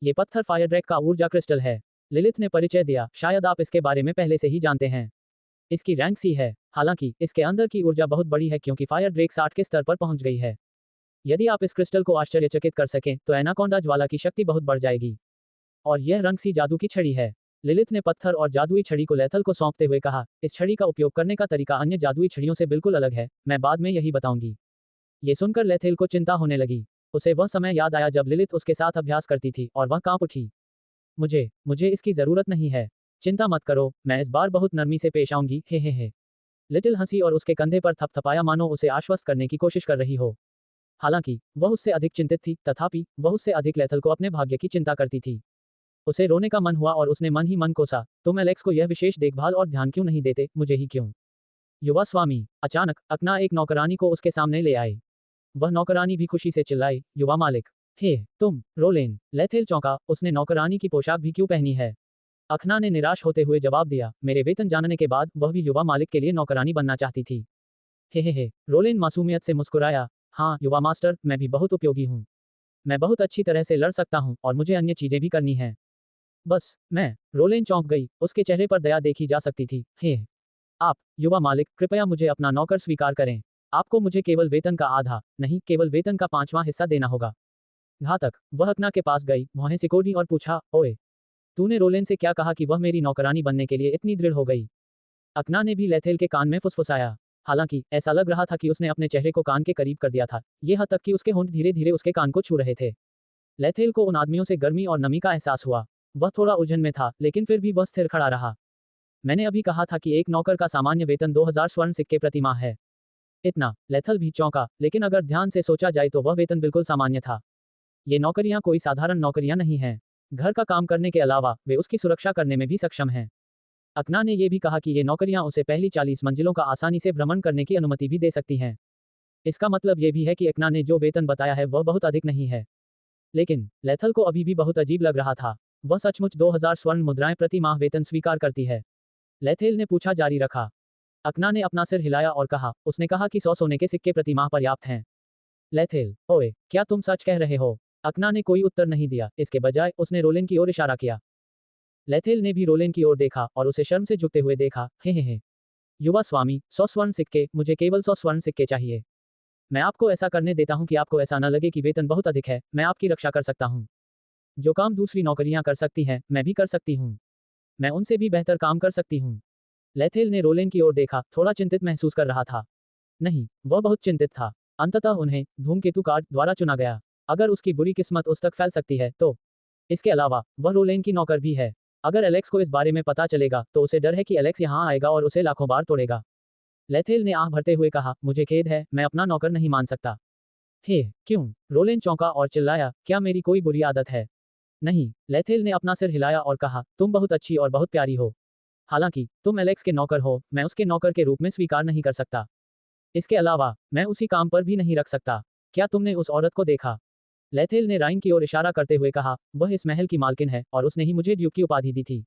ये पत्थर fire drag का ऊर्जा क्रिस्टल है। लिलिथ ने परिचय दिया, शायद आप इसके बारे में पहले से ही जानते हैं। इसकी रैंक सी है। हालांकि इसके अंदर की ऊर्जा बहुत बड़ी है क्योंकि फायर ड्रैग 60 के स्तर पर पहुंच गई है। यदि आप इस क्रिस्टल को आश्चर्यचकित कर सकें तो एनाकोंडा ज्वाला की शक्ति बहुत बढ़ जाएगी। और यह रंग सी जादू की छड़ी है। लिलिथ ने पत्थर और जादुई छड़ी को लेथल को सौंपते हुए कहा, इस छड़ी का उपयोग करने का तरीका अन्य जादुई छड़ियों से बिल्कुल अलग है, मैं बाद में यही बताऊंगी। ये सुनकर लेथेल को चिंता होने लगी। उसे वह समय याद आया जब लिलिथ उसके साथ अभ्यास करती थी और वह कांप उठी। मुझे इसकी जरूरत नहीं है। चिंता मत करो, मैं इस बार बहुत नरमी से पेश आऊंगी, हे। लिटिल हंसी और उसके कंधे पर थपथपाया मानो उसे आश्वस्त करने की कोशिश कर रही हो। हालांकि वह उससे अधिक चिंतित थी, तथापि वह उससे अधिक लेथल को अपने भाग्य की चिंता करती थी। उसे रोने का मन हुआ और उसने मन ही मन कोसा, तुम एलेक्स को यह विशेष देखभाल और ध्यान क्यों नहीं देते, मुझे ही क्यों। युवा स्वामी। अचानक अकना एक नौकरानी को उसके सामने ले आए। वह नौकरानी भी खुशी से चिल्लाई, युवा मालिक। हे तुम रोलेन। लेथेल चौंका, उसने नौकरानी की पोशाक भी क्यों पहनी है। अखना ने निराश होते हुए जवाब दिया, मेरे वेतन जानने के बाद वह भी युवा मालिक के लिए नौकरानी बनना चाहती थी। हे। रोलेन मासूमियत से मुस्कुराया, हाँ युवा मास्टर, मैं भी बहुत उपयोगी हूँ। मैं बहुत अच्छी तरह से लड़ सकता हूँ और मुझे अन्य चीजें भी करनी है। बस मैं। रोलेन चौंक गई, उसके चेहरे पर दया देखी जा सकती थी। हे आप युवा मालिक, कृपया मुझे अपना नौकर स्वीकार करें। आपको मुझे केवल वेतन का आधा नहीं, केवल वेतन का 5वां हिस्सा देना होगा। घातक। वह अकना के पास गई, भौहें सिकोड़ी और पूछा, ओए, तूने रोलेन से क्या कहा कि वह मेरी नौकरानी बनने के लिए इतनी दृढ़ हो गई। अकना ने भी लेथेल के कान में फुसफुसाया। हालांकि ऐसा लग रहा था कि उसने अपने चेहरे को कान के करीब कर दिया था, ये हद तक कि उसके होंठ धीरे धीरे उसके कान को छू रहे थे। लेथेल को उन आदमियों से गर्मी और नमी का एहसास हुआ। वह थोड़ा उलझन में था, लेकिन फिर भी वह स्थिर खड़ा रहा। मैंने अभी कहा था कि एक नौकर का सामान्य वेतन 2000 स्वर्ण सिक्के प्रति माह है। इतना। लेथल भी चौंका, लेकिन अगर ध्यान से सोचा जाए तो वह वेतन बिल्कुल सामान्य था। ये नौकरियां कोई साधारण नौकरियां नहीं हैं। घर का काम करने के अलावा वे उसकी सुरक्षा करने में भी सक्षम हैं। अकना ने यह भी कहा कि ये नौकरियां उसे पहली 40 मंजिलों का आसानी से भ्रमण करने की अनुमति भी दे सकती हैं। इसका मतलब ये भी है कि अकना ने जो वेतन बताया है वह बहुत अधिक नहीं है। लेकिन लेथल को अभी भी बहुत अजीब लग रहा था। वह सचमुच 2000 स्वर्ण मुद्राएं प्रति माह वेतन स्वीकार करती है। लेथेल ने पूछा जारी रखा। अकना ने अपना सिर हिलाया और कहा, उसने कहा कि 100 सोने के सिक्के प्रति माह पर्याप्त हैं। लेथेल, ओए, क्या तुम सच कह रहे हो। अकना ने कोई उत्तर नहीं दिया, इसके बजाय उसने रोलेन की ओर इशारा किया। लेथेल ने भी रोलेन की ओर देखा और उसे शर्म से झुकते हुए देखा। हे। युवा स्वामी, 100 स्वर्ण सिक्के, मुझे केवल 100 स्वर्ण सिक्के चाहिए। मैं आपको ऐसा करने देता हूं कि आपको ऐसा न लगे कि वेतन बहुत अधिक है, मैं आपकी रक्षा कर सकता हूं। जो काम दूसरी नौकरियां कर सकती हैं, मैं भी कर सकती हूं। मैं उनसे भी बेहतर काम कर सकती हूं। लेथेल ने रोलेन की ओर देखा, थोड़ा चिंतित महसूस कर रहा था। नहीं, वह बहुत चिंतित था। अंततः उन्हें धूमकेतु कार्ड द्वारा चुना गया। अगर उसकी बुरी किस्मत उस तक फैल सकती है तो। इसके अलावा वह रोलेन की नौकर भी है। अगर एलेक्स को इस बारे में पता चलेगा तो उसे डर है कि एलेक्स यहां आएगा और उसे लाखों बार तोड़ेगा। लेथेल ने आह भरते हुए कहा, मुझे खेद है, मैं अपना नौकर नहीं मान सकता। हे क्यों। रोलेन चौंका और चिल्लाया, क्या मेरी कोई बुरी आदत है। नहीं। लेथेल ने अपना सिर हिलाया और कहा, तुम बहुत अच्छी और बहुत प्यारी हो। हालांकि तुम एलेक्स के नौकर हो, मैं उसके नौकर के रूप में स्वीकार नहीं कर सकता। इसके अलावा मैं उसी काम पर भी नहीं रख सकता। क्या तुमने उस औरत को देखा। लेथेल ने राइन की ओर इशारा करते हुए कहा, वह इस महल की मालकिन है और उसने ही मुझे ड्यूक की उपाधि दी थी।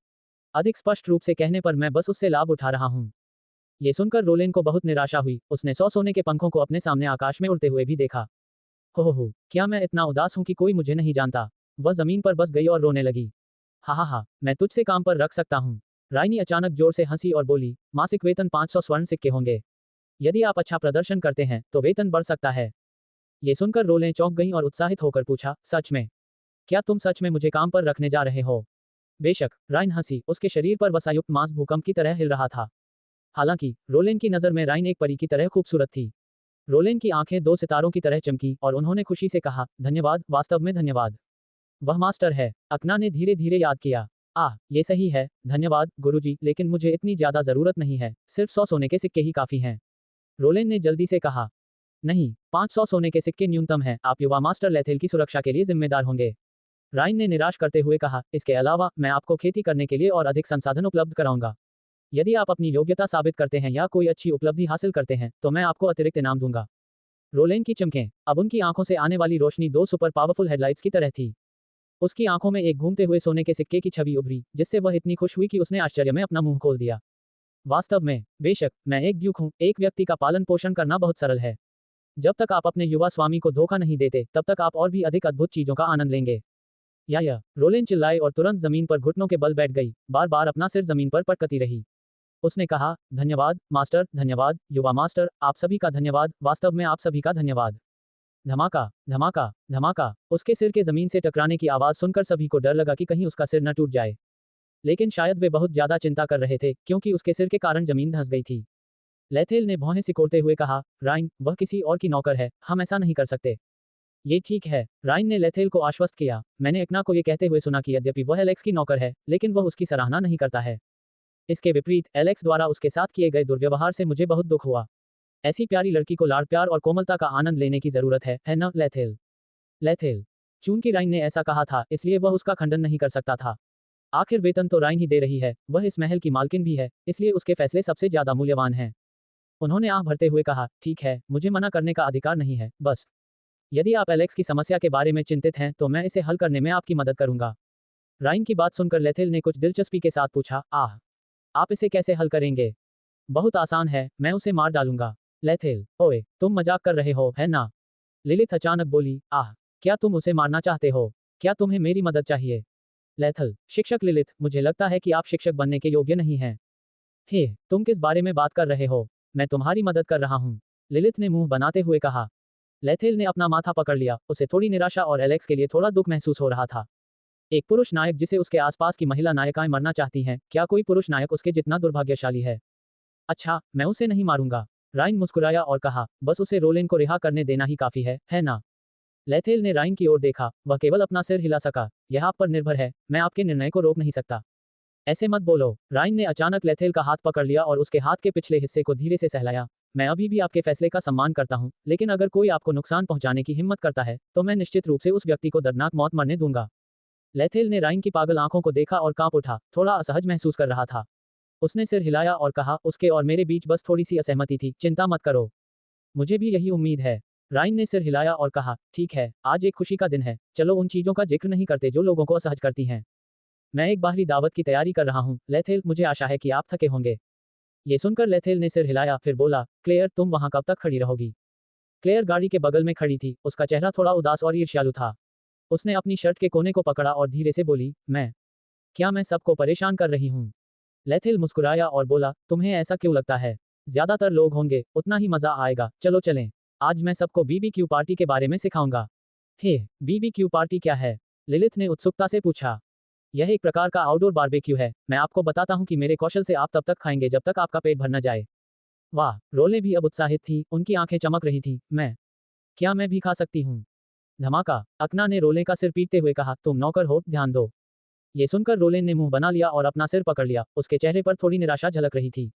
अधिक स्पष्ट रूप से कहने पर मैं बस उससे लाभ उठा रहा हूं। ये सुनकर रोलेन को बहुत निराशा हुई, उसने 100 सोने के पंखों को अपने सामने आकाश में उड़ते हुए भी देखा। हो, क्या मैं इतना उदास हूं कि कोई मुझे नहीं जानता। वह जमीन पर बस गई और रोने लगी। हा, मैं तुझसे काम पर रख सकता हूँ। राइनी अचानक जोर से हंसी और बोली, मासिक वेतन 500 स्वर्ण सिक्के होंगे। यदि आप अच्छा प्रदर्शन करते हैं तो वेतन बढ़ सकता है। ये सुनकर रोलें चौंक गईं और उत्साहित होकर पूछा, सच में। क्या तुम सच में मुझे काम पर रखने जा रहे हो। बेशक। राइन हंसी, उसके शरीर पर वसायुक्त मांस भूकंप की तरह हिल रहा था। हालांकि रोलेन की नजर में राइन एक परी की तरह खूबसूरत थी। रोलेन की आंखें 2 सितारों की तरह चमकी और उन्होंने खुशी से कहा, धन्यवाद, वास्तव में धन्यवाद। वह मास्टर है। अकना ने धीरे धीरे याद किया। ये सही है, धन्यवाद गुरुजी, लेकिन मुझे इतनी ज्यादा जरूरत नहीं है, सिर्फ 100 सोने के सिक्के ही काफी हैं। रोलेन ने जल्दी से कहा, नहीं, 500 सोने के सिक्के न्यूनतम हैं, आप युवा मास्टर लेथेल की सुरक्षा के लिए जिम्मेदार होंगे। राइन ने निराश करते हुए कहा, इसके अलावा मैं आपको खेती करने के लिए और अधिक संसाधन उपलब्ध कराऊंगा। यदि आप अपनी योग्यता साबित करते हैं या कोई अच्छी उपलब्धि हासिल करते हैं तो मैं आपको अतिरिक्त इनाम दूंगा। रोलेन की चमकें। अब उनकी आंखों से आने वाली रोशनी 2 सुपर पावरफुल हेडलाइट्स की तरह थी। उसकी आंखों में एक घूमते हुए सोने के सिक्के की छवि उभरी, जिससे वह इतनी खुश हुई कि उसने आश्चर्य में अपना मुंह खोल दिया। वास्तव में, बेशक, मैं एक ड्यूक हूं, एक व्यक्ति का पालन पोषण करना बहुत सरल है। जब तक आप अपने युवा स्वामी को धोखा नहीं देते, तब तक आप और भी अधिक अद्भुत चीजों का आनंद लेंगे। या रोलेन चिल्लाए और तुरंत जमीन पर घुटनों के बल बैठ गई, बार बार अपना सिर जमीन पर पटकती रही। उसने कहा, धन्यवाद मास्टर, धन्यवाद युवा मास्टर, आप सभी का धन्यवाद, वास्तव में आप सभी का धन्यवाद। धमाका धमाका धमाका, उसके सिर के जमीन से टकराने की आवाज सुनकर सभी को डर लगा कि कहीं उसका सिर न टूट जाए। लेकिन शायद वे बहुत ज्यादा चिंता कर रहे थे, क्योंकि उसके सिर के कारण जमीन धंस गई थी। लेथेल ने भौहें सिकोड़ते हुए कहा, राइन, वह किसी और की नौकर है, हम ऐसा नहीं कर सकते। ये ठीक है, राइन ने लेथेल को आश्वस्त किया, मैंने एकना को ये कहते हुए सुना कि यद्यपि वह एलेक्स की नौकर है, लेकिन वह उसकी सराहना नहीं करता है। इसके विपरीत एलेक्स द्वारा उसके साथ किए गए दुर्व्यवहार से मुझे बहुत दुख हुआ। ऐसी प्यारी लड़की को लाड़ प्यार और कोमलता का आनंद लेने की जरूरत है न लेथेल? लेथेल, चूंकि राइन ने ऐसा कहा था, इसलिए वह उसका खंडन नहीं कर सकता था। आखिर वेतन तो राइन ही दे रही है, वह इस महल की मालकिन भी है, इसलिए उसके फैसले सबसे ज्यादा मूल्यवान हैं। उन्होंने आह भरते हुए कहा, ठीक है, मुझे मना करने का अधिकार नहीं है, बस यदि आप एलेक्स की समस्या के बारे में चिंतित हैं तो मैं इसे हल करने में आपकी मदद करूंगा। राइन की बात सुनकर लेथेल ने कुछ दिलचस्पी के साथ पूछा, आप इसे कैसे हल करेंगे? बहुत आसान है, मैं उसे मार डालूंगा। लेथेल, ओए, तुम मजाक कर रहे हो, है ना? लिलिथ अचानक बोली, क्या तुम उसे मारना चाहते हो? क्या तुम्हें मेरी मदद चाहिए? लेथल, शिक्षक लिलिथ, मुझे लगता है कि आप शिक्षक बनने के योग्य नहीं हैं। हे, तुम किस बारे में बात कर रहे हो? मैं तुम्हारी मदद कर रहा हूँ, लिलिथ ने मुंह बनाते हुए कहा। लेथेल ने अपना माथा पकड़ लिया, उसे थोड़ी निराशा और एलेक्स के लिए थोड़ा दुख महसूस हो रहा था। एक पुरुष नायक जिसे उसके आसपास की महिला नायिकाएं मरना चाहती हैं, क्या कोई पुरुष नायक उसके जितना दुर्भाग्यशाली है? अच्छा, मैं उसे नहीं मारूंगा। राइन मुस्कुराया और कहा, बस उसे रोलेन को रिहा करने देना ही काफी है ना? लेथेल ने राइन की ओर देखा, वह केवल अपना सिर हिला सका, यह आप पर निर्भर है, मैं आपके निर्णय को रोक नहीं सकता। ऐसे मत बोलो, राइन ने अचानक लेथेल का हाथ पकड़ लिया और उसके हाथ के पिछले हिस्से को धीरे से सहलाया। मैं अभी भी आपके फैसले का सम्मान करता हूं, लेकिन अगर कोई आपको नुकसान पहुंचाने की हिम्मत करता है, तो मैं निश्चित रूप से उस व्यक्ति को दर्दनाक मौत मरने दूंगा। लेथेल ने राइन की पागल आंखों को देखा और कांप उठा, थोड़ा असहज महसूस कर रहा था। उसने सिर हिलाया और कहा, उसके और मेरे बीच बस थोड़ी सी असहमति थी, चिंता मत करो। मुझे भी यही उम्मीद है। राइन ने सिर हिलाया और कहा, ठीक है, आज एक खुशी का दिन है, चलो उन चीजों का जिक्र नहीं करते जो लोगों को असहज करती हैं। मैं एक बाहरी दावत की तैयारी कर रहा हूँ, लेथेल, मुझे आशा है कि आप थके होंगे। ये सुनकर लेथेल ने सिर हिलाया, फिर बोला, क्लेयर, तुम वहां कब तक खड़ी रहोगी? क्लेयर गाड़ी के बगल में खड़ी थी, उसका चेहरा थोड़ा उदास और ईर्ष्यालु था। उसने अपनी शर्ट के कोने को पकड़ा और धीरे से बोली, क्या मैं सबको परेशान कर रही हूँ? लेथेल मुस्कुराया और बोला, तुम्हें ऐसा क्यों लगता है? ज्यादातर लोग होंगे, उतना ही मजा आएगा, चलो चलें। आज मैं सबको बीबीक्यू पार्टी के बारे में सिखाऊंगा। हे, बीबीक्यू पार्टी क्या है? लिलिथ ने उत्सुकता से पूछा। यह एक प्रकार का आउटडोर बारबेक्यू है, मैं आपको बताता हूँ कि मेरे कौशल से आप तब तक खाएंगे जब तक आपका पेट भर न जाए। वाह, रोले भी अब उत्साहित थी, उनकी आंखें चमक रही थी। क्या मैं भी खा सकती हूँ? धमाका, अकना ने रोले का सिर पीटते हुए कहा, तुम नौकर हो, ध्यान दो। ये सुनकर रोलेन ने मुंह बना लिया और अपना सिर पकड़ लिया, उसके चेहरे पर थोड़ी निराशा झलक रही थी।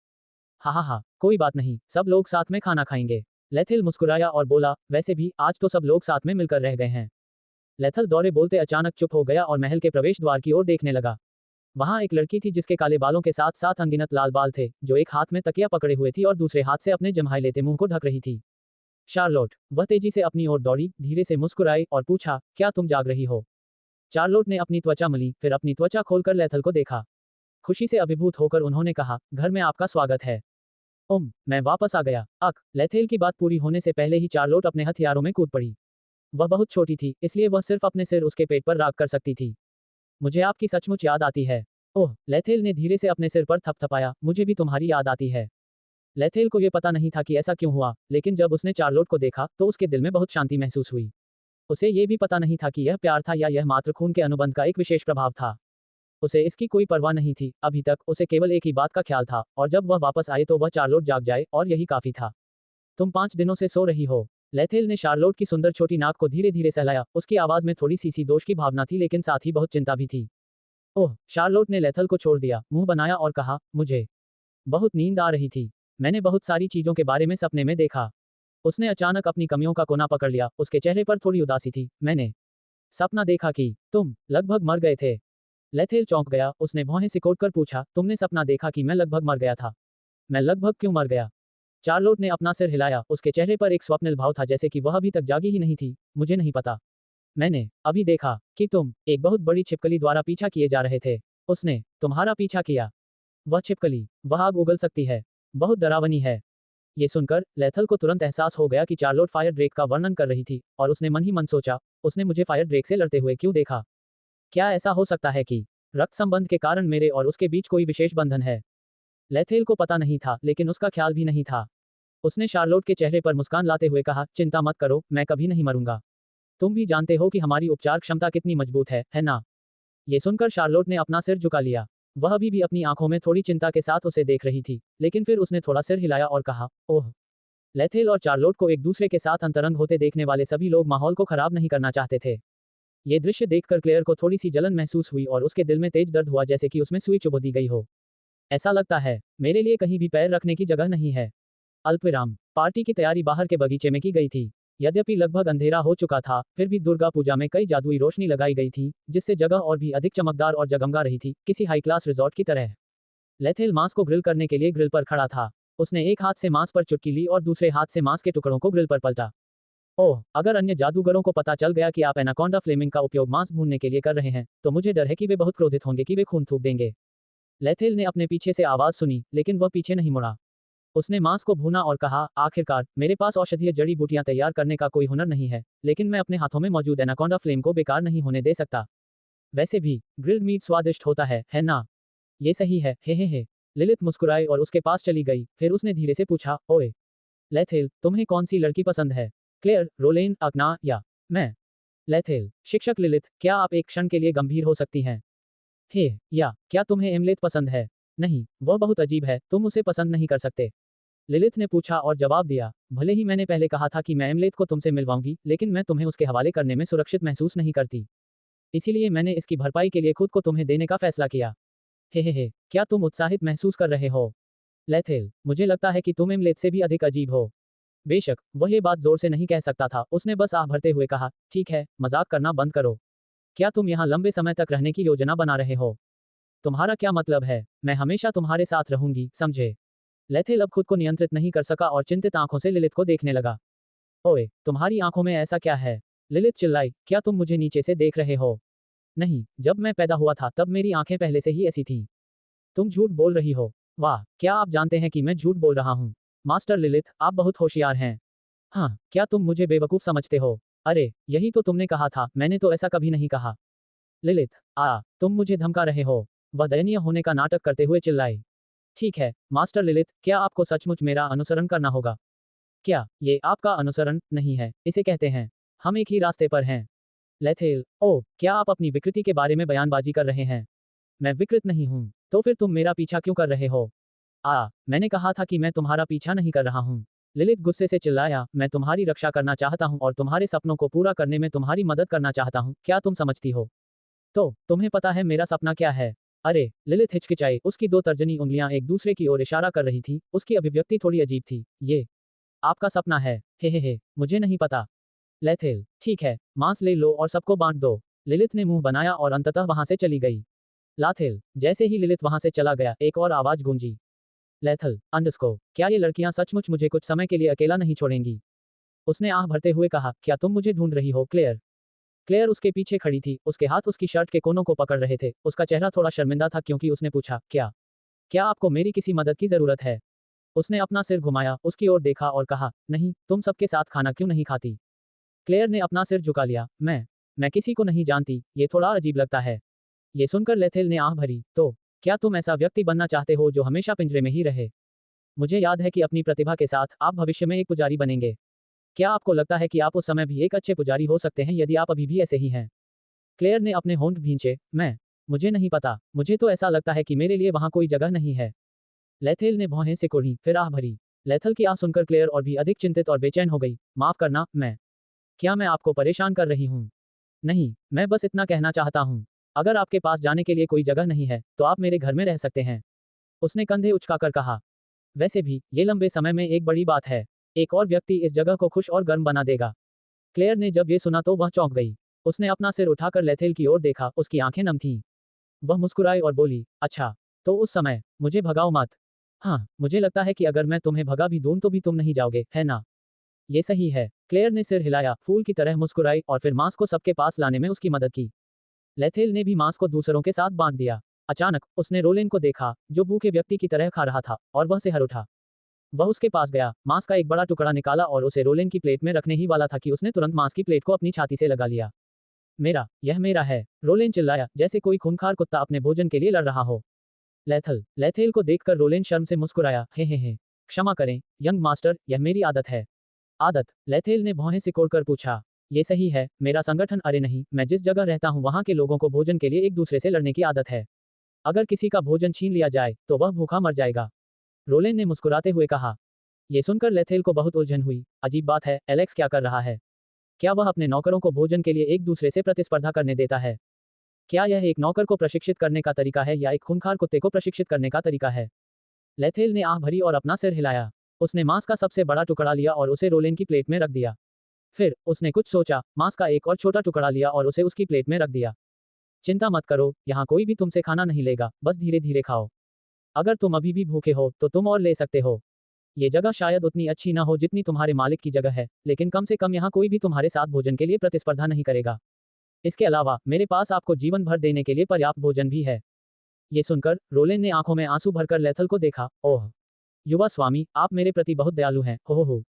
हा, कोई बात नहीं, सब लोग साथ में खाना खाएंगे। लेथिल मुस्कुराया और बोला, वैसे भी आज तो सब लोग साथ में मिलकर रह गए हैं। लेथल दौरे बोलते अचानक चुप हो गया और महल के प्रवेश द्वार की ओर देखने लगा। वहां एक लड़की थी जिसके काले बालों के साथ साथ अनगिनत लाल बाल थे, जो एक हाथ में तकिया पकड़े हुए थी और दूसरे हाथ से अपने जम्हाई लेते मुंह को ढक रही थी। शार्लोट, वह तेजी से अपनी ओर दौड़ी, धीरे से मुस्कुराई और पूछा, क्या तुम जाग रही हो? चार्लोट ने अपनी त्वचा मली, फिर अपनी त्वचा खोलकर लेथल को देखा। खुशी से अभिभूत होकर उन्होंने कहा, घर में आपका स्वागत है। मैं वापस आ गया। लेथेल की बात पूरी होने से पहले ही चार्लोट अपने हथियारों में कूद पड़ी। वह बहुत छोटी थी, इसलिए वह सिर्फ अपने सिर उसके पेट पर राख कर सकती थी। मुझे आपकी सचमुच याद आती है। ओह, लेथेल ने धीरे से अपने सिर पर थपथपाया, मुझे भी तुम्हारी याद आती है। लेथेल को यह पता नहीं था कि ऐसा क्यों हुआ, लेकिन जब उसने चार्लोट को देखा तो उसके दिल में बहुत शांति महसूस हुई। उसे ये भी पता नहीं था कि यह प्यार था या यह मात्र खून के अनुबंध का एक विशेष प्रभाव था। उसे इसकी कोई परवाह नहीं थी, अभी तक उसे केवल एक ही बात का ख्याल था, और जब वह वापस आए तो वह चार्लोट जाग जाए, और यही काफी था। तुम 5 दिनों से सो रही हो। लेथेल ने शार्लोट की सुंदर छोटी नाक को धीरे धीरे सहलाया, उसकी आवाज में थोड़ी सी दोष की भावना थी लेकिन साथ ही बहुत चिंता भी थी। ओह, शार्लोट ने लेथल को छोड़ दिया, मुंह बनाया और कहा, मुझे बहुत नींद आ रही थी। मैंने बहुत सारी चीजों के बारे में सपने में देखा। उसने अचानक अपनी कमियों का कोना पकड़ लिया, उसके चेहरे पर थोड़ी उदासी थी। मैंने सपना देखा कि तुम लगभग मर गए थे। लेथेल चौंक गया, उसने भौहें सिकोड़कर पूछा, तुमने सपना देखा कि मैं लगभग मर गया था? मैं लगभग क्यों मर गया? चार्लोट ने अपना सिर हिलाया, उसके चेहरे पर एक स्वप्निल भाव था, जैसे कि वह अभी तक जागी ही नहीं थी। मुझे नहीं पता। मैंने अभी देखा कि तुम एक बहुत बड़ी छिपकली द्वारा पीछा किए जा रहे थे। उसने तुम्हारा पीछा किया। वह छिपकली, वह आग उगल सकती है। बहुत डरावनी है। ये सुनकर लेथल को तुरंत एहसास हो गया कि चार्लोट फायर ड्रेक का वर्णन कर रही थी, और उसने मन ही मन सोचा, उसने मुझे फायर ड्रेक से लड़ते हुए क्यों देखा? क्या ऐसा हो सकता है कि रक्त संबंध के कारण मेरे और उसके बीच कोई विशेष बंधन है? लेथेल को पता नहीं था, लेकिन उसका ख्याल भी नहीं था। उसने शार्लोट के चेहरे पर मुस्कान लाते हुए कहा, चिंता मत करो, मैं कभी नहीं मरूंगा। तुम भी जानते हो कि हमारी उपचार क्षमता कितनी मजबूत है ना? ये सुनकर शार्लोट ने अपना सिर झुका लिया। वह अभी भी अपनी आंखों में थोड़ी चिंता के साथ उसे देख रही थी, लेकिन फिर उसने थोड़ा सिर हिलाया और कहा, ओह। लेथेल और चार्लोट को एक दूसरे के साथ अंतरंग होते देखने वाले सभी लोग माहौल को खराब नहीं करना चाहते थे। ये दृश्य देखकर क्लेयर को थोड़ी सी जलन महसूस हुई और उसके दिल में तेज दर्द हुआ, जैसे कि उसमें सुई चुभो दी गई हो। ऐसा लगता है मेरे लिए कहीं भी पैर रखने की जगह नहीं है। अल्पविराम। पार्टी की तैयारी बाहर के बगीचे में की गई थी। यद्यपि लगभग अंधेरा हो चुका था, फिर भी दुर्गा पूजा में कई जादुई रोशनी लगाई गई थी, जिससे जगह और भी अधिक चमकदार और जगमगा रही थी, किसी हाई क्लास रिजॉर्ट की तरह। लेथेल मांस को ग्रिल करने के लिए ग्रिल पर खड़ा था। उसने एक हाथ से मांस पर चुटकी ली और दूसरे हाथ से मांस के टुकड़ों को ग्रिल पर पलटा। ओह, अगर अन्य जादूगरों को पता चल गया कि आप एनाकोंडा फ्लेमिंग का उपयोग मांस भूनने के लिए कर रहे हैं, तो मुझे डर है कि वे बहुत क्रोधित होंगे कि वे खून थूक देंगे। लेथेल ने अपने पीछे से आवाज सुनी, लेकिन वह पीछे नहीं मुड़ा। उसने मांस को भूना और कहा, आखिरकार मेरे पास औषधीय जड़ी बूटियां तैयार करने का कोई हुनर नहीं है, लेकिन मैं अपने हाथों में मौजूद एनाकोंडा फ्लेम को बेकार नहीं होने दे सकता। वैसे भी ग्रिल्ड मीट स्वादिष्ट होता है ना? ये सही है, हे। लिलित मुस्कुराई और उसके पास चली गई। फिर उसने धीरे से पूछा, ओए लेथेल, तुम्हें कौन सी लड़की पसंद है? क्लेयर, रोलेन, अकना या मैं? लेथेल, शिक्षक लिलित, क्या आप एक क्षण के लिए गंभीर हो सकती हैं? हे, या क्या तुम्हें एमलेट पसंद है? नहीं, वह बहुत अजीब है, तुम उसे पसंद नहीं कर सकते। लिलिथ ने पूछा और जवाब दिया, भले ही मैंने पहले कहा था कि मैं एमलेट को तुमसे मिलवाऊंगी, लेकिन मैं तुम्हें उसके हवाले करने में सुरक्षित महसूस नहीं करती। इसीलिए मैंने इसकी भरपाई के लिए खुद को तुम्हें देने का फैसला किया। हे, क्या तुम उत्साहित महसूस कर रहे हो? लेथेल, मुझे लगता है कि तुम एमलेट से भी अधिक अजीब हो। बेशक, वह ये बात जोर से नहीं कह सकता था, उसने बस आह भरते हुए कहा, ठीक है, मजाक करना बंद करो। क्या तुम यहाँ लंबे समय तक रहने की योजना बना रहे हो? तुम्हारा क्या मतलब है? मैं हमेशा तुम्हारे साथ रहूंगी, समझे? लेथेल अब खुद को नियंत्रित नहीं कर सका और चिंतित आंखों से लिलिथ को देखने लगा। ओए, तुम्हारी आंखों में ऐसा क्या है? लिलिथ चिल्लाई, क्या तुम मुझे नीचे से देख रहे हो? नहीं, जब मैं पैदा हुआ था तब मेरी आंखें पहले से ही ऐसी थीं। तुम झूठ बोल रही हो। वाह, क्या आप जानते हैं कि मैं झूठ बोल रहा हूँ? मास्टर लिलिथ, आप बहुत होशियार हैं। हाँ, क्या तुम मुझे बेवकूफ समझते हो? अरे, यही तो तुमने कहा था, मैंने तो ऐसा कभी नहीं कहा। लिलिथ, तुम मुझे धमका रहे हो। वह दयनीय होने का नाटक करते हुए चिल्लाई। ठीक है, मास्टर लिलिथ, क्या आपको सचमुच मेरा अनुसरण करना होगा? क्या ये आपका अनुसरण नहीं है, इसे कहते हैं, हम एक ही रास्ते पर हैं। लेथेल, ओह, क्या आप अपनी विकृति के बारे में बयानबाजी कर रहे हैं? मैं विकृत नहीं हूँ, तो फिर तुम मेरा पीछा क्यों कर रहे हो? मैंने कहा था कि मैं तुम्हारा पीछा नहीं कर रहा हूँ। लिलिथ गुस्से से चिल्लाया, मैं तुम्हारी रक्षा करना चाहता हूँ और तुम्हारे सपनों को पूरा करने में तुम्हारी मदद करना चाहता हूँ, क्या तुम समझती हो? तो तुम्हें पता है मेरा सपना क्या है? अरे, लिलिथ हिचकिचाई, उसकी दो तर्जनी उंगलियां एक दूसरे की ओर इशारा कर रही थी, उसकी अभिव्यक्ति थोड़ी अजीब थी। ये आपका सपना है? हे, मुझे नहीं पता। लेथेल, ठीक है, मांस ले लो और सबको बांट दो। लिलिथ ने मुंह बनाया और अंततः वहां से चली गई। लाथेल, जैसे ही लिलिथ वहां से चला गया, एक और आवाज गूंजी। लेथल, अंडस्को, क्या ये लड़कियां सचमुच मुझे कुछ समय के लिए अकेला नहीं छोड़ेंगी? उसने आह भरते हुए कहा, क्या तुम मुझे ढूंढ रही हो, क्लेयर? क्लेयर उसके पीछे खड़ी थी, उसके हाथ उसकी शर्ट के कोनों को पकड़ रहे थे, उसका चेहरा थोड़ा शर्मिंदा था क्योंकि उसने पूछा, क्या आपको मेरी किसी मदद की जरूरत है? उसने अपना सिर घुमाया, उसकी ओर देखा और कहा, नहीं, तुम सबके साथ खाना क्यों नहीं खाती? क्लेयर ने अपना सिर झुका लिया, मैं किसी को नहीं जानती, ये थोड़ा अजीब लगता है। ये सुनकर लेथेल ने आह भरी, तो क्या तुम ऐसा व्यक्ति बनना चाहते हो जो हमेशा पिंजरे में ही रहे? मुझे याद है कि अपनी प्रतिभा के साथ आप भविष्य में एक पुजारी बनेंगे। क्या आपको लगता है कि आप उस समय भी एक अच्छे पुजारी हो सकते हैं यदि आप अभी भी ऐसे ही हैं? क्लेयर ने अपने होंठ भींचे, मुझे नहीं पता, मुझे तो ऐसा लगता है कि मेरे लिए वहां कोई जगह नहीं है। लेथेल ने भौहें सिकुड़ी, फिर आह भरी। लेथल की आह सुनकर क्लेयर और भी अधिक चिंतित और बेचैन हो गई। माफ करना, क्या मैं आपको परेशान कर रही हूँ? नहीं, मैं बस इतना कहना चाहता हूँ। अगर आपके पास जाने के लिए कोई जगह नहीं है, तो आप मेरे घर में रह सकते हैं। उसने कंधे उचकाकर कहा। वैसे भी, ये लंबे समय में एक बड़ी बात है। एक और व्यक्ति इस जगह को खुश और गर्म बना देगा। क्लेयर ने जब ये सुना तो वह चौंक गई। उसने अपना सिर उठाकर लेथेल की ओर देखा, उसकी आंखें नम थीं। वह मुस्कुराई और बोली, अच्छा, तो उस समय मुझे भगाओ मत। हाँ, मुझे लगता है कि अगर मैं तुम्हें भगा भी दूं तो भी तुम नहीं जाओगे, है ना? ये सही है। क्लेयर ने सिर हिलाया, फूल की तरह मुस्कुराई और फिर मांस को सबके पास लाने में उसकी मदद की। लेथेल ने भी मांस को दूसरों के साथ बांट दिया। अचानक उसने रोलेन को देखा, जो भूखे व्यक्ति की तरह खा रहा था, और वह सिहर उठा। वह उसके पास गया, मांस का एक बड़ा टुकड़ा निकाला और उसे रोलेन की प्लेट में रखने ही वाला था कि उसने तुरंत मांस की प्लेट को अपनी छाती से लगा लिया। यह मेरा है, रोलेन चिल्लाया, जैसे कोई खूंखार कुत्ता अपने भोजन के लिए लड़ रहा हो। लेथेल को देखकर रोलेन शर्म से मुस्कुराया, हे। क्षमा करें, यंग मास्टर, यह मेरी आदत है। आदत? लेथेल ने भौहें सिकोड़कर पूछा। ये सही है, मेरा संगठन, अरे नहीं, मैं जिस जगह रहता हूँ वहाँ के लोगों को भोजन के लिए एक दूसरे से लड़ने की आदत है। अगर किसी का भोजन छीन लिया जाए, तो वह भूखा मर जाएगा। रोलेन ने मुस्कुराते हुए कहा। ये सुनकर लेथेल को बहुत उलझन हुई। अजीब बात है, एलेक्स क्या कर रहा है? क्या वह अपने नौकरों को भोजन के लिए एक दूसरे से प्रतिस्पर्धा करने देता है? क्या यह एक नौकर को प्रशिक्षित करने का तरीका है या एक खूंखार कुत्ते को प्रशिक्षित करने का तरीका है? लेथेल ने आह भरी और अपना सिर हिलाया। उसने मांस का सबसे बड़ा टुकड़ा लिया और उसे रोलेन की प्लेट में रख दिया। फिर उसने कुछ सोचा, मांस का एक और छोटा टुकड़ा लिया और उसे उसकी प्लेट में रख दिया। चिंता मत करो, यहाँ कोई भी तुमसे खाना नहीं लेगा, बस धीरे धीरे खाओ। अगर तुम अभी भी भूखे हो तो तुम और ले सकते हो। ये जगह शायद उतनी अच्छी ना हो जितनी तुम्हारे मालिक की जगह है, लेकिन कम से कम यहाँ कोई भी तुम्हारे साथ भोजन के लिए प्रतिस्पर्धा नहीं करेगा। इसके अलावा मेरे पास आपको जीवन भर देने के लिए पर्याप्त भोजन भी है। ये सुनकर रोलेन ने आंखों में आंसू भरकर लेथल को देखा। ओह, युवा स्वामी, आप मेरे प्रति बहुत दयालु हैं, हो।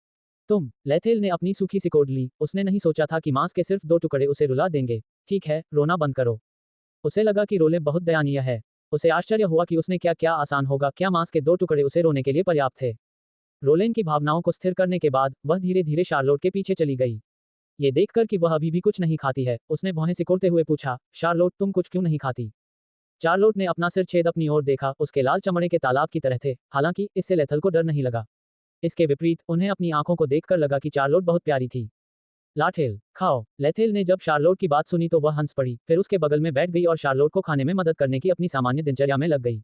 लेथेल ने अपनी सूखी सिकोड़ ली। उसने नहीं सोचा था कि मांस के सिर्फ 2 टुकड़े उसे रुला देंगे। ठीक है, रोना बंद करो। उसे लगा कि रोले बहुत दयनीय है। उसे आश्चर्य हुआ कि उसने क्या आसान होगा, क्या मांस के 2 टुकड़े उसे रोने के लिए पर्याप्त थे। रोलेन की भावनाओं को स्थिर करने के बाद वह धीरे धीरे शार्लोट के पीछे चली गई। ये देखकर कि वह अभी भी कुछ नहीं खाती है, उसने भौहें सिकोड़ते हुए पूछा, शार्लोट, तुम कुछ क्यों नहीं खाती? शार्लोट ने अपना सिर छेद अपनी ओर देखा। उसके लाल चमड़े के तालाब की तरह थे। हालांकि इससे लेथल को डर नहीं लगा। इसके विपरीत उन्हें अपनी आंखों को देखकर लगा कि शार्लोट बहुत प्यारी थी। लाठेल, खाओ। लेथेल ने जब शार्लोट की बात सुनी तो वह हंस पड़ी, फिर उसके बगल में बैठ गई और शार्लोट को खाने में मदद करने की अपनी सामान्य दिनचर्या में लग गई।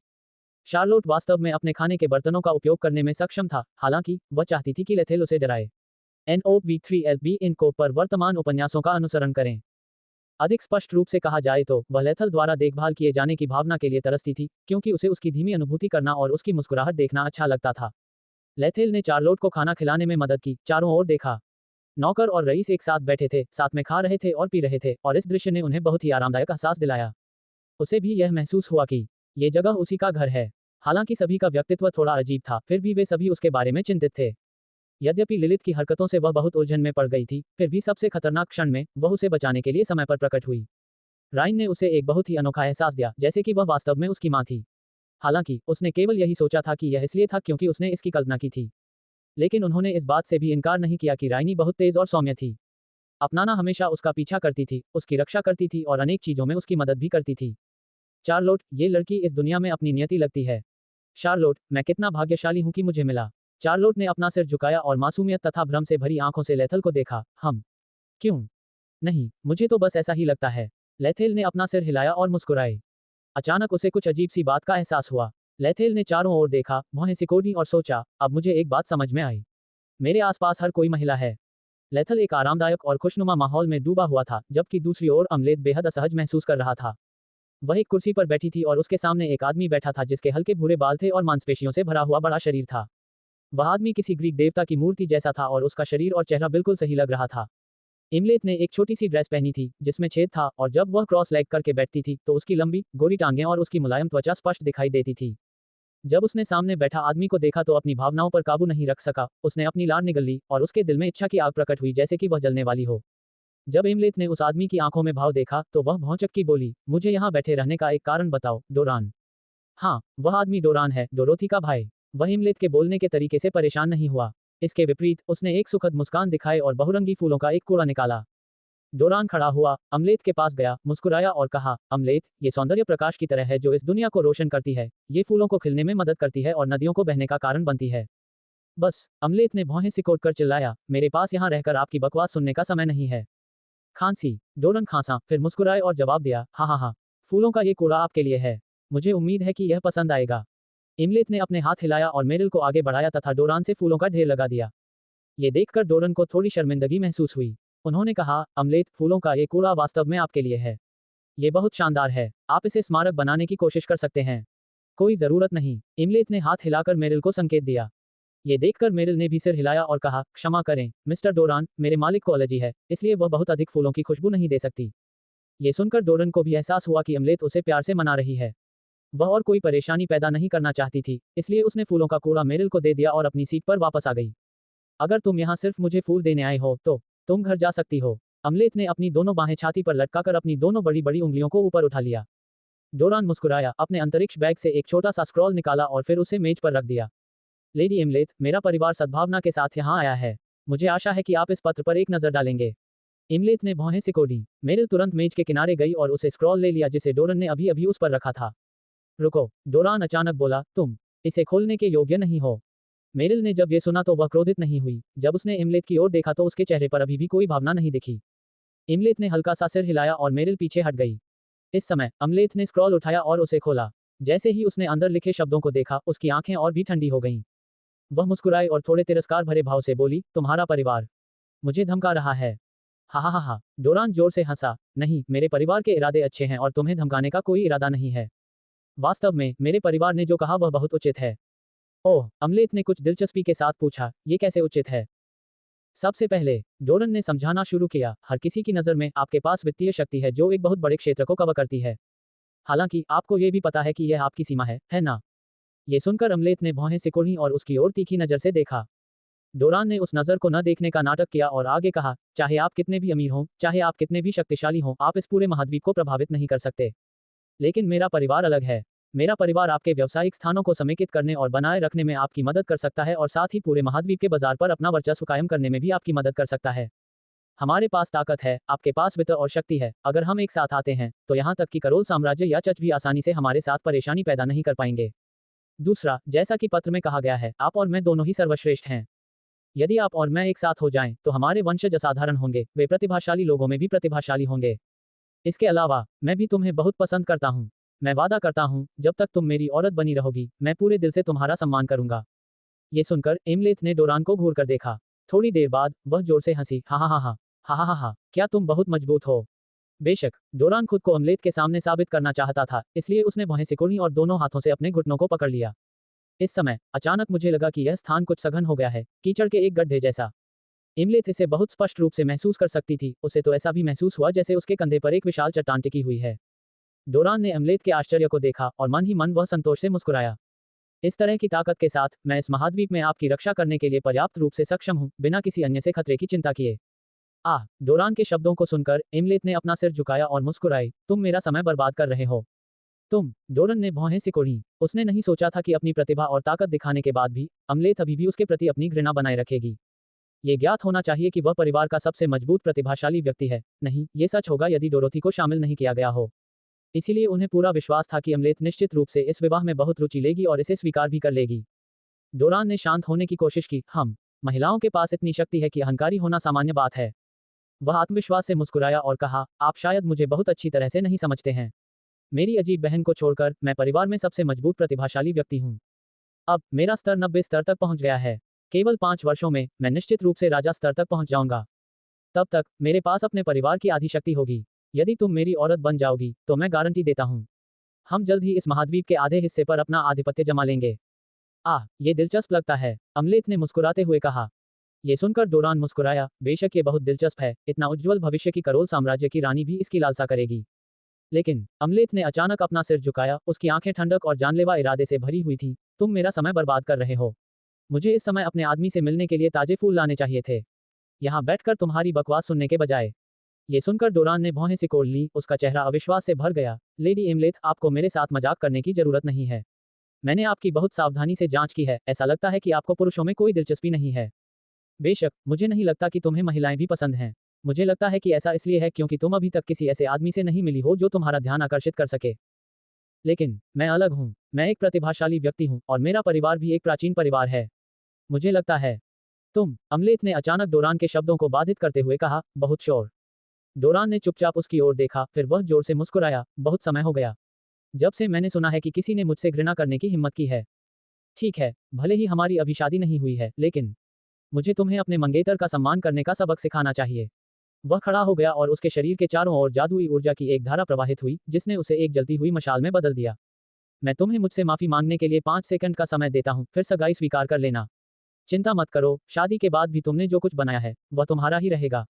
शार्लोट वास्तव में अपने खाने के बर्तनों का उपयोग करने में सक्षम था, हालांकि वह चाहती थी कि लेथेल उसे डराए। NOV3LB इनको पर वर्तमान उपन्यासों का अनुसरण करें। अधिक स्पष्ट रूप से कहा जाए तो वह लेथल द्वारा देखभाल किए जाने की भावना के लिए तरसती थी, क्योंकि उसे उसकी धीमी अनुभूति करना और उसकी मुस्कुराहट देखना अच्छा लगता था। लेथेल ने शार्लोट को खाना खिलाने में मदद की, चारों ओर देखा। नौकर और रईस एक साथ बैठे थे, साथ में खा रहे थे और पी रहे थे, और इस दृश्य ने उन्हें बहुत ही आरामदायक एहसास दिलाया। उसे भी यह महसूस हुआ कि ये जगह उसी का घर है। हालांकि सभी का व्यक्तित्व थोड़ा अजीब था, फिर भी वे सभी उसके बारे में चिंतित थे। यद्यपि लिलिथ की हरकतों से वह बहुत उलझन में पड़ गई थी, फिर भी सबसे खतरनाक क्षण में वह उसे बचाने के लिए समय पर प्रकट हुई। राइन ने उसे एक बहुत ही अनोखा एहसास दिया, जैसे कि वह वास्तव में उसकी मां थी। हालांकि उसने केवल यही सोचा था कि यह इसलिए था क्योंकि उसने इसकी कल्पना की थी। लेकिन उन्होंने इस बात से भी इनकार नहीं किया कि राइनी बहुत तेज और सौम्य थी। अपनाना हमेशा उसका पीछा करती थी, उसकी रक्षा करती थी और अनेक चीजों में उसकी मदद भी करती थी। शार्लोट, ये लड़की इस दुनिया में अपनी नियति लगती है। शार्लोट, मैं कितना भाग्यशाली हूं कि मुझे मिला। शार्लोट ने अपना सिर झुकाया और मासूमियत तथा भ्रम से भरी आंखों से लेथल को देखा। हम क्यों नहीं, मुझे तो बस ऐसा ही लगता है। लेथेल ने अपना सिर हिलाया और मुस्कुराए। अचानक उसे कुछ अजीब सी बात का एहसास हुआ। लेथेल ने चारों ओर देखा, भौहें सिकोड़ी और सोचा, अब मुझे एक बात समझ में आई। मेरे आसपास हर कोई महिला है। लेथल एक आरामदायक और खुशनुमा माहौल में डूबा हुआ था, जबकि दूसरी ओर अमलेथ बेहद असहज महसूस कर रहा था। वह एक कुर्सी पर बैठी थी और उसके सामने एक आदमी बैठा था जिसके हल्के भूरे बाल थे और मांसपेशियों से भरा हुआ बड़ा शरीर था। वह आदमी किसी ग्रीक देवता की मूर्ति जैसा था और उसका शरीर और चेहरा बिल्कुल सही लग रहा था। इमलेथ ने एक छोटी सी ड्रेस पहनी थी जिसमें छेद था, और जब वह क्रॉस लेग करके बैठती थी तो उसकी लंबी गोरी टांगें और उसकी मुलायम त्वचा स्पष्ट दिखाई देती थी। जब उसने सामने बैठा आदमी को देखा तो अपनी भावनाओं पर काबू नहीं रख सका। उसने अपनी लार निगल ली और उसके दिल में इच्छा की आग प्रकट हुई, जैसे कि वह जलने वाली हो। जब इमलेथ ने उस आदमी की आंखों में भाव देखा तो वह भौचक्की बोली, मुझे यहाँ बैठे रहने का एक कारण बताओ, डोरान। हाँ, वह आदमी डोरान है, डोरोथी का भाई। वह इमलेथ के बोलने के तरीके से परेशान नहीं हुआ। इसके विपरीत उसने एक सुखद मुस्कान दिखाई और बहुरंगी फूलों का एक कूड़ा निकाला। डोरान खड़ा हुआ, अमलेथ के पास गया, मुस्कुराया और कहा, अमलेथ, ये सौंदर्य प्रकाश की तरह है जो इस दुनिया को रोशन करती है। ये फूलों को खिलने में मदद करती है और नदियों को बहने का कारण बनती है। बस, अमलेथ ने भौहें सिकोड़कर चिल्लाया, मेरे पास यहाँ रहकर आपकी बकवास सुनने का समय नहीं है। खांसी। डोरन खांसा, फिर मुस्कुराए और जवाब दिया, हाँ, फूलों का ये कूड़ा आपके लिए है। मुझे उम्मीद है कि यह पसंद आएगा। इमलेथ ने अपने हाथ हिलाया और मेरिल को आगे बढ़ाया तथा डोरान से फूलों का ढेर लगा दिया। ये देखकर डोरन को थोड़ी शर्मिंदगी महसूस हुई। उन्होंने कहा, अमलेथ, फूलों का ये कूड़ा वास्तव में आपके लिए है। ये बहुत शानदार है, आप इसे स्मारक बनाने की कोशिश कर सकते हैं। कोई जरूरत नहीं। इमलेथ ने हाथ हिलाकर मेरिल को संकेत दिया। ये देखकर मेरिल ने भी सिर हिलाया और कहा, क्षमा करें मिस्टर डोरान, मेरे मालिक को एलर्जी है, इसलिए वह बहुत अधिक फूलों की खुशबू नहीं दे सकती। ये सुनकर डोरन को भी एहसास हुआ कि अमलेथ उसे प्यार से मना रही है। वह और कोई परेशानी पैदा नहीं करना चाहती थी, इसलिए उसने फूलों का कूड़ा मेरिल को दे दिया और अपनी सीट पर वापस आ गई। अगर तुम यहाँ सिर्फ मुझे फूल देने आए हो तो तुम घर जा सकती हो। अमलेथ ने अपनी दोनों बाहें छाती पर लटकाकर अपनी दोनों बड़ी बड़ी उंगलियों को ऊपर उठा लिया। डोरान मुस्कुराया, अपने अंतरिक्ष बैग से एक छोटा सा स्क्रॉल निकाला और फिर उसे मेज पर रख दिया। लेडी एमलेथ, मेरा परिवार सद्भावना के साथ यहाँ आया है। मुझे आशा है कि आप इस पत्र पर एक नजर डालेंगे। एमलेथ ने भौहें सिकोड़ी। मेरिल तुरंत मेज के किनारे गई और उसे स्क्रॉल ले लिया जिसे डोरन ने अभी अभी उस पर रखा था। रुको, डोरान अचानक बोला, तुम इसे खोलने के योग्य नहीं हो। मेरिल ने जब ये सुना तो वह क्रोधित नहीं हुई। जब उसने एमलेथ की ओर देखा तो उसके चेहरे पर अभी भी कोई भावना नहीं दिखी। एमलेथ ने हल्का सा सिर हिलाया और मेरिल पीछे हट गई। इस समय अमलेथ ने स्क्रॉल उठाया और उसे खोला। जैसे ही उसने अंदर लिखे शब्दों को देखा, उसकी आंखें और भी ठंडी हो गईं। वह मुस्कुराई और थोड़े तिरस्कार भरे भाव से बोली, तुम्हारा परिवार मुझे धमका रहा है। हा हा हा हा। डोरान जोर से हंसा। नहीं, मेरे परिवार के इरादे अच्छे हैं और तुम्हें धमकाने का कोई इरादा नहीं है। वास्तव में मेरे परिवार ने जो कहा वह बहुत उचित है। ओह, अमलेथ ने कुछ दिलचस्पी के साथ पूछा, ये कैसे उचित है? सबसे पहले, डोरन ने समझाना शुरू किया, हर किसी की नज़र में आपके पास वित्तीय शक्ति है जो एक बहुत बड़े क्षेत्र को कवर करती है। हालांकि आपको ये भी पता है कि यह आपकी सीमा है ना? ये सुनकर अमलेथ ने भौहें सिकोड़ी और उसकी ओर तीखी नज़र से देखा। डोरान ने उस नज़र को न देखने का नाटक किया और आगे कहा, चाहे आप कितने भी अमीर हों, चाहे आप कितने भी शक्तिशाली हों, आप इस पूरे महाद्वीप को प्रभावित नहीं कर सकते। लेकिन मेरा परिवार अलग है। मेरा परिवार आपके व्यावसायिक स्थानों को समेकित करने और बनाए रखने में आपकी मदद कर सकता है और साथ ही पूरे महाद्वीप के बाजार पर अपना वर्चस्व कायम करने में भी आपकी मदद कर सकता है। हमारे पास ताकत है, आपके पास वित्त और शक्ति है। अगर हम एक साथ आते हैं तो यहाँ तक कि करोल साम्राज्य या चच भी आसानी से हमारे साथ परेशानी पैदा नहीं कर पाएंगे। दूसरा, जैसा कि पत्र में कहा गया है, आप और मैं दोनों ही सर्वश्रेष्ठ हैं। यदि आप और मैं एक साथ हो जाएं, तो हमारे वंशज असाधारण होंगे, वे प्रतिभाशाली लोगों में भी प्रतिभाशाली होंगे। इसके अलावा मैं भी तुम्हें बहुत पसंद करता हूँ। मैं वादा करता हूँ, जब तक तुम मेरी औरत बनी रहोगी, मैं पूरे दिल से तुम्हारा सम्मान करूंगा। ये सुनकर एमलेथ ने डोरान को घूर कर देखा। थोड़ी देर बाद वह जोर से हंसी, हा हा हा हा हा हा हा, क्या तुम बहुत मजबूत हो? बेशक, डोरान खुद को अमलेथ के सामने साबित करना चाहता था, इसलिए उसने भौहें सिकुड़ी और दोनों हाथों से अपने घुटनों को पकड़ लिया। इस समय अचानक मुझे लगा कि यह स्थान कुछ सघन हो गया है, कीचड़ के एक गड्ढे जैसा। एमलेथ इसे बहुत स्पष्ट रूप से महसूस कर सकती थी। उसे तो ऐसा भी महसूस हुआ जैसे उसके कंधे पर एक विशाल चट्टान टिकी हुई है। डोरान ने अमलेथ के आश्चर्य को देखा और मन ही मन वह संतोष से मुस्कुराया। इस तरह की ताकत के साथ मैं इस महाद्वीप में आपकी रक्षा करने के लिए पर्याप्त रूप से सक्षम हूँ, बिना किसी अन्य से खतरे की चिंता किए। डोरान के शब्दों को सुनकर एमलेथ ने अपना सिर झुकाया और मुस्कुराई, तुम मेरा समय बर्बाद कर रहे हो। तुम, डोरन ने भौहें सिकोड़ी। उसने नहीं सोचा था कि अपनी प्रतिभा और ताकत दिखाने के बाद भी अमलेथ अभी भी उसके प्रति अपनी घृणा बनाए रखेगी। ये ज्ञात होना चाहिए कि वह परिवार का सबसे मजबूत प्रतिभाशाली व्यक्ति है। नहीं, ये सच होगा यदि डोरोथी को शामिल नहीं किया गया हो। इसीलिए उन्हें पूरा विश्वास था कि अमलेथ निश्चित रूप से इस विवाह में बहुत रुचि लेगी और इसे स्वीकार भी कर लेगी। डोरान ने शांत होने की कोशिश की। हम महिलाओं के पास इतनी शक्ति है कि अहंकारी होना सामान्य बात है। वह आत्मविश्वास से मुस्कुराया और कहा, आप शायद मुझे बहुत अच्छी तरह से नहीं समझते हैं। मेरी अजीब बहन को छोड़कर मैं परिवार में सबसे मजबूत प्रतिभाशाली व्यक्ति हूँ। अब मेरा स्तर 90 स्तर तक पहुँच गया है। केवल 5 वर्षों में मैं निश्चित रूप से राजा स्तर तक पहुँच जाऊंगा। तब तक मेरे पास अपने परिवार की आधी शक्ति होगी। यदि तुम मेरी औरत बन जाओगी तो मैं गारंटी देता हूँ, हम जल्द ही इस महाद्वीप के आधे हिस्से पर अपना आधिपत्य जमा लेंगे। ये दिलचस्प लगता है, अमलेथ ने मुस्कुराते हुए कहा। ये सुनकर डोरान मुस्कुराया, बेशक ये बहुत दिलचस्प है, इतना उज्ज्वल भविष्य की करोल साम्राज्य की रानी भी इसकी लालसा करेगी। लेकिन अमलेथ ने अचानक अपना सिर झुकाया, उसकी आंखें ठंडक और जानलेवा इरादे से भरी हुई थीं। तुम मेरा समय बर्बाद कर रहे हो। मुझे इस समय अपने आदमी से मिलने के लिए ताजे फूल लाने चाहिए थे, यहाँ बैठकर तुम्हारी बकवास सुनने के बजाय। ये सुनकर डोरान ने भौहें सिकोड़ ली, उसका चेहरा अविश्वास से भर गया। लेडी एमलेथ, आपको मेरे साथ मजाक करने की जरूरत नहीं है। मैंने आपकी बहुत सावधानी से जांच की है, ऐसा लगता है कि आपको पुरुषों में कोई दिलचस्पी नहीं है। बेशक, मुझे नहीं लगता कि तुम्हें महिलाएं भी पसंद हैं। मुझे लगता है कि ऐसा इसलिए है क्योंकि तुम अभी तक किसी ऐसे आदमी से नहीं मिली हो जो तुम्हारा ध्यान आकर्षित कर सके। लेकिन मैं अलग हूँ, मैं एक प्रतिभाशाली व्यक्ति हूँ और मेरा परिवार भी एक प्राचीन परिवार है। मुझे लगता है तुम, अमलेथ ने अचानक डोरान के शब्दों को बाधित करते हुए कहा, बहुत शोर। डोरान ने चुपचाप उसकी ओर देखा, फिर वह जोर से मुस्कुराया, बहुत समय हो गया जब से मैंने सुना है कि किसी ने मुझसे घृणा करने की हिम्मत की है। ठीक है, भले ही हमारी अभी शादी नहीं हुई है, लेकिन मुझे तुम्हें अपने मंगेतर का सम्मान करने का सबक सिखाना चाहिए। वह खड़ा हो गया और उसके शरीर के चारों ओर जादुई ऊर्जा की एक धारा प्रवाहित हुई, जिसने उसे एक जलती हुई मशाल में बदल दिया। मैं तुम्हें मुझसे माफी मांगने के लिए 5 सेकंड का समय देता हूँ, फिर सगाई स्वीकार कर लेना। चिंता मत करो, शादी के बाद भी तुमने जो कुछ बनाया है वह तुम्हारा ही रहेगा।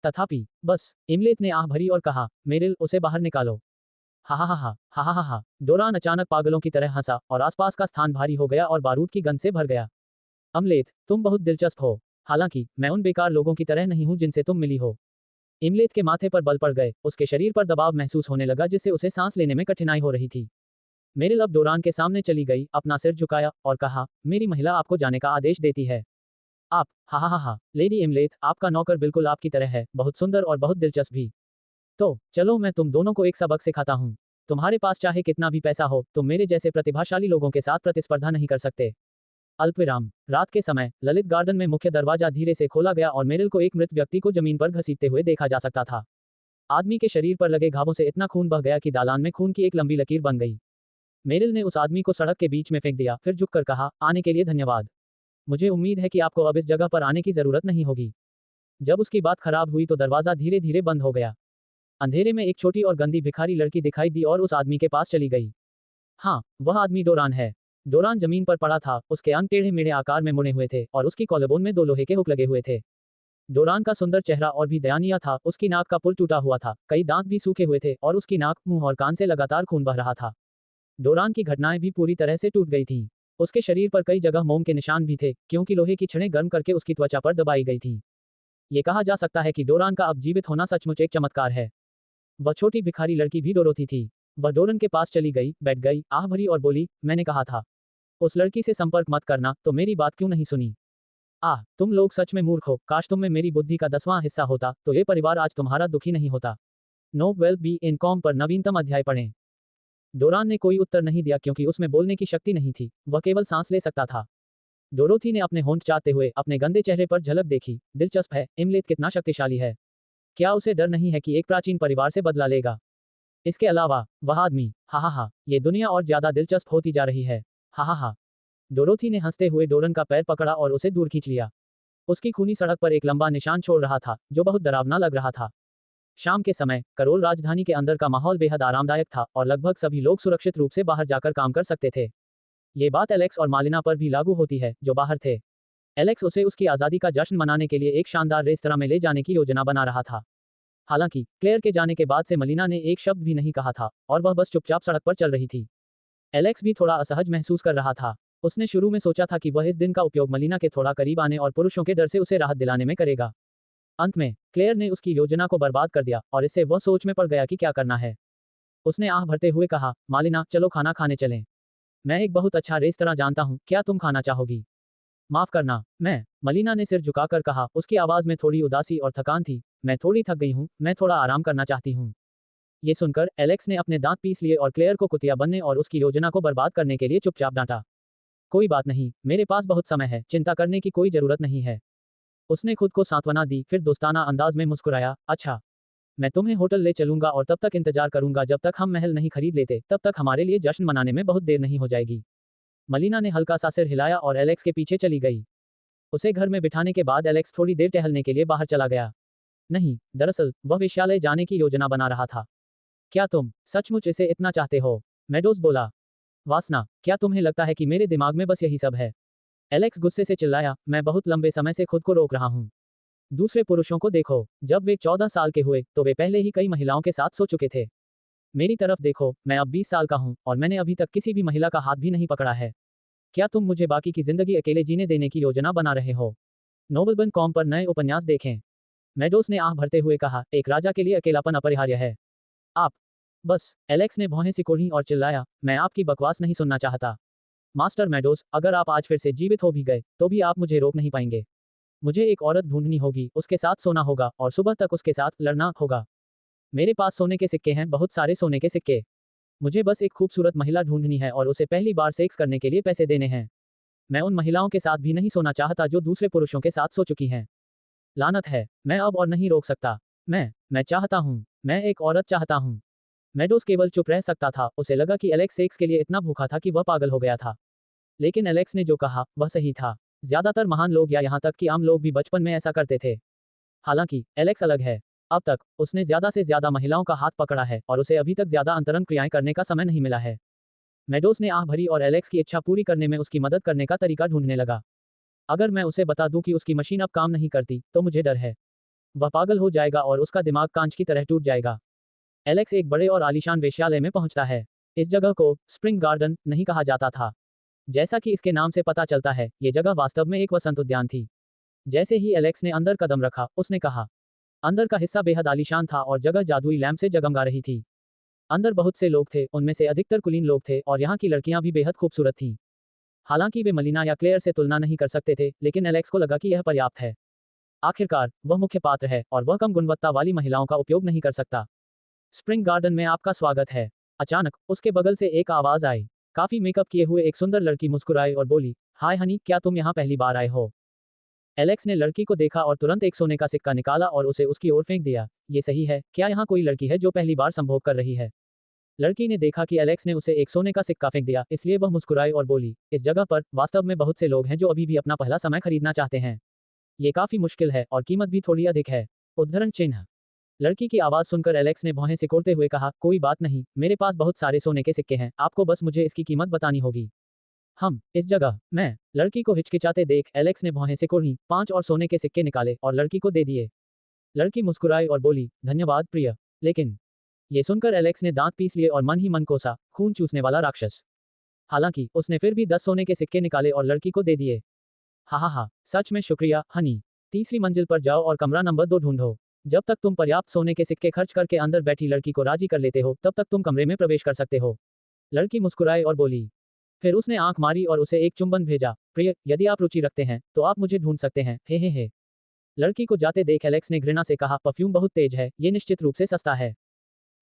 तथापि बस, एमलेथ ने आह भरी और कहा, मेरिल, उसे बाहर निकालो। हा हा हा हा हा हा हा। डोरान अचानक पागलों की तरह हंसा और आसपास का स्थान भारी हो गया और बारूद की गंध से भर गया। अमलेथ, तुम बहुत दिलचस्प हो। हालांकि मैं उन बेकार लोगों की तरह नहीं हूं जिनसे तुम मिली हो। इमलेत के माथे पर बल पड़ गए, उसके शरीर पर दबाव महसूस होने लगा जिससे उसे सांस लेने में कठिनाई हो रही थी। मेरिल अब डोरान के सामने चली गई, अपना सिर झुकाया और कहा, मेरी महिला आपको जाने का आदेश देती है। आप, हा हा हा हा, लेडी इमलेत, आपका नौकर बिल्कुल आपकी तरह है, बहुत सुंदर और बहुत दिलचस्प भी। तो चलो मैं तुम दोनों को एक सबक सिखाता हूँ। तुम्हारे पास चाहे कितना भी पैसा हो, तुम मेरे जैसे प्रतिभाशाली लोगों के साथ प्रतिस्पर्धा नहीं कर सकते। अल्पविराम। रात के समय ललित गार्डन में मुख्य दरवाजा धीरे से खोला गया और मेरिल को एक मृत व्यक्ति को जमीन पर घसीटते हुए देखा जा सकता था। आदमी के शरीर पर लगे घावों से इतना खून बह गया कि दालान में खून की एक लंबी लकीर बन गई। मेरिल ने उस आदमी को सड़क के बीच में फेंक दिया, फिर झुककर कहा, आने के लिए धन्यवाद। मुझे उम्मीद है कि आपको अब इस जगह पर आने की जरूरत नहीं होगी। जब उसकी बात खराब हुई तो दरवाजा धीरे धीरे बंद हो गया। अंधेरे में एक छोटी और गंदी भिखारी लड़की दिखाई दी और उस आदमी के पास चली गई। हाँ, वह आदमी डोरान है। डोरान जमीन पर पड़ा था, उसके अंग टेढ़े मेढ़े आकार में मुड़े हुए थे और उसकी कॉलरबोन में 2 लोहे के हुक लगे हुए थे। डोरान का सुंदर चेहरा और भी दयनीय था, उसकी नाक का पुल टूटा हुआ था, कई दांत भी सूखे हुए थे और उसकी नाक, मुंह और कान से लगातार खून बह रहा था। डोरान की घटनाएं भी पूरी तरह से टूट गई थीं। उसके शरीर पर कई जगह मोम के निशान भी थे, क्योंकि लोहे की छड़ें गर्म करके उसकी त्वचा पर दबाई गई थीं। ये कहा जा सकता है कि डोरान का अब जीवित होना सचमुच एक चमत्कार है। वह छोटी भिखारी लड़की भी डोरोथी थी। वह डोरन के पास चली गई, बैठ गई, आह भरी और बोली, मैंने कहा था उस लड़की से संपर्क मत करना, तो मेरी बात क्यों नहीं सुनी? आह, तुम लोग सच में मूर्ख हो, काश तुम में मेरी बुद्धि का 10वां हिस्सा होता, तो ये परिवार आज तुम्हारा दुखी नहीं होता। Novel bin com पर नवीनतम अध्याय पढ़ें। डोरान ने कोई उत्तर नहीं दिया क्योंकि उसमें बोलने की शक्ति नहीं थी, वह केवल सांस ले सकता था। डोरोथी ने अपने होंठ चाटते हुए अपने गंदे चेहरे पर झलक देखी। दिलचस्प है, इमलेत कितना शक्तिशाली है। क्या उसे डर नहीं है कि एक प्राचीन परिवार से बदला लेगा? इसके अलावा वह आदमी, हा हा हा, ये दुनिया और ज्यादा दिलचस्प होती जा रही है। हा हा हा। डोरोथी ने हंसते हुए डोरन का पैर पकड़ा और उसे दूर खींच लिया। उसकी खूनी सड़क पर एक लंबा निशान छोड़ रहा था, जो बहुत डरावना लग रहा था। शाम के समय करोल राजधानी के अंदर का माहौल बेहद आरामदायक था और लगभग सभी लोग सुरक्षित रूप से बाहर जाकर काम कर सकते थे। ये बात एलेक्स और मालिना पर भी लागू होती है, जो बाहर थे। एलेक्स उसे उसकी आज़ादी का जश्न मनाने के लिए एक शानदार रेस्तरां में ले जाने की योजना बना रहा था। हालांकि क्लेयर के जाने के बाद से मलिना ने एक शब्द भी नहीं कहा था और वह बस चुपचाप सड़क पर चल रही थी। एलेक्स भी थोड़ा असहज महसूस कर रहा था। उसने शुरू में सोचा था कि वह इस दिन का उपयोग मलिना के थोड़ा करीब आने और पुरुषों के डर से उसे राहत दिलाने में करेगा। अंत में क्लेयर ने उसकी योजना को बर्बाद कर दिया और इससे वह सोच में पड़ गया कि क्या करना है। उसने आह भरते हुए कहा, मालिना, चलो खाना खाने चलें। मैं एक बहुत अच्छा रेस्तरां जानता हूँ, क्या तुम खाना चाहोगी? माफ करना, मैं, मलिना ने सिर झुकाकर कहा, उसकी आवाज में थोड़ी उदासी और थकान थी। मैं थोड़ी थक गई हूँ, मैं थोड़ा आराम करना चाहती हूँ। ये सुनकर एलेक्स ने अपने दांत पीस लिए और क्लेयर को कुतिया बनने और उसकी योजना को बर्बाद करने के लिए चुपचाप डांटा। कोई बात नहीं, मेरे पास बहुत समय है, चिंता करने की कोई जरूरत नहीं है। उसने खुद को सांत्वना दी, फिर दोस्ताना अंदाज में मुस्कुराया, अच्छा, मैं तुम्हें होटल ले चलूंगा और तब तक इंतजार करूंगा जब तक हम महल नहीं खरीद लेते, तब तक हमारे लिए जश्न मनाने में बहुत देर नहीं हो जाएगी। मलिना ने हल्का सा सिर हिलाया और एलेक्स के पीछे चली गई। उसे घर में बिठाने के बाद एलेक्स थोड़ी देर टहलने के लिए बाहर चला गया। नहीं, दरअसल वह वेश्यालय जाने की योजना बना रहा था। क्या तुम सचमुच इसे इतना चाहते हो? मेडोज बोला। वासना, क्या तुम्हें लगता है कि मेरे दिमाग में बस यही सब है? एलेक्स गुस्से से चिल्लाया, मैं बहुत लंबे समय से खुद को रोक रहा हूँ। दूसरे पुरुषों को देखो, जब वे 14 साल के हुए तो वे पहले ही कई महिलाओं के साथ सो चुके थे। मेरी तरफ देखो, मैं अब 20 साल का हूँ और मैंने अभी तक किसी भी महिला का हाथ भी नहीं पकड़ा है। क्या तुम मुझे बाकी की जिंदगी अकेले जीने देने की योजना बना रहे हो? नोबलबन कॉम पर नए उपन्यास देखें। मेडोस ने आह भरते हुए कहा, एक राजा के लिए अकेलापन अपरिहार्य है। आप बस, एलेक्स ने भौहें सिकोड़ी और चिल्लाया, मैं आपकी बकवास नहीं सुनना चाहता। मास्टर मेडोस, अगर आप आज फिर से जीवित हो भी गए तो भी आप मुझे रोक नहीं पाएंगे। मुझे एक औरत ढूंढनी होगी, उसके साथ सोना होगा और सुबह तक उसके साथ लड़ना होगा। मेरे पास सोने के सिक्के हैं, बहुत सारे सोने के सिक्के। मुझे बस एक खूबसूरत महिला ढूंढनी है और उसे पहली बार सेक्स करने के लिए पैसे देने हैं। मैं उन महिलाओं के साथ भी नहीं सोना चाहता जो दूसरे पुरुषों के साथ सो चुकी हैं। लानत है, मैं अब और नहीं रोक सकता। मैं चाहता हूँ, मैं एक औरत चाहता हूँ। मेडोस केवल चुप रह सकता था, उसे लगा कि एलेक्स सेक्स के लिए इतना भूखा था कि वह पागल हो गया था। लेकिन एलेक्स ने जो कहा वह सही था। ज्यादातर महान लोग या यहाँ तक कि आम लोग भी बचपन में ऐसा करते थे। हालांकि एलेक्स अलग है। अब तक उसने ज्यादा से ज्यादा महिलाओं का हाथ पकड़ा है और उसे अभी तक ज्यादा अंतरंग क्रियाएं करने का समय नहीं मिला है। मेडोस ने आह भरी और एलेक्स की इच्छा पूरी करने में उसकी मदद करने का तरीका ढूंढने लगा। अगर मैं उसे बता दूं कि उसकी मशीन अब काम नहीं करती, तो मुझे डर है वह पागल हो जाएगा और उसका दिमाग कांच की तरह टूट जाएगा। एलेक्स एक बड़े और आलीशान वेश्यालय में पहुंचता है। इस जगह को स्प्रिंग गार्डन नहीं कहा जाता था। जैसा कि इसके नाम से पता चलता है, ये जगह वास्तव में एक वसंत उद्यान थी। जैसे ही एलेक्स ने अंदर कदम रखा, उसने कहा, अंदर का हिस्सा बेहद आलीशान था और जगह जादुई लैंप से जगमगा रही थी। अंदर बहुत से लोग थे, उनमें से अधिकतर कुलीन लोग थे और यहाँ की लड़कियां भी बेहद खूबसूरत थीं। हालांकि वे मलीना या क्लेयर से तुलना नहीं कर सकते थे, लेकिन एलेक्स को लगा कि यह पर्याप्त है। आखिरकार वह मुख्य पात्र है और वह कम गुणवत्ता वाली महिलाओं का उपयोग नहीं कर सकता। स्प्रिंग गार्डन में आपका स्वागत है। अचानक उसके बगल से एक आवाज आई। काफी मेकअप किए हुए एक सुंदर लड़की मुस्कुराई और बोली, हाय हनी, क्या तुम यहाँ पहली बार आए हो? एलेक्स ने लड़की को देखा और तुरंत एक सोने का सिक्का निकाला और उसे उसकी ओर फेंक दिया। ये सही है, क्या यहाँ कोई लड़की है जो पहली बार संभोग कर रही है? लड़की ने देखा कि एलेक्स ने उसे एक सोने का सिक्का फेंक दिया, इसलिए वह मुस्कुराई और बोली, इस जगह पर वास्तव में बहुत से लोग हैं जो अभी भी अपना पहला समय खरीदना चाहते हैं। ये काफी मुश्किल है और कीमत भी थोड़ी अधिक है। उद्धरण चिन्ह। लड़की की आवाज सुनकर एलेक्स ने भौहें सिकोड़ते हुए कहा, कोई बात नहीं, मेरे पास बहुत सारे सोने के सिक्के हैं, आपको बस मुझे इसकी कीमत बतानी होगी। इस जगह, मैं। लड़की को हिचकिचाते देख एलेक्स ने भौहें सिकोड़ी, 5 और सोने के सिक्के निकाले और लड़की को दे दिए। लड़की मुस्कुराई और बोली, धन्यवाद प्रिय। लेकिन ये सुनकर एलेक्स ने दांत पीस लिए और मन ही मन कोसा, खून चूसने वाला राक्षस। हालांकि उसने फिर भी 10 सोने के सिक्के निकाले और लड़की को दे दिए। हा, सच में शुक्रिया हनी। तीसरी मंजिल पर जाओ और कमरा नंबर 2 ढूंढो। जब तक तुम पर्याप्त सोने के सिक्के खर्च करके अंदर बैठी लड़की को राजी कर लेते हो, तब तक तुम कमरे में प्रवेश कर सकते हो। लड़की मुस्कुराई और बोली। फिर उसने आंख मारी और उसे एक चुंबन भेजा। प्रिय, यदि आप रुचि रखते हैं तो आप मुझे ढूंढ सकते हैं, हे। लड़की को जाते देख एलेक्स ने घृणा से कहा, परफ्यूम बहुत तेज है, ये निश्चित रूप से सस्ता है।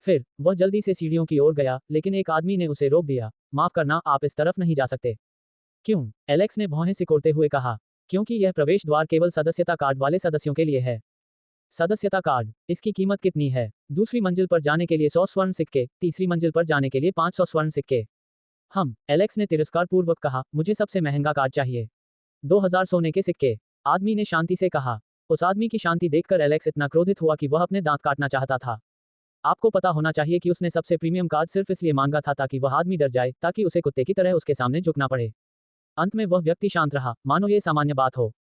फिर वह जल्दी से सीढ़ियों की ओर गया, लेकिन एक आदमी ने उसे रोक दिया। माफ करना, आप इस तरफ नहीं जा सकते। क्यों? एलेक्स ने भौहें सिकोड़ते हुए कहा। क्योंकि यह प्रवेश द्वार केवल सदस्यता कार्ड वाले सदस्यों के लिए है। सदस्यता कार्ड, इसकी कीमत कितनी है? दूसरी मंजिल पर जाने के लिए 100 स्वर्ण सिक्के, तीसरी मंजिल पर जाने के लिए 500 स्वर्ण सिक्के। एलेक्स ने तिरस्कार पूर्वक कहा, मुझे सबसे महंगा कार्ड चाहिए। 2000 सोने के सिक्के। आदमी ने शांति से कहा। उस आदमी की शांति देखकर एलेक्स इतना क्रोधित हुआ कि वह अपने दांत काटना चाहता था। आपको पता होना चाहिए कि उसने सबसे प्रीमियम कार्ड सिर्फ इसलिए मांगा था ताकि वह आदमी डर जाए, ताकि उसे कुत्ते की तरह उसके सामने झुकना पड़े। अंत में वह व्यक्ति शांत रहा, मानो ये सामान्य बात हो।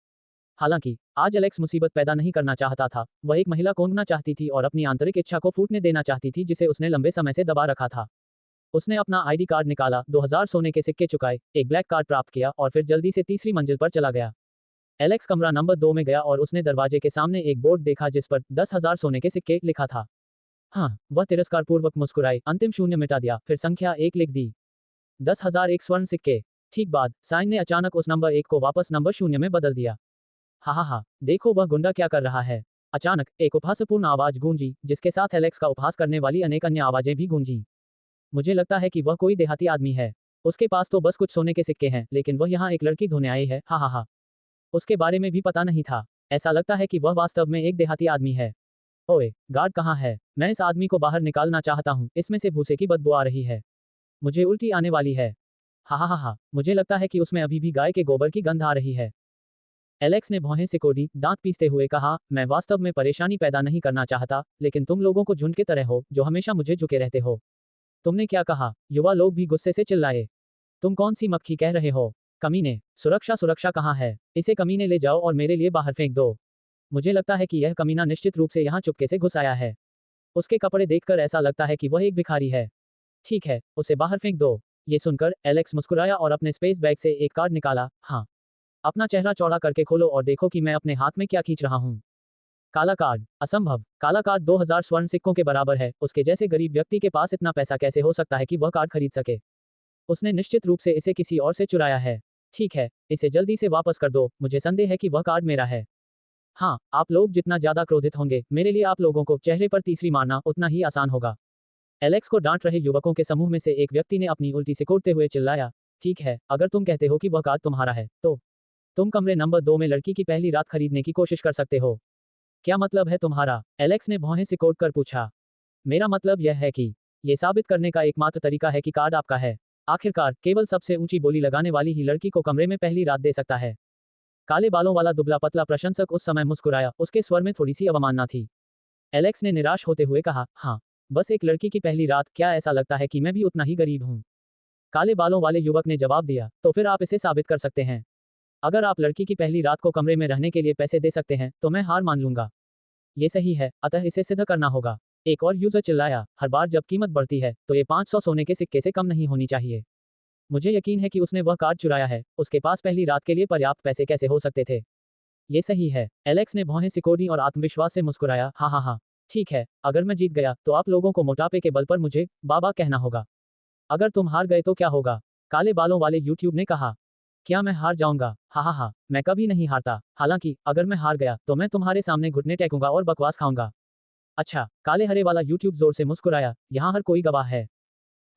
हालांकि आज एलेक्स मुसीबत पैदा नहीं करना चाहता था। वह एक महिला कोंदना चाहती थी और अपनी आंतरिक इच्छा को फूटने देना चाहती थी जिसे उसने लंबे समय से दबा रखा था। उसने अपना आईडी कार्ड निकाला, 2000 सोने के सिक्के चुकाए, एक ब्लैक कार्ड प्राप्त किया और फिर जल्दी से तीसरी मंजिल पर चला गया। एलेक्स कमरा नंबर 2 में गया और उसने दरवाजे के सामने एक बोर्ड देखा जिस पर 10,000 सोने के सिक्के लिखा था। वह तिरस्कार पूर्वक मुस्कुराई, अंतिम शून्य मिटा दिया, फिर संख्या 1 लिख दी। 10,001 स्वर्ण सिक्के। ठीक बाद, साइन ने अचानक उस नंबर 1 को वापस नंबर 0 में बदल दिया। हा, देखो वह गुंडा क्या कर रहा है। अचानक एक उपहासपूर्ण आवाज गूंजी, जिसके साथ एलेक्स का उपहास करने वाली अनेक अन्य आवाजें भी गूंजी। मुझे लगता है कि वह कोई देहाती आदमी है। उसके पास तो बस कुछ सोने के सिक्के हैं, लेकिन वह यहाँ एक लड़की धोने आई है, हा। उसके बारे में भी पता नहीं था। ऐसा लगता है कि वह वास्तव में एक देहाती आदमी है। ओए, गार्ड कहाँ है? मैं इस आदमी को बाहर निकालना चाहता हूँ, इसमें से भूसे की बदबू आ रही है। मुझे उल्टी आने वाली है। हा, मुझे लगता है कि उसमें अभी भी गाय के गोबर की गंध आ रही है। एलेक्स ने भौहें सिकोड़ी, दांत पीसते हुए कहा, मैं वास्तव में परेशानी पैदा नहीं करना चाहता, लेकिन तुम लोगों को झुंड की तरह हो, जो हमेशा मुझे झुके रहते हो। तुमने क्या कहा? युवा लोग भी गुस्से से चिल्लाए। तुम कौन सी मक्खी कह रहे हो? कमीने, सुरक्षा कहाँ है? इसे कमीने ले जाओ और मेरे लिए बाहर फेंक दो। मुझे लगता है कि यह कमीना निश्चित रूप से यहाँ चुपके से घुस आया है। उसके कपड़े देखकर ऐसा लगता है कि वह एक भिखारी है। ठीक है, उसे बाहर फेंक दो। ये सुनकर एलेक्स मुस्कुराया और अपने स्पेस बैग से एक कार्ड निकाला। अपना चेहरा चौड़ा करके खोलो और देखो कि मैं अपने हाथ में क्या खींच रहा हूँ। काला कार्ड। असंभव। काला कार्ड 2000 स्वर्ण सिक्कों के बराबर है। उसके जैसे गरीब व्यक्ति के पास इतना पैसा कैसे हो सकता है कि वह कार्ड खरीद सके? उसने निश्चित रूप से इसे किसी और से चुराया है। ठीक है, इसे जल्दी से वापस कर दो, मुझे संदेह है कि वह कार्ड मेरा है। आप लोग जितना ज्यादा क्रोधित होंगे, मेरे लिए आप लोगों को चेहरे पर तीसरी मारना उतना ही आसान होगा। एलेक्स को डांट रहे युवकों के समूह में से एक व्यक्ति ने अपनी उल्टी सिकोड़ते हुए चिल्लाया, ठीक है, अगर तुम कहते हो कि वह कार्ड तुम्हारा है, तो तुम कमरे नंबर 2 में लड़की की पहली रात खरीदने की कोशिश कर सकते हो। क्या मतलब है तुम्हारा? एलेक्स ने भौहें सिकोड़ कर पूछा। मेरा मतलब यह है कि ये साबित करने का एकमात्र तरीका है कि कार्ड आपका है। आखिरकार केवल सबसे ऊंची बोली लगाने वाली ही लड़की को कमरे में पहली रात दे सकता है। काले बालों वाला दुबला पतला प्रशंसक उस समय मुस्कुराया, उसके स्वर में थोड़ी सी अवमानना थी। एलेक्स ने निराश होते हुए कहा, बस एक लड़की की पहली रात, क्या ऐसा लगता है कि मैं भी उतना ही गरीब हूँ? काले बालों वाले युवक ने जवाब दिया, तो फिर आप इसे साबित कर सकते हैं। अगर आप लड़की की पहली रात को कमरे में रहने के लिए पैसे दे सकते हैं, तो मैं हार मान लूंगा। ये सही है, अतः इसे सिद्ध करना होगा। एक और यूजर चिल्लाया, हर बार जब कीमत बढ़ती है, तो ये 500 सोने के सिक्के से कम नहीं होनी चाहिए। मुझे यकीन है कि उसने वह कार्ड चुराया है, उसके पास पहली रात के लिए पर्याप्त पैसे कैसे हो सकते थे? ये सही है। एलेक्स ने भौहें सिकोड़ी और आत्मविश्वास से मुस्कुराया, हाँ हाँ हाँ। ठीक है, अगर मैं जीत गया तो आप लोगों को मोटापे के बल पर मुझे बाबा कहना होगा। अगर तुम हार गए तो क्या होगा? काले बालों वाले यूट्यूब ने कहा। क्या मैं हार जाऊंगा? हाँ हाँ हाँ, मैं कभी नहीं हारता। हालांकि अगर मैं हार गया तो मैं तुम्हारे सामने घुटने टेकूंगा और बकवास खाऊंगा। अच्छा, काले हरे वाला यूट्यूब जोर से मुस्कुराया, यहाँ हर कोई गवाह है।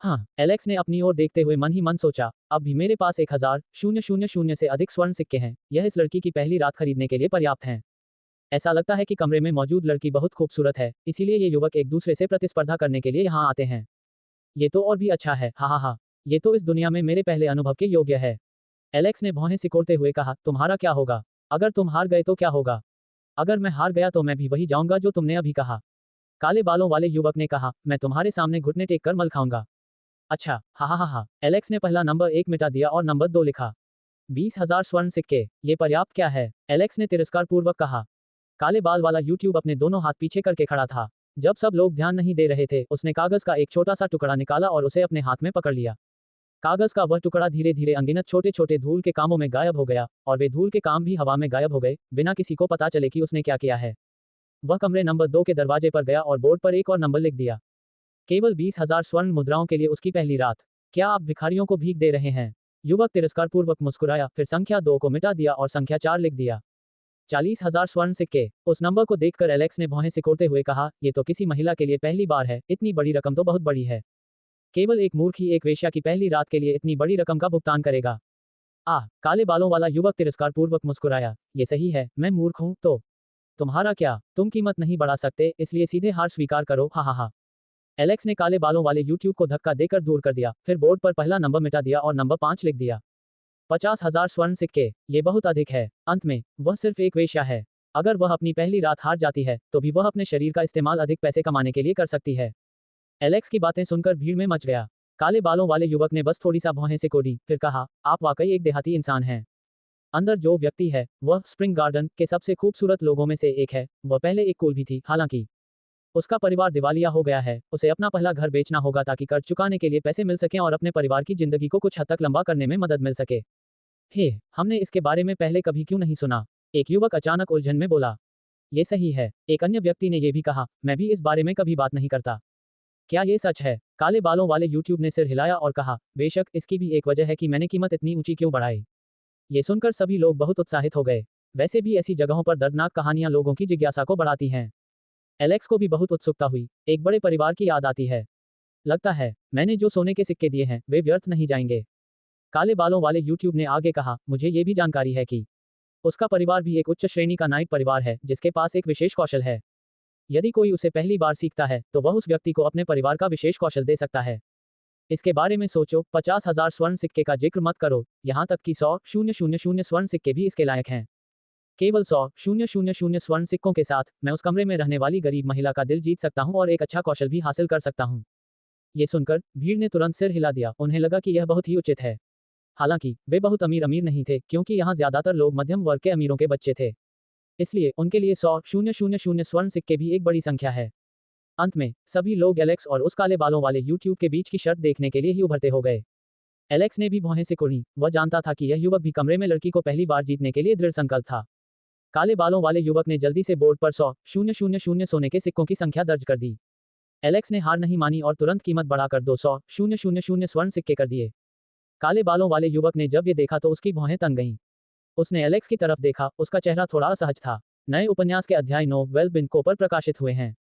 हाँ, एलेक्स ने अपनी ओर देखते हुए मन ही मन सोचा, अब भी मेरे पास 1000,000 से अधिक स्वर्ण सिक्के हैं, यह इस लड़की की पहली रात खरीदने के लिए पर्याप्त हैं। ऐसा लगता है कि कमरे में मौजूद लड़की बहुत खूबसूरत है, इसीलिए ये युवक एक दूसरे से प्रतिस्पर्धा करने के लिए यहाँ आते हैं। ये तो और भी अच्छा है, हाँ हाँ हाँ। ये तो इस दुनिया में मेरे पहले अनुभव के योग्य है। एलेक्स ने भौहें सिकोड़ते हुए कहा, तुम्हारा क्या होगा? अगर तुम हार गए तो क्या होगा? अगर मैं हार गया तो मैं भी वही जाऊंगा जो तुमने अभी कहा। काले बालों वाले युवक ने कहा, मैं तुम्हारे सामने घुटने टेक कर मल खाऊंगा। अच्छा, हाँ हाँ हाँ हाँ। एलेक्स ने पहला नंबर 1 मिटा दिया और नंबर 2 लिखा। 20,000 स्वर्ण सिक्के, ये पर्याप्त क्या है? एलेक्स ने तिरस्कार पूर्वक कहा। काले बाल वाला यूट्यूब अपने दोनों हाथ पीछे करके खड़ा था। जब सब लोग ध्यान नहीं दे रहे थे, उसने कागज का एक छोटा सा टुकड़ा निकाला और उसे अपने हाथ में पकड़ लिया। कागज का वह टुकड़ा धीरे धीरे अनगिनत छोटे छोटे धूल के कामों में गायब हो गया, और वे धूल के काम भी हवा में गायब हो गए, बिना किसी को पता चले कि उसने क्या किया है। वह कमरे नंबर 2 के दरवाजे पर गया और बोर्ड पर एक और नंबर लिख दिया। केवल 20,000 स्वर्ण मुद्राओं के लिए उसकी पहली रात। क्या आप भिखारियों को भीख दे रहे हैं? युवक तिरस्कार पूर्वक मुस्कुराया, फिर संख्या 2 को मिटा दिया और संख्या 4 लिख दिया। 40,000 स्वर्ण सिक्के। उस नंबर को देखकर एलेक्स ने भौहें सिकोड़ते हुए कहा, ये तो किसी महिला के लिए पहली बार है, इतनी बड़ी रकम तो बहुत बड़ी है। केवल एक मूर्ख ही एक वेश्या की पहली रात के लिए इतनी बड़ी रकम का भुगतान करेगा। काले बालों वाला युवक तिरस्कार पूर्वक मुस्कुराया, ये सही है, मैं मूर्ख हूं तो तुम्हारा क्या, तुम कीमत नहीं बढ़ा सकते, इसलिए सीधे हार स्वीकार करो, हा हा हा। एलेक्स ने काले बालों वाले यूट्यूब को धक्का देकर दूर कर दिया, फिर बोर्ड पर पहला नंबर मिटा दिया और नंबर 5 लिख दिया। 50,000 स्वर्ण सिक्के, ये बहुत अधिक है। अंत में वह सिर्फ एक वेश्या है। अगर वह अपनी पहली रात हार जाती है तो भी वह अपने शरीर का इस्तेमाल अधिक पैसे कमाने के लिए कर सकती है। एलेक्स की बातें सुनकर भीड़ में मच गया। काले बालों वाले युवक ने बस थोड़ी सा भौहें सिकोड़ी, फिर कहा, आप वाकई एक देहाती इंसान हैं। अंदर जो व्यक्ति है वह स्प्रिंग गार्डन के सबसे खूबसूरत लोगों में से एक है। वह पहले एक कूल भी थी, हालांकि उसका परिवार दिवालिया हो गया है। उसे अपना पहला घर बेचना होगा ताकि कर्ज चुकाने के लिए पैसे मिल सकें और अपने परिवार की जिंदगी को कुछ हद तक लंबा करने में मदद मिल सके। हे, हमने इसके बारे में पहले कभी क्यों नहीं सुना? एक युवक अचानक उलझन में बोला। ये सही है, एक अन्य व्यक्ति ने यह भी कहा, मैं भी इस बारे में कभी बात नहीं करता। क्या ये सच है? काले बालों वाले यूट्यूब ने सिर हिलाया और कहा, बेशक, इसकी भी एक वजह है कि मैंने कीमत इतनी ऊंची क्यों बढ़ाई। ये सुनकर सभी लोग बहुत उत्साहित हो गए। वैसे भी ऐसी जगहों पर दर्दनाक कहानियां लोगों की जिज्ञासा को बढ़ाती हैं। एलेक्स को भी बहुत उत्सुकता हुई, एक बड़े परिवार की याद आती है। लगता है मैंने जो सोने के सिक्के दिए हैं वे व्यर्थ नहीं जाएंगे। काले बालों वाले यूट्यूब ने आगे कहा, मुझे ये भी जानकारी है कि उसका परिवार भी एक उच्च श्रेणी का नाइक परिवार है जिसके पास एक विशेष कौशल है। यदि कोई उसे पहली बार सीखता है तो वह उस व्यक्ति को अपने परिवार का विशेष कौशल दे सकता है। इसके बारे में सोचो, 50,000 स्वर्ण सिक्के का जिक्र मत करो, यहाँ तक कि 100,000 स्वर्ण सिक्के भी इसके लायक हैं। केवल 100,000 स्वर्ण सिक्कों के साथ मैं उस कमरे में रहने वाली गरीब महिला का दिल जीत सकता हूँ और एक अच्छा कौशल भी हासिल कर सकता हूँ। ये सुनकर भीड़ ने तुरंत सिर हिला दिया, उन्हें लगा कि यह बहुत ही उचित है। हालांकि वे बहुत अमीर अमीर नहीं थे, क्योंकि यहाँ ज्यादातर लोग मध्यम वर्ग के अमीरों के बच्चे थे। इसलिए उनके लिए 100,000 स्वर्ण सिक्के भी एक बड़ी संख्या है। अंत में सभी लोग एलेक्स और उस काले बालों वाले यूट्यूब के बीच की शर्त देखने के लिए ही उभरते हो गए। एलेक्स ने भी भौहें सिकोड़ी, वह जानता था कि यह युवक भी कमरे में लड़की को पहली बार जीतने के लिए दृढ़ संकल्प था। काले बालों वाले युवक ने जल्दी से बोर्ड पर 100,000 सोने के सिक्कों की संख्या दर्ज कर दी। एलेक्स ने हार नहीं मानी और तुरंत कीमत बढ़ाकर 200,000 स्वर्ण सिक्के कर दिए। काले बालों वाले युवक ने जब ये देखा तो उसकी भौहें तन गईं। उसने एलेक्स की तरफ देखा, उसका चेहरा थोड़ा असहज था। नए उपन्यास के अध्याय 9 वेल बिन कोपर प्रकाशित हुए हैं।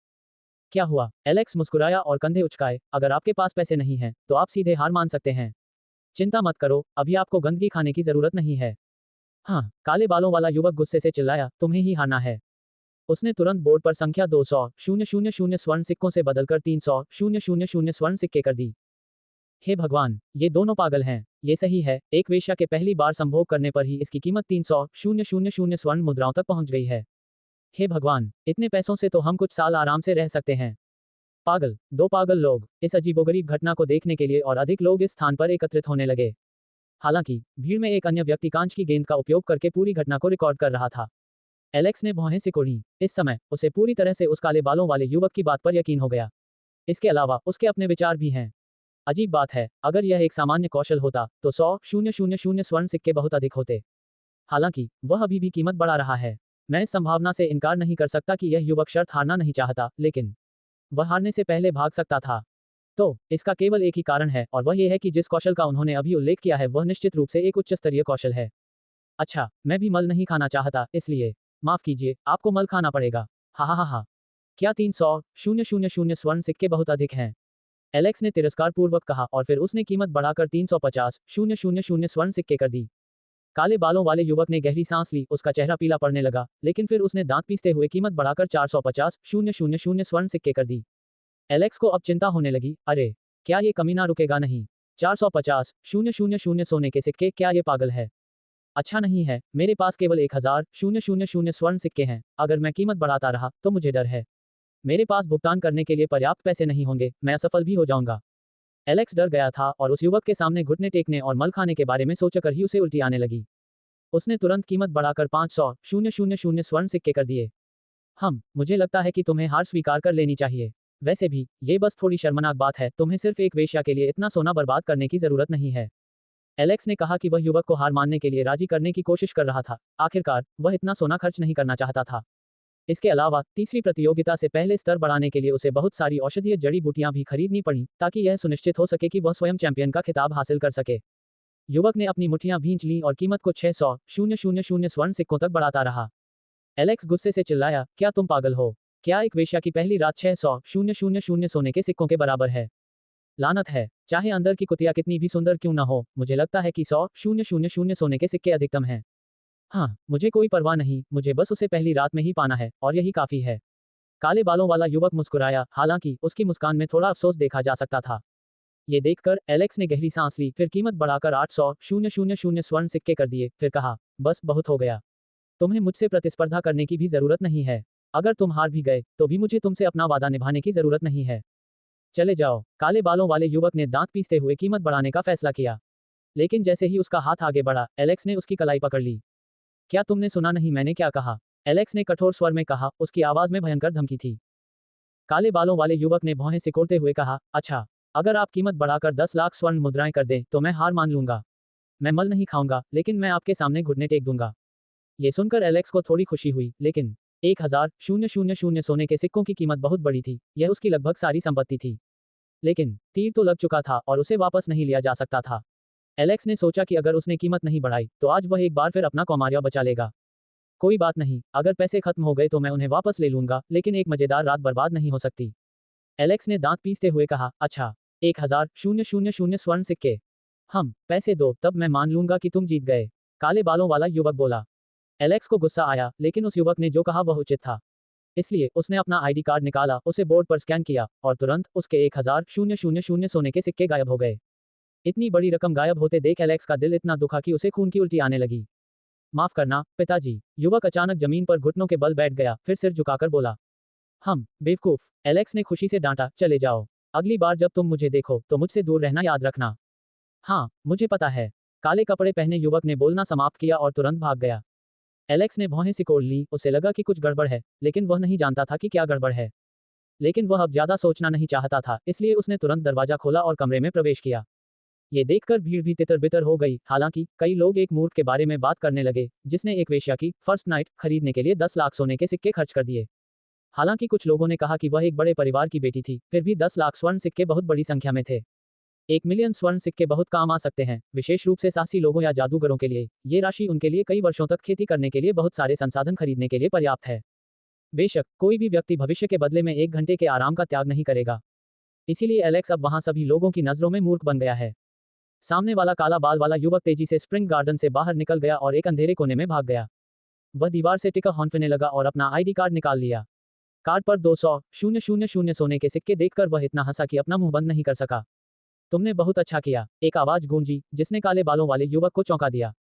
क्या हुआ? एलेक्स मुस्कुराया और कंधे उचकाए, अगर आपके पास पैसे नहीं हैं तो आप सीधे हार मान सकते हैं। चिंता मत करो, अभी आपको गंदगी खाने की जरूरत नहीं है। हाँ, काले बालों वाला युवक गुस्से से चिल्लाया, तुम्हें ही हारना है। उसने तुरंत बोर्ड पर संख्या 200,000 स्वर्ण सिक्कों से बदलकर 300,000 स्वर्ण सिक्के कर दी। हे भगवान, ये दोनों पागल हैं। ये सही है, एक वेश्या के पहली बार संभोग करने पर ही इसकी कीमत 300,000 स्वर्ण मुद्राओं तक पहुंच गई है। हे भगवान, इतने पैसों से तो हम कुछ साल आराम से रह सकते हैं। पागल, दो पागल लोग। इस अजीबोगरीब घटना को देखने के लिए और अधिक लोग इस स्थान पर एकत्रित होने लगे। हालांकि भीड़ में एक अन्य व्यक्ति कांच की गेंद का उपयोग करके पूरी घटना को रिकॉर्ड कर रहा था। एलेक्स ने भौहें सिकोड़ी। इस समय उसे पूरी तरह से उस काले बालों वाले युवक की बात पर यकीन हो गया। इसके अलावा उसके अपने विचार भी हैं। अजीब बात है, अगर यह एक सामान्य कौशल होता तो 100,000 स्वर्ण सिक्के बहुत अधिक होते। हालांकि वह अभी भी कीमत बढ़ा रहा है। मैं इस संभावना से इनकार नहीं कर सकता कि यह युवक शर्त हारना नहीं चाहता, लेकिन वह हारने से पहले भाग सकता था। तो इसका केवल एक ही कारण है, और वह यह है कि जिस कौशल का उन्होंने अभी उल्लेख किया है वह निश्चित रूप से एक उच्च स्तरीय कौशल है। अच्छा, मैं भी मल नहीं खाना चाहता, इसलिए माफ कीजिए, आपको मल खाना पड़ेगा। हा हा हा हा। क्या 300,000 स्वर्ण सिक्के बहुत अधिक हैं? एलेक्स ने तिरस्कारपूर्वक कहा और फिर उसने कीमत बढ़ाकर 350,000 स्वर्ण सिक्के कर दी। काले बालों वाले युवक ने गहरी सांस ली, उसका चेहरा पीला पड़ने लगा, लेकिन फिर उसने दांत पीसते हुए कीमत बढ़ाकर 450,000 स्वर्ण सिक्के कर दी। एलेक्स को अब चिंता होने लगी, अरे, क्या ये कमीना रुकेगा नहीं? 450,000 सोने के सिक्के, क्या ये पागल है? अच्छा नहीं है, मेरे पास केवल 1,000 स्वर्ण सिक्के हैं, अगर मैं कीमत बढ़ाता रहा, तो मुझे डर है। मेरे पास भुगतान करने के लिए पर्याप्त पैसे नहीं होंगे, मैं असफल भी हो जाऊंगा। एलेक्स डर गया था और उस युवक के सामने घुटने टेकने और मल खाने के बारे में सोचकर ही उसे उल्टी आने लगी। उसने तुरंत कीमत बढ़ाकर 500,000 स्वर्ण सिक्के कर दिए। मुझे लगता है कि तुम्हें हार स्वीकार कर लेनी चाहिए। वैसे भी, ये बस थोड़ी शर्मनाक बात है, तुम्हें सिर्फ एक वेश्या के लिए इतना सोना बर्बाद करने की जरूरत नहीं है। एलेक्स ने कहा कि वह युवक को हार मानने के लिए राजी करने की कोशिश कर रहा था। आखिरकार, वह इतना सोना खर्च नहीं करना चाहता था। इसके अलावा, तीसरी प्रतियोगिता से पहले स्तर बढ़ाने के लिए उसे बहुत सारी औषधीय जड़ी बूटियां भी खरीदनी पड़ी, ताकि यह सुनिश्चित हो सके कि वह स्वयं चैंपियन का खिताब हासिल कर सके। युवक ने अपनी मुट्ठियां भींच लीं और कीमत को 600,000 स्वर्ण सिक्कों तक बढ़ाता रहा। एलेक्स गुस्से से चिल्लाया, क्या तुम पागल हो? क्या एक वेश्या की पहली रात 600,000 सोने के सिक्कों के बराबर है? लानत है, चाहे अंदर की कुतिया कितनी भी सुंदर क्यों न हो, मुझे लगता है कि 100,000 सोने के सिक्के अधिकतम हैं। हाँ, मुझे कोई परवाह नहीं, मुझे बस उसे पहली रात में ही पाना है, और यही काफी है। काले बालों वाला युवक मुस्कुराया, हालांकि उसकी मुस्कान में थोड़ा अफसोस देखा जा सकता था। ये देखकर एलेक्स ने गहरी सांस ली, फिर कीमत बढ़ाकर 800,000 स्वर्ण सिक्के कर दिए, फिर कहा, बस बहुत हो गया। तुम्हें मुझसे प्रतिस्पर्धा करने की भी जरूरत नहीं है। अगर तुम हार भी गए, तो भी मुझे तुमसे अपना वादा निभाने की जरूरत नहीं है। चले जाओ। काले बालों वाले युवक ने दांत पीसते हुए कीमत बढ़ाने का फैसला किया। लेकिन जैसे ही उसका हाथ आगे बढ़ा, एलेक्स ने उसकी कलाई पकड़ ली। क्या तुमने सुना नहीं मैंने क्या कहा? एलेक्स ने कठोर स्वर में कहा, उसकी आवाज में भयंकर धमकी थी। काले बालों वाले युवक ने भौहें सिकोड़ते हुए कहा, अच्छा, अगर आप कीमत बढ़ाकर 10 लाख स्वर्ण मुद्राएं कर दें, तो मैं हार मान लूंगा। मैं मल नहीं खाऊंगा, लेकिन मैं आपके सामने घुटने टेक दूंगा। ये सुनकर एलेक्स को थोड़ी खुशी हुई, लेकिन 1,000 सोने के सिक्कों की कीमत बहुत बड़ी थी, यह उसकी लगभग सारी संपत्ति थी। लेकिन तीर तो लग चुका था और उसे वापस नहीं लिया जा सकता था। एलेक्स ने सोचा कि अगर उसने कीमत नहीं बढ़ाई, तो आज वह एक बार फिर अपना कौमार्य बचा लेगा। कोई बात नहीं, अगर पैसे खत्म हो गए तो मैं उन्हें वापस ले लूंगा, लेकिन एक मजेदार रात बर्बाद नहीं हो सकती। एलेक्स ने दांत पीसते हुए कहा, अच्छा, 1,000 स्वर्ण सिक्के। पैसे दो, तब मैं मान लूंगा कि तुम जीत गए। काले बालों वाला युवक बोला। एलेक्स को गुस्सा आया, लेकिन उस युवक ने जो कहा वह उचित था। इसलिए उसने अपना आईडी कार्ड निकाला, उसे बोर्ड पर स्कैन किया, और तुरंत उसके 1,000 सोने के सिक्के गायब हो गए। इतनी बड़ी रकम गायब होते देख एलेक्स का दिल इतना दुखा कि उसे खून की उल्टी आने लगी। माफ करना, पिताजी। युवक अचानक जमीन पर घुटनों के बल बैठ गया, फिर सिर झुकाकर बोला। बेवकूफ। एलेक्स ने खुशी से डांटा, चले जाओ। अगली बार जब तुम मुझे देखो, तो मुझसे दूर रहना याद रखना। हाँ, मुझे पता है। काले कपड़े पहने युवक ने बोलना समाप्त किया और तुरंत भाग गया। एलेक्स ने भौहें सिकोड़ ली, उसे लगा कि कुछ गड़बड़ है, लेकिन वह नहीं जानता था कि क्या गड़बड़ है। लेकिन वह अब ज्यादा सोचना नहीं चाहता था, इसलिए उसने तुरंत दरवाजा खोला और कमरे में प्रवेश किया। ये देखकर भीड़ भी तितर बितर हो गई। हालांकि कई लोग एक मूर्ख के बारे में बात करने लगे, जिसने एक वेश्या की फर्स्ट नाइट खरीदने के लिए 10 लाख सोने के सिक्के खर्च कर दिए। हालांकि कुछ लोगों ने कहा कि वह एक बड़े परिवार की बेटी थी, फिर भी 10 लाख स्वर्ण सिक्के बहुत बड़ी संख्या में थे। 1 मिलियन स्वर्ण सिक्के बहुत काम आ सकते हैं, विशेष रूप से साहसी लोगों या जादूगरों के लिए। ये राशि उनके लिए कई वर्षों तक खेती करने के लिए बहुत सारे संसाधन खरीदने के लिए पर्याप्त है। बेशक, कोई भी व्यक्ति भविष्य के बदले में 1 घंटे के आराम का त्याग नहीं करेगा। इसीलिए एलेक्स अब वहां सभी लोगों की नजरों में मूर्ख बन गया है। सामने वाला काला बाल वाला युवक तेजी से स्प्रिंग गार्डन से बाहर निकल गया और एक अंधेरे कोने में भाग गया। वह दीवार से टिका हॉन्फने लगा और अपना आईडी कार्ड निकाल लिया। कार्ड पर 200,000 सोने के सिक्के देखकर वह इतना हंसा कि अपना मुंह बंद नहीं कर सका। तुमने बहुत अच्छा किया, एक आवाज गूंजी, जिसने काले बालों वाले युवक को चौंका दिया।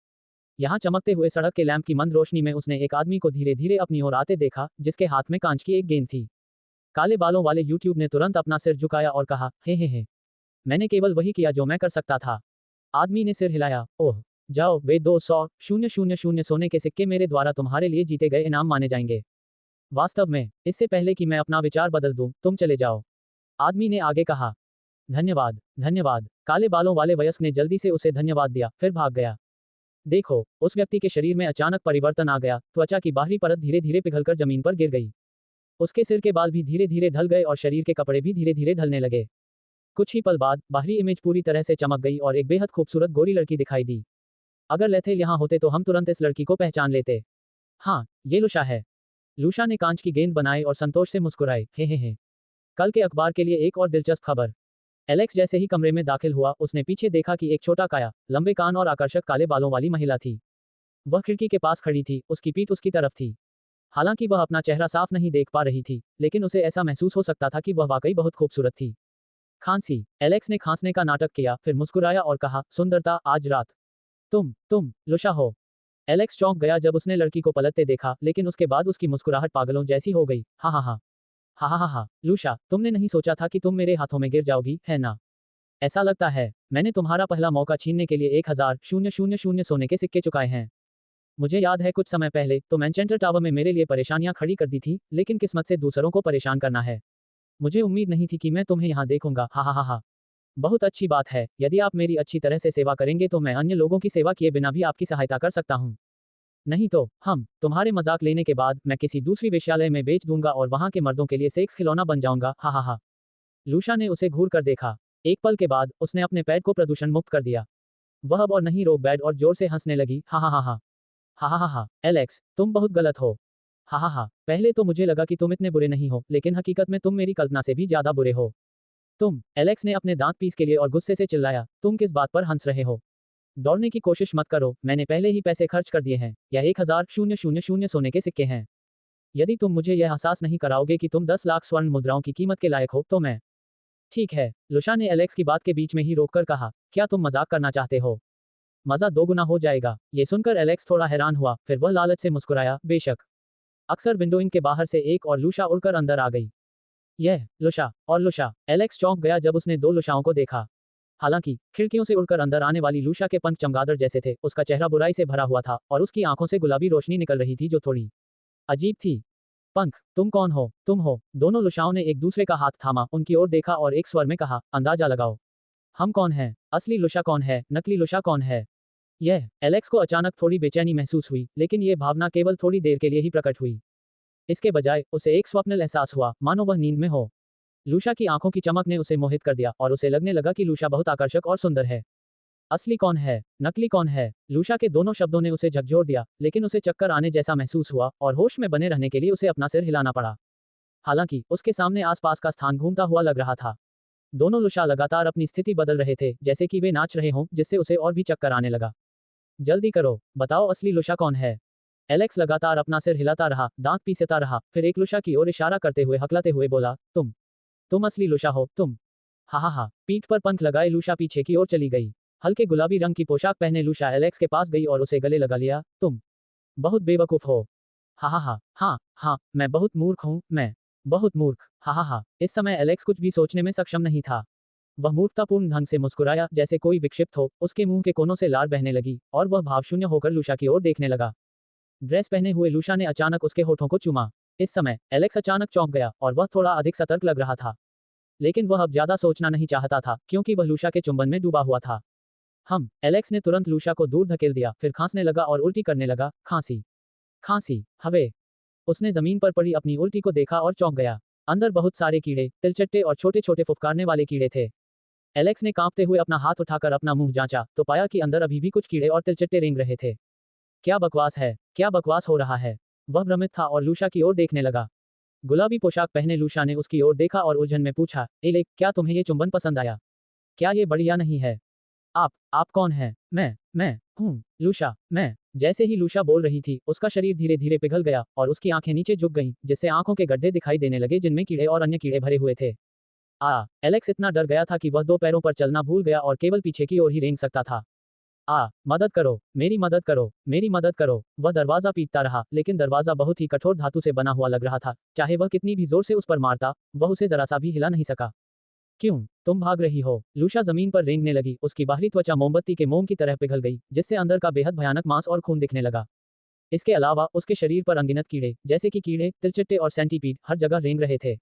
यहाँ चमकते हुए सड़क के लैंप की मंद रोशनी में उसने एक आदमी को धीरे धीरे अपनी ओर आते देखा, जिसके हाथ में कांच की एक गेंद थी। काले बालों वाले यूट्यूब ने तुरंत अपना सिर झुकाया और कहा, हे, मैंने केवल वही किया जो मैं कर सकता था। आदमी ने सिर हिलाया, ओह, जाओ, वे 200,000 सोने के सिक्के मेरे द्वारा तुम्हारे लिए जीते गए इनाम माने जाएंगे। वास्तव में, इससे पहले कि मैं अपना विचार बदल दूं, तुम चले जाओ। आदमी ने आगे कहा। धन्यवाद, धन्यवाद। काले बालों वाले वयस्क ने जल्दी से उसे धन्यवाद दिया, फिर भाग गया। देखो, उस व्यक्ति के शरीर में अचानक परिवर्तन आ गया, त्वचा की बाहरी परत धीरे धीरे पिघलकर जमीन पर गिर गई। उसके सिर के बाल भी धीरे धीरे ढल गए और शरीर के कपड़े भी धीरे धीरे ढलने लगे। कुछ ही पल बाद बाहरी इमेज पूरी तरह से चमक गई और एक बेहद खूबसूरत गोरी लड़की दिखाई दी। अगर लेथेल यहाँ होते तो हम तुरंत इस लड़की को पहचान लेते। हाँ, ये लुशा है। लुशा ने कांच की गेंद बनाई और संतोष से मुस्कुराए, हे। कल के अखबार के लिए एक और दिलचस्प खबर। एलेक्स जैसे ही कमरे में दाखिल हुआ, उसने पीछे देखा कि एक छोटा काया, लंबे कान और आकर्षक काले बालों वाली महिला थी। वह खिड़की के पास खड़ी थी, उसकी पीठ उसकी तरफ थी। हालांकि वह अपना चेहरा साफ नहीं देख पा रही थी, लेकिन उसे ऐसा महसूस हो सकता था कि वह वाकई बहुत खूबसूरत थी। खांसी। एलेक्स ने खांसने का नाटक किया, फिर मुस्कुराया और कहा, सुंदरता, आज रात तुम लुशा हो। एलेक्स चौंक गया जब उसने लड़की को पलटते देखा, लेकिन उसके बाद उसकी मुस्कुराहट पागलों जैसी हो गई। हा, लुशा, तुमने नहीं सोचा था कि तुम मेरे हाथों में गिर जाओगी, है ना? ऐसा लगता है मैंने तुम्हारा पहला मौका छीनने के लिए 1000 सोने के सिक्के चुकाए हैं। मुझे याद है कुछ समय पहले तो मैनचेस्टर टावर में मेरे लिए परेशानियां खड़ी कर दी थी, लेकिन किस्मत से दूसरों को परेशान करना है। मुझे उम्मीद नहीं थी कि मैं तुम्हें यहाँ देखूंगा। हा। बहुत अच्छी बात है, यदि आप मेरी अच्छी तरह से सेवा करेंगे तो मैं अन्य लोगों की सेवा किए बिना भी आपकी सहायता कर सकता हूँ। नहीं तो हम तुम्हारे मजाक लेने के बाद मैं किसी दूसरी वेश्यालय में बेच दूंगा और वहां के मर्दों के लिए सेक्स खिलौना बन जाऊंगा। हा। लूशा ने उसे घूर कर देखा। एक पल के बाद उसने अपने पैर को प्रदूषण मुक्त कर दिया। वह अब और नहीं रोक बैठ और जोर से हंसने लगी। हा। एलेक्स, तुम बहुत गलत हो। हा। पहले तो मुझे लगा कि तुम इतने बुरे नहीं हो, लेकिन हकीकत में तुम मेरी कल्पना से भी ज्यादा बुरे हो। एलेक्स ने अपने दांत पीस के लिए और गुस्से से चिल्लाया, तुम किस बात पर हंस रहे हो? दौड़ने की कोशिश मत करो, मैंने पहले ही पैसे खर्च कर दिए हैं। यह 1000 सोने के सिक्के हैं। यदि तुम मुझे यह एहसास नहीं कराओगे कि तुम 10 लाख स्वर्ण मुद्राओं की कीमत के लायक हो, तो मैं। ठीक है, लुशा ने एलेक्स की बात के बीच में ही रोककर कहा, क्या तुम मजाक करना चाहते हो? मजा दोगुना हो जाएगा। ये सुनकर एलेक्स थोड़ा हैरान हुआ, फिर वह लालच से मुस्कुराया, बेशक। अक्सर विंडोइंग के बाहर से एक और लुशा उड़कर अंदर आ गई। यह लुशा और लुशा। एलेक्स चौंक गया जब उसने दो लुशाओं को देखा। हालांकि खिड़कियों से उड़कर अंदर आने वाली लूशा के पंख चमगादड़ जैसे थे, उसका चेहरा बुराई से भरा हुआ था और उसकी आंखों से गुलाबी रोशनी निकल रही थी जो थोड़ी अजीब थी। पंख, तुम कौन हो? तुम हो? दोनों लुशाओं ने एक दूसरे का हाथ थामा, उनकी ओर देखा और एक स्वर में कहा, अंदाजा लगाओ। हम कौन हैं? असली लुशा कौन है? नकली लुशा कौन है? यह एलेक्स को अचानक थोड़ी बेचैनी महसूस हुई, लेकिन यह भावना केवल थोड़ी देर के लिए ही प्रकट हुई। इसके बजाय उसे एक स्वप्नल एहसास हुआ, मानो वह नींद में हो। लूशा की आंखों की चमक ने उसे मोहित कर दिया और उसे लगने लगा कि लूशा बहुत आकर्षक और सुंदर है। असली कौन है? नकली कौन है? लूशा के दोनों शब्दों ने उसे झकझोर दिया, लेकिन उसे चक्कर आने जैसा महसूस हुआ और होश में बने रहने के लिए उसे अपना सिर हिलाना पड़ा। हालांकि उसके सामने आसपास का स्थान घूमता हुआ लग रहा था। दोनों लुशा लगातार अपनी स्थिति बदल रहे थे, जैसे कि वे नाच रहे हों, जिससे उसे और भी चक्कर आने लगा। जल्दी करो, बताओ असली लुशा कौन है? एलेक्स लगातार अपना सिर हिलाता रहा, दांत पीसता रहा, फिर एक लुशा की ओर इशारा करते हुए हकलाते हुए बोला, तुम असली लुशा हो, तुम। हा। पीठ पर पंख लगाए लूशा पीछे की ओर चली गई। हल्के गुलाबी रंग की पोशाक पहने लूशा एलेक्स के पास गई और उसे गले लगा लिया। तुम बहुत बेवकूफ हो। हाँ, मैं बहुत मूर्ख हूँ, मैं बहुत मूर्ख। हा। इस समय एलेक्स कुछ भी सोचने में सक्षम नहीं था। वह मूर्खतापूर्ण ढंग से मुस्कुराया, जैसे कोई विक्षिप्त हो, उसके मुंह के कोनों से लार बहने लगी और वह भावशून्य होकर लूशा की ओर देखने लगा। ड्रेस पहने हुए लूशा ने अचानक उसके होठों को चूमा। इस समय एलेक्स अचानक चौंक गया और वह थोड़ा अधिक सतर्क लग रहा था। लेकिन वह अब ज्यादा सोचना नहीं चाहता था, क्योंकि वह लूशा के चुंबन में डूबा हुआ था। एलेक्स ने तुरंत लूशा को दूर धकेल दिया, फिर खांसने लगा और उल्टी करने लगा। खांसी, हवे। उसने जमीन पर पड़ी अपनी उल्टी को देखा और चौंक गया। अंदर बहुत सारे कीड़े, तिलचट्टे और छोटे छोटे फुफकारने वाले कीड़े थे। एलेक्स ने कांपते हुए अपना हाथ उठाकर अपना मुंह जांचा, तो पाया कि अंदर अभी भी कुछ कीड़े और तिलचट्टे रेंग रहे थे। क्या बकवास है? क्या बकवास हो रहा है? वह भ्रमित था और लूशा की ओर देखने लगा। गुलाबी पोशाक पहने लूशा ने उसकी ओर देखा और उलझन में पूछा, एलेक, क्या तुम्हें ये चुंबन पसंद आया? क्या ये बढ़िया नहीं है? आप कौन हैं? मैं हूँ लूशा, मैं। जैसे ही लूशा बोल रही थी, उसका शरीर धीरे धीरे पिघल गया और उसकी आंखें नीचे झुक गईं, जिससे आंखों के गड्ढे दिखाई देने लगे जिनमें कीड़े और अन्य कीड़े भरे हुए थे। एलेक्स इतना डर गया था कि वह दो पैरों पर चलना भूल गया और केवल पीछे की ओर ही रेंग सकता था। मदद करो, मेरी मदद करो, मेरी मदद करो। वह दरवाजा पीटता रहा, लेकिन दरवाजा बहुत ही कठोर धातु से बना हुआ लग रहा था। चाहे वह कितनी भी जोर से उस पर मारता, वह उसे जरा सा भी हिला नहीं सका। क्यों तुम भाग रही हो? लूशा जमीन पर रेंगने लगी, उसकी बाहरी त्वचा मोमबत्ती के मोम की तरह पिघल गई, जिससे अंदर का बेहद भयानक मांस और खून दिखने लगा। इसके अलावा उसके शरीर पर अनगिनत कीड़े, जैसे कि कीड़े, तिलचिट्टे और सेंटीपीड, हर जगह रेंग रहे थे।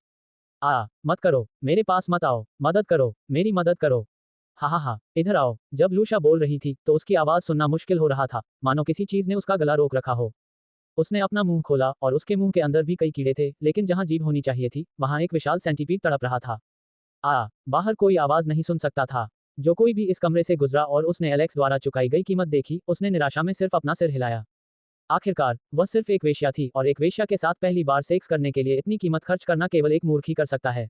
मत करो, मेरे पास मत आओ, मदद करो, मेरी मदद करो। हा हा हा, इधर आओ। जब लूशा बोल रही थी तो उसकी आवाज सुनना मुश्किल हो रहा था, मानो किसी चीज ने उसका गला रोक रखा हो। उसने अपना मुंह खोला और उसके मुंह के अंदर भी कई कीड़े थे, लेकिन जहां जीभ होनी चाहिए थी वहां एक विशाल सेंटीपीड तड़प रहा था। बाहर कोई आवाज नहीं सुन सकता था। जो कोई भी इस कमरे से गुजरा और उसने एलेक्स द्वारा चुकाई गई कीमत देखी, उसने निराशा में सिर्फ अपना सिर हिलाया। आखिरकार वह सिर्फ एक वेश्या थी और एक वेश्या के साथ पहली बार सेक्स करने के लिए इतनी कीमत खर्च करना केवल एक मूर्ख ही कर सकता है।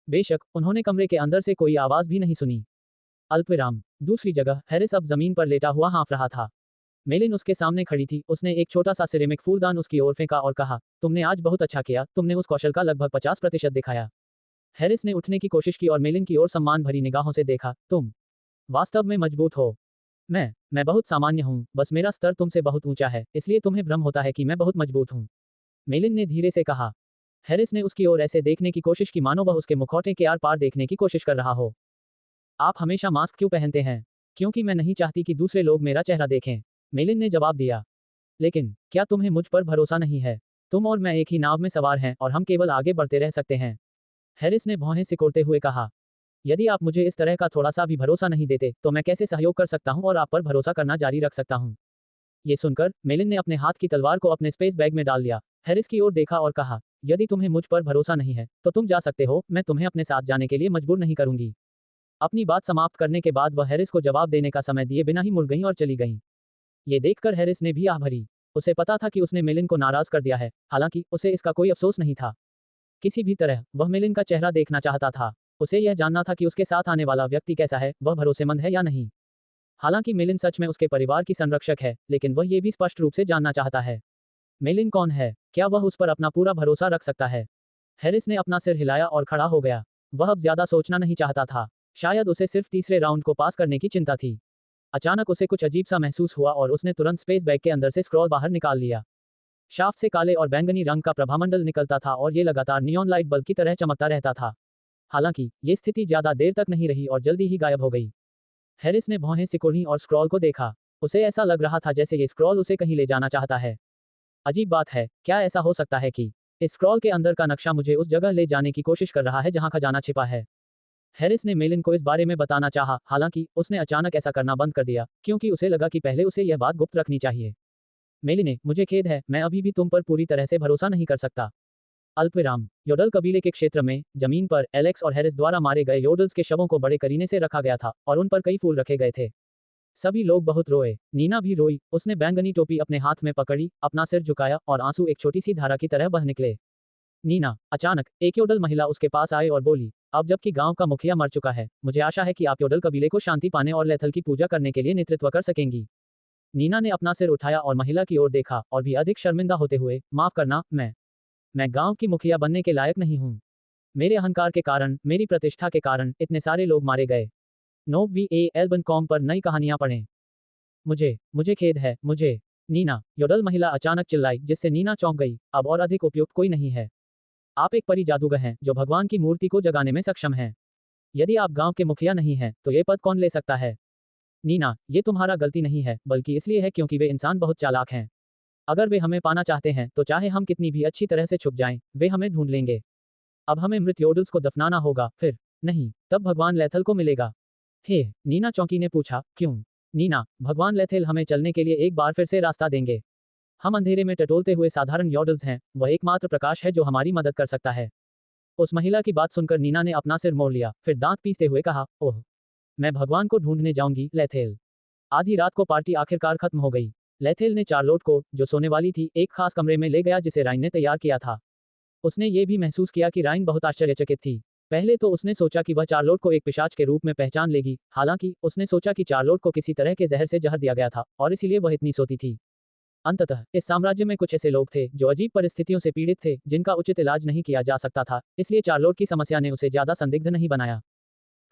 बेशक उन्होंने कमरे के अंदर से कोई आवाज भी नहीं सुनी। अल्पविराम। दूसरी जगह हैरिस अब जमीन पर लेटा हुआ हाँफ रहा था। मेलिन उसके सामने खड़ी थी। उसने एक छोटा सा सिरेमिक फूलदान उसकी ओर फेंका और कहा, तुमने आज बहुत अच्छा किया, तुमने उस कौशल का लगभग 50% दिखाया। हैरिस ने उठने की कोशिश की और मेलिन की ओर सम्मान भरी निगाहों से देखा, तुम वास्तव में मजबूत हो। मैं बहुत सामान्य हूँ, बस मेरा स्तर तुमसे बहुत ऊंचा है, इसलिए तुम्हें भ्रम होता है कि मैं बहुत मजबूत हूँ। मेलिन ने धीरे से कहा। हैरिस ने उसकी ओर ऐसे देखने की कोशिश की मानो वह उसके मुखौटे के आर पार देखने की कोशिश कर रहा हो। आप हमेशा मास्क क्यों पहनते हैं? क्योंकि मैं नहीं चाहती कि दूसरे लोग मेरा चेहरा देखें, मेलिन ने जवाब दिया। लेकिन क्या तुम्हें मुझ पर भरोसा नहीं है? तुम और मैं एक ही नाव में सवार हैं और हम केवल आगे बढ़ते रह सकते हैं। हैरिस ने भौहें सिकोड़ते हुए कहा, यदि आप मुझे इस तरह का थोड़ा सा भी भरोसा नहीं देते तो मैं कैसे सहयोग कर सकता हूं और आप पर भरोसा करना जारी रख सकता हूं। ये सुनकर मेलिन ने अपने हाथ की तलवार को अपने स्पेस बैग में डाल लिया, हैरिस की ओर देखा और कहा, यदि तुम्हें मुझ पर भरोसा नहीं है तो तुम जा सकते हो, मैं तुम्हें अपने साथ जाने के लिए मजबूर नहीं करूंगी। अपनी बात समाप्त करने के बाद वह हैरिस को जवाब देने का समय दिए बिना ही मुड़ गईं और चली गईं। ये देखकर हैरिस ने भी आह भरी। उसे पता था कि उसने मेलिन को नाराज कर दिया है, हालांकि उसे इसका कोई अफसोस नहीं था। किसी भी तरह वह मेलिन का चेहरा देखना चाहता था। उसे यह जानना था कि उसके साथ आने वाला व्यक्ति कैसा है, वह भरोसेमंद है या नहीं। हालांकि मेलिन सच में उसके परिवार की संरक्षक है, लेकिन वह ये भी स्पष्ट रूप से जानना चाहता है, मेलिन कौन है, क्या वह उस पर अपना पूरा भरोसा रख सकता है। हैरिस ने अपना सिर हिलाया और खड़ा हो गया। वह अब ज्यादा सोचना नहीं चाहता था। शायद उसे सिर्फ तीसरे राउंड को पास करने की चिंता थी। अचानक उसे कुछ अजीब सा महसूस हुआ और उसने तुरंत स्पेस बैग के अंदर से स्क्रॉल बाहर निकाल लिया। शाफ्ट से काले और बैंगनी रंग का प्रभामंडल निकलता था और ये लगातार नियॉन लाइट बल्ब की तरह चमकता रहता था। हालांकि ये स्थिति ज्यादा देर तक नहीं रही और जल्दी ही गायब हो गई। हैरिस ने भौहें सिकोड़ी और स्क्रॉल को देखा। उसे ऐसा लग रहा था जैसे ये स्क्रॉल उसे कहीं ले जाना चाहता है। अजीब बात है, क्या ऐसा हो सकता है कि इस स्क्रॉल के अंदर का नक्शा मुझे उस जगह ले जाने की कोशिश कर रहा है जहां खजाना छिपा है। हैरिस ने मेलिन को इस बारे में बताना चाहा, हालांकि उसने अचानक ऐसा करना बंद कर दिया, क्योंकि उसे लगा कि पहले उसे यह बात गुप्त रखनी चाहिए। मेलिने, मुझे खेद है, मैं अभी भी तुम पर पूरी तरह से भरोसा नहीं कर सकता। अल्पविराम। योडल कबीले के क्षेत्र में जमीन पर एलेक्स और हैरिस द्वारा मारे गए योडल्स के शवों को बड़े करीने से रखा गया था और उन पर कई फूल रखे गए थे। सभी लोग बहुत रोए। नीना भी रोई। उसने बैंगनी टोपी अपने हाथ में पकड़ी, अपना सिर झुकाया और आंसू एक छोटी सी धारा की तरह बह निकले। नीना। अचानक एक योडल महिला उसके पास आए और बोली, अब जबकि गांव का मुखिया मर चुका है, मुझे आशा है कि आप योडल कबीले को शांति पाने और लेथल की पूजा करने के लिए नेतृत्व कर सकेंगी। नीना ने अपना सिर उठाया और महिला की ओर देखा और भी अधिक शर्मिंदा होते हुए, माफ करना, मैं गांव की मुखिया बनने के लायक नहीं हूं। मेरे अहंकार के कारण, मेरी प्रतिष्ठा के कारण इतने सारे लोग मारे गए। नोब वी एल्बन कॉम पर नई कहानियां पढ़ें। मुझे खेद है, मुझे। नीना। योडल महिला अचानक चिल्लाई, जिससे नीना चौंक गई। अब और अधिक उपयुक्त कोई नहीं है। आप एक परी जादूगर हैं जो भगवान की मूर्ति को जगाने में सक्षम हैं। यदि आप गांव के मुखिया नहीं हैं तो ये पद कौन ले सकता है? नीना, ये तुम्हारा गलती नहीं है, बल्कि इसलिए है क्योंकि वे इंसान बहुत चालाक हैं। अगर वे हमें पाना चाहते हैं तो चाहे हम कितनी भी अच्छी तरह से छुप जाएं, वे हमें ढूंढ लेंगे। अब हमें मृत योडल्स को दफनाना होगा, फिर नहीं, तब भगवान लेथल को मिलेगा। हे, नीना चौंकी ने पूछा, क्यों? नीना, भगवान लेथेल हमें चलने के लिए एक बार फिर से रास्ता देंगे। हम अंधेरे में टटोलते हुए साधारण योडल्स हैं, वह एकमात्र प्रकाश है जो हमारी मदद कर सकता है। उस महिला की बात सुनकर नीना ने अपना सिर मोड़ लिया, फिर दांत पीसते हुए कहा, ओह, मैं भगवान को ढूंढने जाऊंगी, लेथेल। आधी रात को पार्टी आखिरकार खत्म हो गई। लेथेल ने चार्लोट को, जो सोने वाली थी, एक खास कमरे में ले गया जिसे राइन ने तैयार किया था। उसने ये भी महसूस किया कि राइन बहुत आश्चर्यचकित थी। पहले तो उसने सोचा कि वह चार्लोट को एक पिशाच के रूप में पहचान लेगी, हालांकि उसने सोचा कि चार्लोट को किसी तरह के जहर से जहर दिया गया था और इसीलिए वह इतनी सोती थी। अंततः इस साम्राज्य में कुछ ऐसे लोग थे जो अजीब परिस्थितियों से पीड़ित थे, जिनका उचित इलाज नहीं किया जा सकता था, इसलिए चार्लोट की समस्या ने उसे ज्यादा संदिग्ध नहीं बनाया।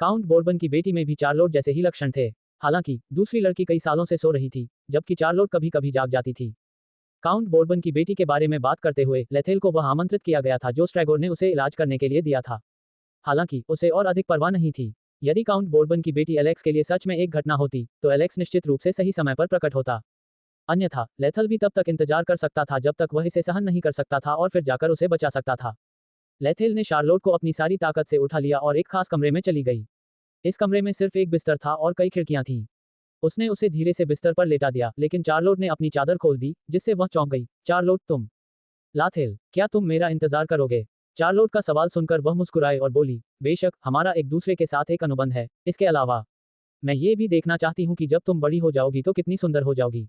काउंट बोर्बन की बेटी में भी चार्लोट जैसे ही लक्षण थे। हालांकि दूसरी लड़की कई सालों से सो रही थी, जबकि चार्लोट कभी कभी जाग जाती थी। काउंट बोर्बन की बेटी के बारे में बात करते हुए लेथेल को वह आमंत्रित किया गया था जो स्ट्रैगोर ने उसे इलाज करने के लिए दिया था। हालांकि उसे और अधिक परवाह नहीं थी। यदि काउंट बोर्बन की बेटी एलेक्स के लिए सच में एक घटना होती तो एलेक्स निश्चित रूप से सही समय पर प्रकट होता। अन्यथा लेथल भी तब तक इंतजार कर सकता था जब तक वह इसे सहन नहीं कर सकता था और फिर जाकर उसे बचा सकता था। लेथेल ने शार्लोट को अपनी सारी ताकत से उठा लिया और एक खास कमरे में चली गई। इस कमरे में सिर्फ एक बिस्तर था और कई खिड़कियां थीं। उसने उसे धीरे से बिस्तर पर लेटा दिया, लेकिन चार्लोट ने अपनी चादर खोल दी, जिससे वह चौंक गई। चार्लोट, तुम? लाथेल, क्या तुम मेरा इंतजार करोगे? चार्लोट का सवाल सुनकर वह मुस्कुराए और बोली, बेशक, हमारा एक दूसरे के साथ एक अनुबंध है। इसके अलावा मैं ये भी देखना चाहती हूँ कि जब तुम बड़ी हो जाओगी तो कितनी सुंदर हो जाओगी।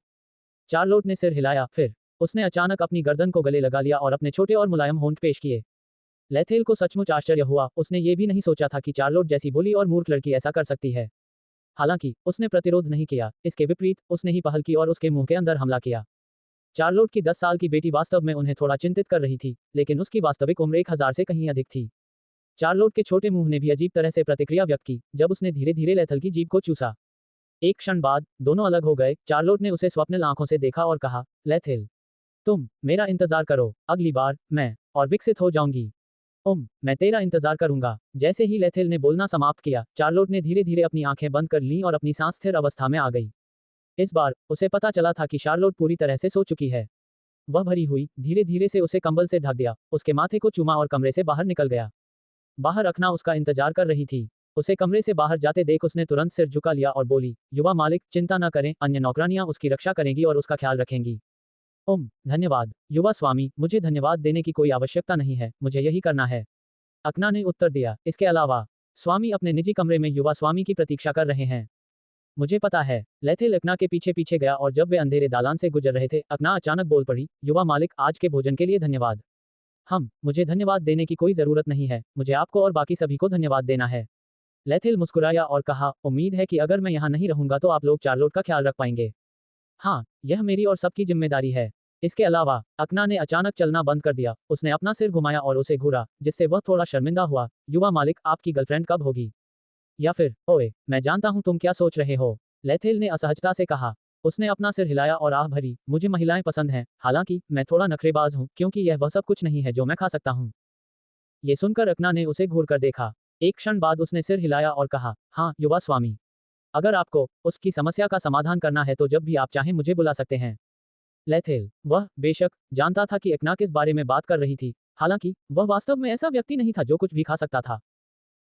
चार्लोट ने सिर हिलाया, फिर उसने अचानक अपनी गर्दन को गले लगा लिया और अपने छोटे और मुलायम होंठ पेश किए। लेथेल को सचमुच आश्चर्य हुआ, उसने ये भी नहीं सोचा था कि चार्लोट जैसी भोली और मूर्ख लड़की ऐसा कर सकती है। हालांकि उसने प्रतिरोध नहीं किया, इसके विपरीत उसने ही पहल की और उसके मुंह के अंदर हमला किया। चार्लोट की 10 साल की बेटी वास्तव में उन्हें थोड़ा चिंतित कर रही थी, लेकिन उसकी वास्तविक उम्र 1000 से कहीं अधिक थी। चार्लोट के छोटे मुंह ने भी अजीब तरह से प्रतिक्रिया व्यक्त की जब उसने धीरे धीरे लेथल की जीभ को चूसा। एक क्षण बाद दोनों अलग हो गए। चार्लोट ने उसे स्वप्निल आंखों से देखा और कहा, लेथेल, तुम मेरा इंतजार करो, अगली बार मैं और विकसित हो जाऊंगी। मैं तेरा इंतजार करूंगा। जैसे ही लेथेल ने बोलना समाप्त किया, चार्लोट ने धीरे धीरे अपनी आंखें बंद कर लीं और अपनी सांस स्थिर अवस्था में आ गई। इस बार उसे पता चला था कि शार्लोट पूरी तरह से सो चुकी है। वह भरी हुई धीरे धीरे से उसे कंबल से ढक दिया, उसके माथे को चूमा और कमरे से बाहर निकल गया। बाहर रखना उसका इंतजार कर रही थी। उसे कमरे से बाहर जाते देख उसने तुरंत सिर झुका लिया और बोली, युवा मालिक, चिंता न करें, अन्य नौकरानियां उसकी रक्षा करेंगी और उसका ख्याल रखेंगी। धन्यवाद युवा स्वामी, मुझे धन्यवाद देने की कोई आवश्यकता नहीं है, मुझे यही करना है। अकना ने उत्तर दिया, इसके अलावा स्वामी अपने निजी कमरे में युवा स्वामी की प्रतीक्षा कर रहे हैं। मुझे पता है। लेथेल अकना के पीछे पीछे गया और जब वे अंधेरे दालान से गुजर रहे थे, अकना अचानक बोल पड़ी, युवा मालिक, आज के भोजन के लिए धन्यवाद। मुझे धन्यवाद देने की कोई जरूरत नहीं है, मुझे आपको और बाकी सभी को धन्यवाद देना है। लेथेल मुस्कुराया और कहा, उम्मीद है कि अगर मैं यहाँ नहीं रहूंगा तो आप लोग चार्लोट का ख्याल रख पाएंगे। हाँ, यह मेरी और सबकी जिम्मेदारी है। इसके अलावा अकना ने अचानक चलना बंद कर दिया। उसने अपना सिर घुमाया और उसे घूरा, जिससे वह थोड़ा शर्मिंदा हुआ। युवा मालिक, आपकी गर्लफ्रेंड कब होगी? या फिर, ओए, मैं जानता हूं तुम क्या सोच रहे हो। लेथेल ने असहजता से कहा। उसने अपना सिर हिलाया और आह भरी, मुझे महिलाएं पसंद हैं, हालांकि मैं थोड़ा नखरेबाज हूं, क्योंकि यह वह सब कुछ नहीं है जो मैं खा सकता हूं। ये सुनकर अकना ने उसे घूर कर देखा। एक क्षण बाद उसने सिर हिलाया और कहा, हाँ युवा स्वामी, अगर आपको उसकी समस्या का समाधान करना है तो जब भी आप चाहें मुझे बुला सकते हैं। लेथेल, वह बेशक जानता था कि अकना किस बारे में बात कर रही थी, हालांकि वह वास्तव में ऐसा व्यक्ति नहीं था जो कुछ भी खा सकता था।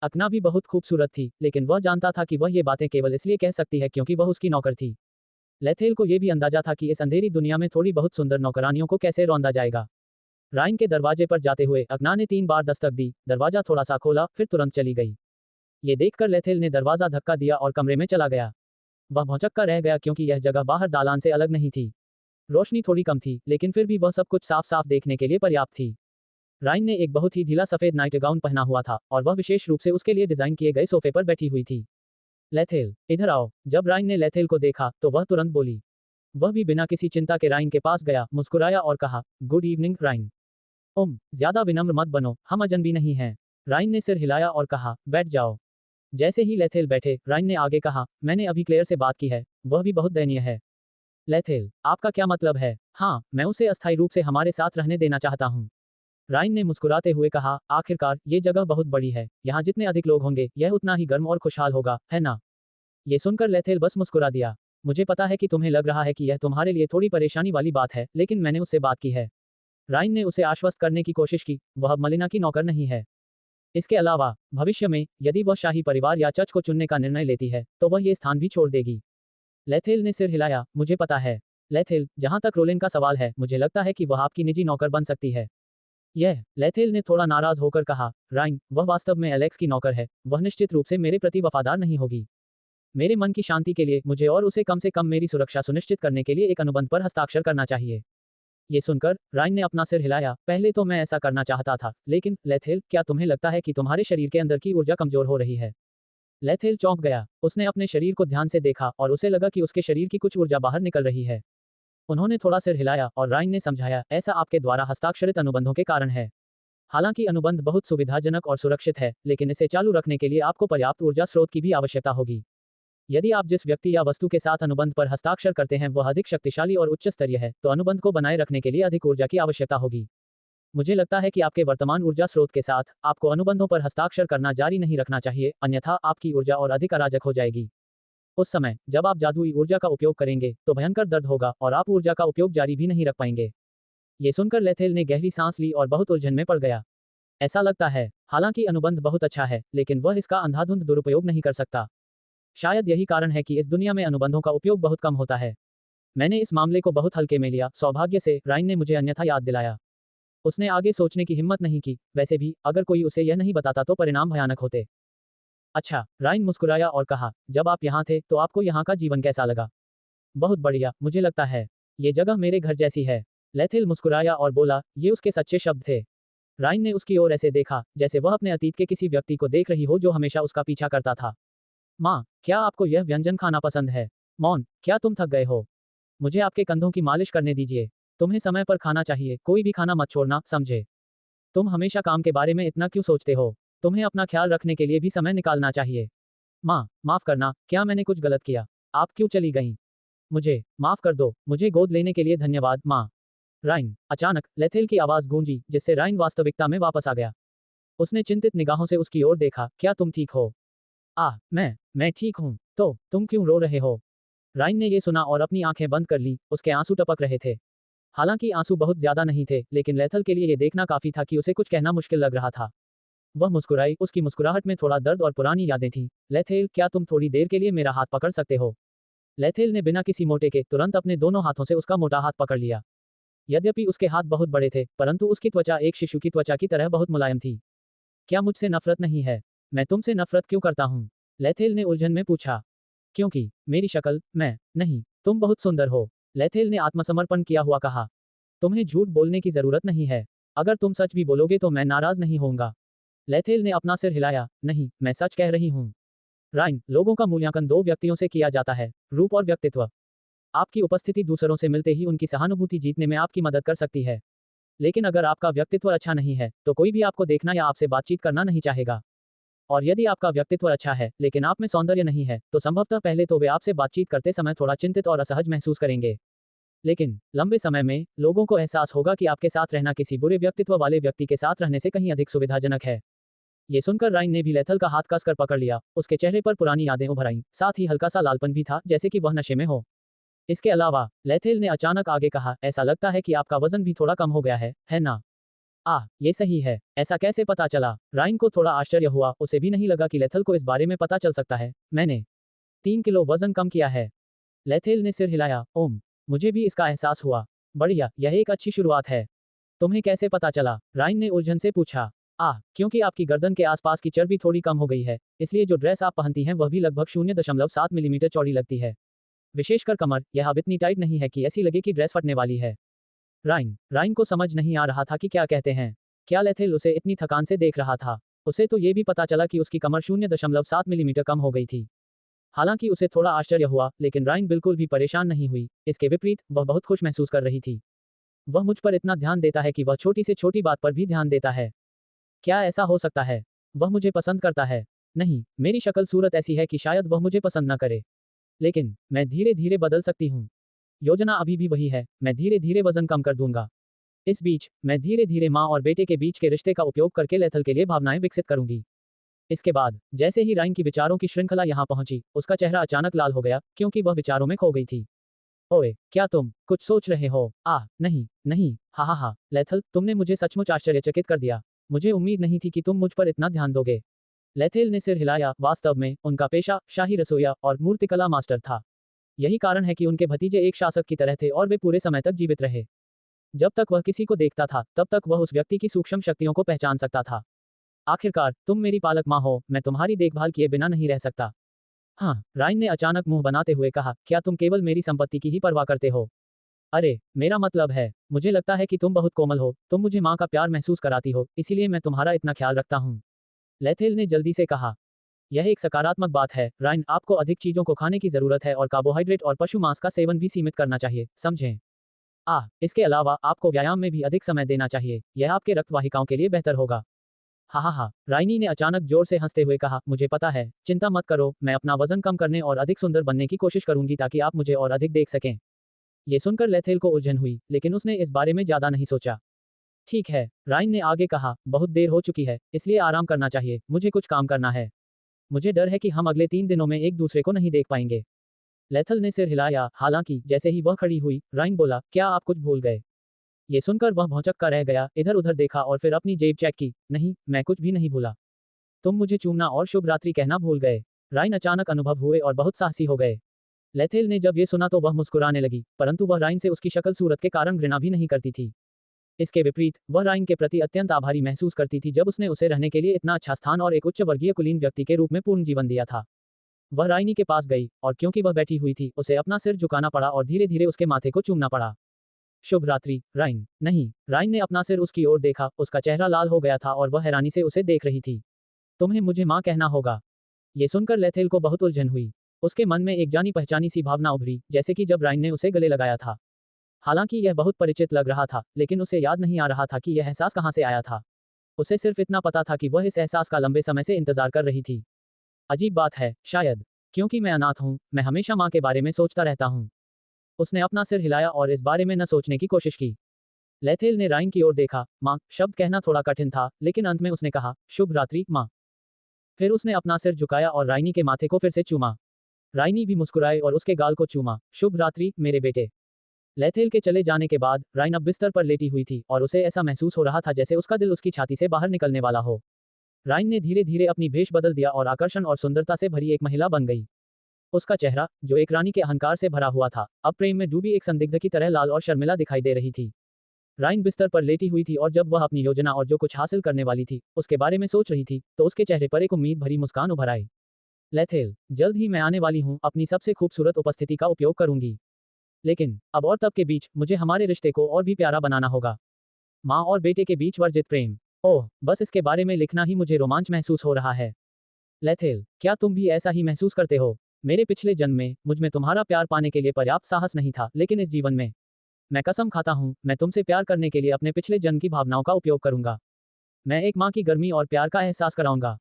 अकना भी बहुत खूबसूरत थी, लेकिन वह जानता था कि वह ये बातें केवल इसलिए कह सकती है क्योंकि वह उसकी नौकर थी। लेथेल को यह भी अंदाजा था कि इस अंधेरी दुनिया में थोड़ी बहुत सुंदर नौकरानियों को कैसे रौंदा जाएगा। राइन के दरवाजे पर जाते हुए अकना ने 3 बार दस्तक दी, दरवाजा थोड़ा सा खोला, फिर तुरंत चली गई। ये देखकर लेथेल ने दरवाजा धक्का दिया और कमरे में चला गया। वह भौंचक्का रह गया क्योंकि यह जगह बाहर दालान से अलग नहीं थी। रोशनी थोड़ी कम थी, लेकिन फिर भी वह सब कुछ साफ साफ देखने के लिए पर्याप्त थी। राइन ने एक बहुत ही ढीला सफेद नाइट गाउन पहना हुआ था और वह विशेष रूप से उसके लिए डिजाइन किए गए सोफे पर बैठी हुई थी। लेथेल, इधर आओ। जब राइन ने लेथेल को देखा तो वह तुरंत बोली। वह भी बिना किसी चिंता के राइन के पास गया, मुस्कुराया और कहा, गुड इवनिंग राइन। ज्यादा विनम्र मत बनो, हम अजनबी नहीं हैं। राइन ने सिर हिलाया और कहा, बैठ जाओ। जैसे ही लेथेल बैठे, राइन ने आगे कहा, मैंने अभी क्लेयर से बात की है, वह भी बहुत दयनीय है। लेथेल, आपका क्या मतलब है? हाँ, मैं उसे अस्थायी रूप से हमारे साथ रहने देना चाहता हूँ। राइन ने मुस्कुराते हुए कहा, आखिरकार ये जगह बहुत बड़ी है, यहाँ जितने अधिक लोग होंगे यह उतना ही गर्म और खुशहाल होगा, है ना? ये सुनकर लेथेल बस मुस्कुरा दिया। मुझे पता है कि तुम्हें लग रहा है कि यह तुम्हारे लिए थोड़ी परेशानी वाली बात है, लेकिन मैंने उससे बात की है। राइन ने उसे आश्वस्त करने की कोशिश की, वह अब मलिना की नौकर नहीं है। इसके अलावा भविष्य में यदि वह शाही परिवार या चर्च को चुनने का निर्णय लेती है तो वह ये स्थान भी छोड़ देगी। लेथेल ने सिर हिलाया, मुझे पता है। लेथेल, जहां तक रोलिन का सवाल है, मुझे लगता है कि वह आपकी निजी नौकर बन सकती है। लेथेल ने थोड़ा नाराज होकर कहा, राइन, वह वास्तव में एलेक्स की नौकर है, वह निश्चित रूप से मेरे प्रति वफादार नहीं होगी। मेरे मन की शांति के लिए मुझे और उसे कम से कम मेरी सुरक्षा सुनिश्चित करने के लिए एक अनुबंध पर हस्ताक्षर करना चाहिए। ये सुनकर राइन ने अपना सिर हिलाया, पहले तो मैं ऐसा करना चाहता था, लेकिन लेथेल, क्या तुम्हें लगता है कि तुम्हारे शरीर के अंदर की ऊर्जा कमजोर हो रही है? लेथेल चौंक गया। उसने अपने शरीर को ध्यान से देखा और उसे लगा कि उसके शरीर की कुछ ऊर्जा बाहर निकल रही है। उन्होंने थोड़ा सिर हिलाया और राइन ने समझाया, ऐसा आपके द्वारा हस्ताक्षरित अनुबंधों के कारण है। हालांकि अनुबंध बहुत सुविधाजनक और सुरक्षित है, लेकिन इसे चालू रखने के लिए आपको पर्याप्त ऊर्जा स्रोत की भी आवश्यकता होगी। यदि आप जिस व्यक्ति या वस्तु के साथ अनुबंध पर हस्ताक्षर करते हैं वह अधिक शक्तिशाली और उच्च स्तरीय है, तो अनुबंध को बनाए रखने के लिए अधिक ऊर्जा की आवश्यकता होगी। मुझे लगता है कि आपके वर्तमान ऊर्जा स्रोत के साथ आपको अनुबंधों पर हस्ताक्षर करना जारी नहीं रखना चाहिए, अन्यथा आपकी ऊर्जा और अधिक अराजक हो जाएगी। उस समय जब आप जादुई ऊर्जा का उपयोग करेंगे तो भयंकर दर्द होगा और आप ऊर्जा का उपयोग जारी भी नहीं रख पाएंगे। ये सुनकर लेथेल ने गहरी सांस ली और बहुत उलझन में पड़ गया। ऐसा लगता है, हालांकि अनुबंध बहुत अच्छा है, लेकिन वह इसका अंधाधुंध दुरुपयोग नहीं कर सकता। शायद यही कारण है कि इस दुनिया में अनुबंधों का उपयोग बहुत कम होता है। मैंने इस मामले को बहुत हल्के में लिया, सौभाग्य से राइन ने मुझे अन्यथा याद दिलाया। उसने आगे सोचने की हिम्मत नहीं की, वैसे भी अगर कोई उसे यह नहीं बताता तो परिणाम भयानक होते। अच्छा, राइन मुस्कुराया और कहा, जब आप यहाँ थे तो आपको यहाँ का जीवन कैसा लगा? बहुत बढ़िया, मुझे लगता है ये जगह मेरे घर जैसी है। लेथिल मुस्कुराया और बोला, ये उसके सच्चे शब्द थे। राइन ने उसकी ओर ऐसे देखा जैसे वह अपने अतीत के किसी व्यक्ति को देख रही हो जो हमेशा उसका पीछा करता था। माँ, क्या आपको यह व्यंजन खाना पसंद है? मौन, क्या तुम थक गए हो? मुझे आपके कंधों की मालिश करने दीजिए। तुम्हें समय पर खाना चाहिए, कोई भी खाना मत छोड़ना, समझे? तुम हमेशा काम के बारे में इतना क्यों सोचते हो? तुम्हें अपना ख्याल रखने के लिए भी समय निकालना चाहिए। माँ, माफ करना, क्या मैंने कुछ गलत किया? आप क्यों चली गईं? मुझे माफ कर दो, मुझे गोद लेने के लिए धन्यवाद, माँ। राइन, अचानक लेथिल की आवाज गूंजी, जिससे राइन वास्तविकता में वापस आ गया। उसने चिंतित निगाहों से उसकी ओर देखा, क्या तुम ठीक हो? मैं ठीक हूँ। तो तुम क्यों रो रहे हो? राइन ने ये सुना और अपनी आंखें बंद कर ली, उसके आंसू टपक रहे थे। हालांकि आंसू बहुत ज्यादा नहीं थे, लेकिन लेथल के लिए ये देखना काफी था कि उसे कुछ कहना मुश्किल लग रहा था। वह मुस्कुराई, उसकी मुस्कुराहट में थोड़ा दर्द और पुरानी यादें थीं। लेथेल, क्या तुम थोड़ी देर के लिए मेरा हाथ पकड़ सकते हो? लेथेल ने बिना किसी मोटे के तुरंत अपने दोनों हाथों से उसका मोटा हाथ पकड़ लिया। यद्यपि उसके हाथ बहुत बड़े थे, परंतु उसकी त्वचा एक शिशु की त्वचा की तरह बहुत मुलायम थी। क्या मुझसे नफरत नहीं है? मैं तुमसे नफरत क्यों करता हूँ? लेथेल ने उलझन में पूछा। क्योंकि मेरी शक्ल, मैं नहीं, तुम बहुत सुंदर हो। लेथेल ने आत्मसमर्पण किया हुआ कहा। तुम्हें झूठ बोलने की जरूरत नहीं है। अगर तुम सच भी बोलोगे तो मैं नाराज नहीं होऊंगा। लेथेल ने अपना सिर हिलाया, नहीं, मैं सच कह रही हूँ। राइन, लोगों का मूल्यांकन दो व्यक्तियों से किया जाता है, रूप और व्यक्तित्व। आपकी उपस्थिति दूसरों से मिलते ही उनकी सहानुभूति जीतने में आपकी मदद कर सकती है। लेकिन अगर आपका व्यक्तित्व अच्छा नहीं है, तो कोई भी आपको देखना या आपसे बातचीत करना नहीं चाहेगा। और यदि आपका व्यक्तित्व अच्छा है, लेकिन आप में सौंदर्य नहीं है, तो संभवतः पहले तो वे आपसे बातचीत करते समय थोड़ा चिंतित और असहज महसूस करेंगे। लेकिन लंबे समय में लोगों को एहसास होगा कि आपके साथ रहना किसी बुरे व्यक्तित्व वाले व्यक्ति के साथ रहने से कहीं अधिक सुविधाजनक है। ये सुनकर राइन ने भी लेथल का हाथ कसकर पकड़ लिया, उसके चेहरे पर पुरानी यादें उभर आईं, साथ ही हल्का सा लालपन भी था, जैसे कि वह नशे में हो। इसके अलावा लेथेल ने अचानक आगे कहा, ऐसा लगता है कि आपका वजन भी थोड़ा कम हो गया है ना? ये सही है, ऐसा कैसे पता चला? राइन को थोड़ा आश्चर्य हुआ, उसे भी नहीं लगा कि लेथल को इस बारे में पता चल सकता है। मैंने 3 किलो वजन कम किया है। लेथेल ने सिर हिलाया, ओम, मुझे भी इसका एहसास हुआ। बढ़िया, यह एक अच्छी शुरुआत है। तुम्हें कैसे पता चला? राइन ने उलझन से पूछा। क्योंकि आपकी गर्दन के आसपास की चर्बी थोड़ी कम हो गई है, इसलिए जो ड्रेस आप पहनती हैं वह भी लगभग 0.7 मिलीमीटर चौड़ी लगती है। विशेषकर कमर, यह अब इतनी टाइट नहीं है कि ऐसी लगे कि ड्रेस फटने वाली है। राइन को समझ नहीं आ रहा था कि क्या कहते हैं। क्या लेथेल उसे इतनी थकान से देख रहा था? उसे तो ये भी पता चला कि उसकी कमर 0.7 मिलीमीटर कम हो गई थी। हालांकि उसे थोड़ा आश्चर्य हुआ, लेकिन राइन बिल्कुल भी परेशान नहीं हुई। इसके विपरीत, वह बहुत खुश महसूस कर रही थी। वह मुझ पर इतना ध्यान देता है कि वह छोटी से छोटी बात पर भी ध्यान देता है। क्या ऐसा हो सकता है? वह मुझे पसंद करता है? नहीं, मेरी शक्ल सूरत ऐसी है कि शायद वह मुझे पसंद न करे। लेकिन मैं धीरे धीरे बदल सकती हूँ। योजना अभी भी वही है, मैं धीरे धीरे वजन कम कर दूंगा। इस बीच मैं धीरे धीरे माँ और बेटे के बीच के रिश्ते का उपयोग करके लेथल के लिए भावनाएं विकसित करूंगी। इसके बाद जैसे ही राइन की विचारों की श्रृंखला यहाँ पहुंची, उसका चेहरा अचानक लाल हो गया, क्योंकि वह विचारों में खो गई थी। ओए, क्या तुम कुछ सोच रहे हो? नहीं, नहीं, हा, लेथल, तुमने मुझे सचमुच आश्चर्यचकित कर दिया। मुझे उम्मीद नहीं थी कि तुम मुझ पर इतना ध्यान दोगे। लेथेल ने सिर हिलाया, वास्तव में उनका पेशा शाही रसोइया और मूर्तिकला मास्टर था। यही कारण है कि उनके भतीजे एक शासक की तरह थे और वे पूरे समय तक जीवित रहे। जब तक वह किसी को देखता था, तब तक वह उस व्यक्ति की सूक्ष्म शक्तियों को पहचान सकता था। आखिरकार, तुम मेरी पालक माँ हो, मैं तुम्हारी देखभाल किए बिना नहीं रह सकता। हाँ, राइन ने अचानक मुंह बनाते हुए कहा, क्या तुम केवल मेरी संपत्ति की ही परवाह करते हो? अरे, मेरा मतलब है, मुझे लगता है कि तुम बहुत कोमल हो, तुम मुझे माँ का प्यार महसूस कराती हो, इसीलिए मैं तुम्हारा इतना ख्याल रखता हूँ। लेथेल ने जल्दी से कहा। यह एक सकारात्मक बात है, राइन, आपको अधिक चीजों को खाने की जरूरत है और कार्बोहाइड्रेट और पशु मांस का सेवन भी सीमित करना चाहिए, समझें? इसके अलावा आपको व्यायाम में भी अधिक समय देना चाहिए, यह आपके रक्त वाहिकाओं के लिए बेहतर होगा। हा, राइनी ने अचानक जोर से हंसते हुए कहा, मुझे पता है, चिंता मत करो, मैं अपना वजन कम करने और अधिक सुंदर बनने की कोशिश करूंगी ताकि आप मुझे और अधिक देख सकें। ये सुनकर लेथेल को उलझन हुई, लेकिन उसने इस बारे में ज्यादा नहीं सोचा। ठीक है, राइन ने आगे कहा, बहुत देर हो चुकी है, इसलिए आराम करना चाहिए, मुझे कुछ काम करना है। मुझे डर है कि हम अगले 3 दिनों में एक दूसरे को नहीं देख पाएंगे। लेथल ने सिर हिलाया, हालांकि जैसे ही वह खड़ी हुई, राइन बोला, क्या आप कुछ भूल गए? ये सुनकर वह भौंचक कर रह गया, इधर उधर देखा और फिर अपनी जेब चेक की। नहीं, मैं कुछ भी नहीं भूला। तुम मुझे चूमना और शुभ रात्रि कहना भूल गए। राइन अचानक अनुभव हुए और बहुत साहसी हो गए। लेथेल ने जब ये सुना तो वह मुस्कुराने लगी, परंतु वह राइन से उसकी शक्ल सूरत के कारण घृणा भी नहीं करती थी। इसके विपरीत वह राइन के प्रति अत्यंत आभारी महसूस करती थी जब उसने उसे रहने के लिए इतना अच्छा स्थान और एक उच्च वर्गीय कुलीन व्यक्ति के रूप में पूर्ण जीवन दिया था। वह राइनी के पास गई और क्योंकि वह बैठी हुई थी उसे अपना सिर झुकाना पड़ा और धीरे धीरे उसके माथे को चूमना पड़ा। शुभ रात्रि, राइन। नहीं, राइन ने अपना सिर उसकी ओर देखा, उसका चेहरा लाल हो गया था और वह हैरानी से उसे देख रही थी। तुम्हें मुझे माँ कहना होगा। ये सुनकर लेथेल को बहुत उलझन हुई। उसके मन में एक जानी पहचानी सी भावना उभरी, जैसे कि जब राइन ने उसे गले लगाया था। हालांकि यह बहुत परिचित लग रहा था, लेकिन उसे याद नहीं आ रहा था कि यह एहसास कहाँ से आया था। उसे सिर्फ इतना पता था कि वह इस एहसास का लंबे समय से इंतजार कर रही थी। अजीब बात है, शायद क्योंकि मैं अनाथ हूँ, मैं हमेशा माँ के बारे में सोचता रहता हूँ। उसने अपना सिर हिलाया और इस बारे में न सोचने की कोशिश की। लेथेल ने राइन की ओर देखा। माँ शब्द कहना थोड़ा कठिन था, लेकिन अंत में उसने कहा, शुभ रात्रि माँ। फिर उसने अपना सिर झुकाया और राइनी के माथे को फिर से चूमा। राइनी भी मुस्कुराई और उसके गाल को चूमा। शुभ रात्रि मेरे बेटे। लेथेल के चले जाने के बाद राइन अब बिस्तर पर लेटी हुई थी और उसे ऐसा महसूस हो रहा था जैसे उसका दिल उसकी छाती से बाहर निकलने वाला हो। राइन ने धीरे धीरे अपनी भेष बदल दिया और आकर्षण और सुंदरता से भरी एक महिला बन गई। उसका चेहरा, जो एक रानी के अहंकार से भरा हुआ था, अब प्रेम में डूबी एक संदिग्ध की तरह लाल और शर्मिला दिखाई दे रही थी। राइन बिस्तर पर लेटी हुई थी और जब वह अपनी योजना और जो कुछ हासिल करने वाली थी उसके बारे में सोच रही थी, तो उसके चेहरे पर एक उम्मीद भरी मुस्कान उभर आई। लेथेल, जल्द ही मैं आने वाली हूँ, अपनी सबसे खूबसूरत उपस्थिति का उपयोग करूंगी। लेकिन अब और तब के बीच मुझे हमारे रिश्ते को और भी प्यारा बनाना होगा। माँ और बेटे के बीच वर्जित प्रेम। ओह, बस इसके बारे में लिखना ही मुझे रोमांच महसूस हो रहा है। लेथेल, क्या तुम भी ऐसा ही महसूस करते हो? मेरे पिछले जन्म में मुझ में तुम्हारा प्यार पाने के लिए पर्याप्त साहस नहीं था, लेकिन इस जीवन में मैं कसम खाता हूँ, मैं तुमसे प्यार करने के लिए अपने पिछले जन्म की भावनाओं का उपयोग करूंगा। मैं एक माँ की गर्मी और प्यार का एहसास कराऊंगा।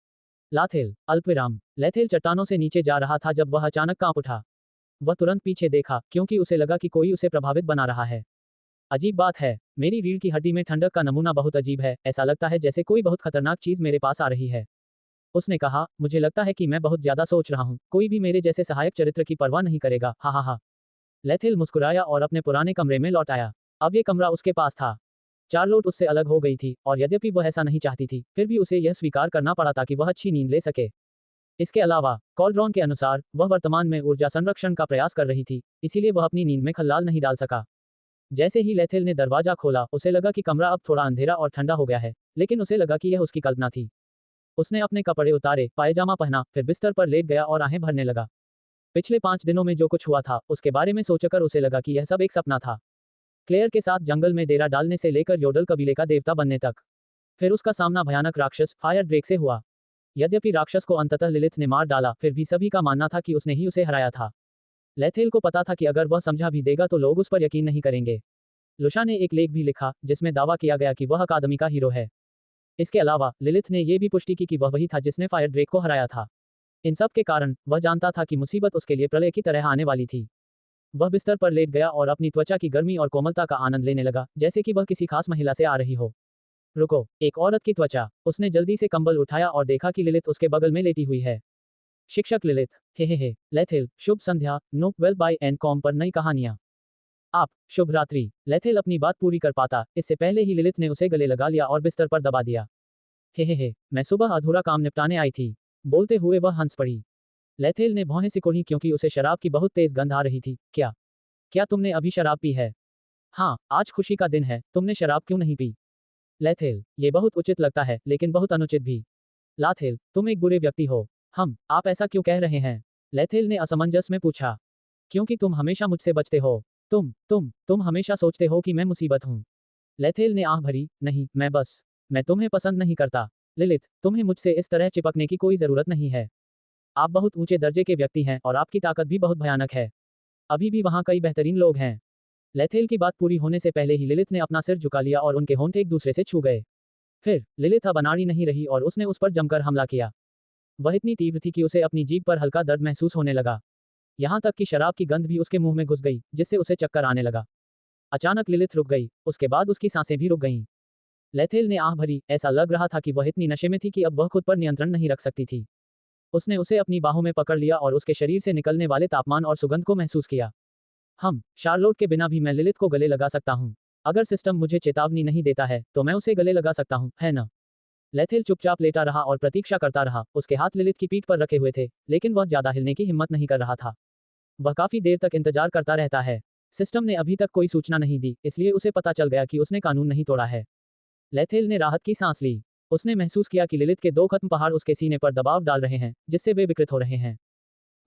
लाथेल, अल्पविराम। लेथेल चट्टानों से नीचे जा रहा था जब वह अचानक कांप उठा। वह तुरंत पीछे देखा, क्योंकि उसे लगा कि कोई उसे प्रभावित बना रहा है। अजीब बात है, मेरी रीढ़ की हड्डी में ठंडक का नमूना बहुत अजीब है, ऐसा लगता है जैसे कोई बहुत खतरनाक चीज मेरे पास आ रही है। उसने कहा, मुझे लगता है कि मैं बहुत ज्यादा सोच रहा हूँ, कोई भी मेरे जैसे सहायक चरित्र की परवाह नहीं करेगा, हा हा हा। लेथेल मुस्कुराया और अपने पुराने कमरे में लौट आया। अब ये कमरा उसके पास था। चार्लोट उससे अलग हो गई थी, और यद्यपि वह ऐसा नहीं चाहती थी, फिर भी उसे यह स्वीकार करना पड़ा था कि वह अच्छी नींद ले सके। इसके अलावा कॉलड्रॉन के अनुसार वह वर्तमान में ऊर्जा संरक्षण का प्रयास कर रही थी, इसीलिए वह अपनी नींद में खलल नहीं डाल सका। जैसे ही लेथेल ने दरवाजा खोला, उसे लगा कि कमरा अब थोड़ा अंधेरा और ठंडा हो गया है, लेकिन उसे लगा कि यह उसकी कल्पना थी। उसने अपने कपड़े उतारे, पायजामा पहना, फिर बिस्तर पर लेट गया और आहें भरने लगा। पिछले 5 दिनों में जो कुछ हुआ था, उसके बारे में सोचकर उसे लगा कि यह सब एक सपना था। क्लेयर के साथ जंगल में डेरा डालने से लेकर योडल कबीले का देवता बनने तक। फिर उसका सामना भयानक राक्षस फायर ड्रेक से हुआ। यद्यपि राक्षस को अंततः लिलिथ ने मार डाला, फिर भी सभी का मानना था कि उसने ही उसे हराया था। लेथेल को पता था कि अगर वह समझा भी देगा तो लोग उस पर यकीन नहीं करेंगे। लुशा ने एक लेख भी लिखा जिसमें दावा किया गया कि वह अकादमी का हीरो है। इसके अलावा लिलिथ ने यह भी पुष्टि की कि वह वही था जिसने फायर ड्रेक को हराया था। इन सब के कारण वह जानता था कि मुसीबत उसके लिए प्रलय की तरह आने वाली थी। वह बिस्तर पर लेट गया और अपनी त्वचा की गर्मी और कोमलता का आनंद लेने लगा, जैसे कि वह किसी खास महिला से आ रही हो। रुको, एक औरत की त्वचा। उसने जल्दी से कंबल उठाया और देखा कि लिलिथ उसके बगल में लेटी हुई है। शिक्षक लिलिथ। हे। लेथेल, शुभ संध्या। Novel by and com पर नई कहानियां। आप, शुभ रात्रि। लेथेल अपनी बात पूरी कर पाता, इससे पहले ही लिलिथ ने उसे गले लगा लिया और बिस्तर पर दबा दिया। हे, मैं सुबह अधूरा काम निपटाने आई थी। बोलते हुए वह हंस पड़ी। लेथेल ने भौहें सिकोड़ी क्योंकि उसे शराब की बहुत तेज गंध आ रही थी। क्या तुमने अभी शराब पी है? हाँ, आज खुशी का दिन है, तुमने शराब क्यों नहीं पी? लेथेल, ये बहुत उचित लगता है, लेकिन बहुत अनुचित भी। लाथेल, तुम एक बुरे व्यक्ति हो। आप ऐसा क्यों कह रहे हैं? लेथेल ने असमंजस में पूछा। क्योंकि तुम हमेशा मुझसे बचते हो। तुम हमेशा सोचते हो कि मैं मुसीबत हूँ। लेथेल ने आह भरी, नहीं, मैं तुम्हें पसंद नहीं करता। लिलिथ, तुम्हें मुझसे इस तरह चिपकने की कोई जरूरत नहीं है। आप बहुत ऊंचे दर्जे के व्यक्ति हैं और आपकी ताकत भी बहुत भयानक है। अभी भी वहाँ कई बेहतरीन लोग हैं। लेथेल की बात पूरी होने से पहले ही लिलिथ ने अपना सिर झुका लिया और उनके होंठ एक दूसरे से छू गए। फिर लिलिथ अब अनाड़ी नहीं रही और उसने उस पर जमकर हमला किया। वह इतनी तीव्र थी कि उसे अपनी जीभ पर हल्का दर्द महसूस होने लगा। यहाँ तक कि शराब की गंध भी उसके मुंह में घुस गई, जिससे उसे चक्कर आने लगा। अचानक लिलिथ रुक गई, उसके बाद उसकी सांसें भी रुक गईं। लेथेल ने आह भरी, ऐसा लग रहा था कि वह इतनी नशे में थी कि अब वह खुद पर नियंत्रण नहीं रख सकती थी। उसने उसे अपनी बाहों में पकड़ लिया और उसके शरीर से निकलने वाले तापमान और सुगंध को महसूस किया। शार्लोट के बिना भी मैं लिलिथ को गले लगा सकता हूँ। अगर सिस्टम मुझे चेतावनी नहीं देता है तो मैं उसे गले लगा सकता हूँ, है ना? लेथिल चुपचाप लेटा रहा और प्रतीक्षा करता रहा। उसके हाथ लिलिथ की पीठ पर रखे हुए थे, लेकिन वह ज्यादा हिलने की हिम्मत नहीं कर रहा था। वह काफी देर तक इंतजार करता रहता है। सिस्टम ने अभी तक कोई सूचना नहीं दी, इसलिए उसे पता चल गया कि उसने कानून नहीं तोड़ा है। लेथिल ने राहत की सांस ली। उसने महसूस किया कि लिलिथ के 2 खत्म पहाड़ उसके सीने पर दबाव डाल रहे हैं, जिससे वे विकृत हो रहे हैं।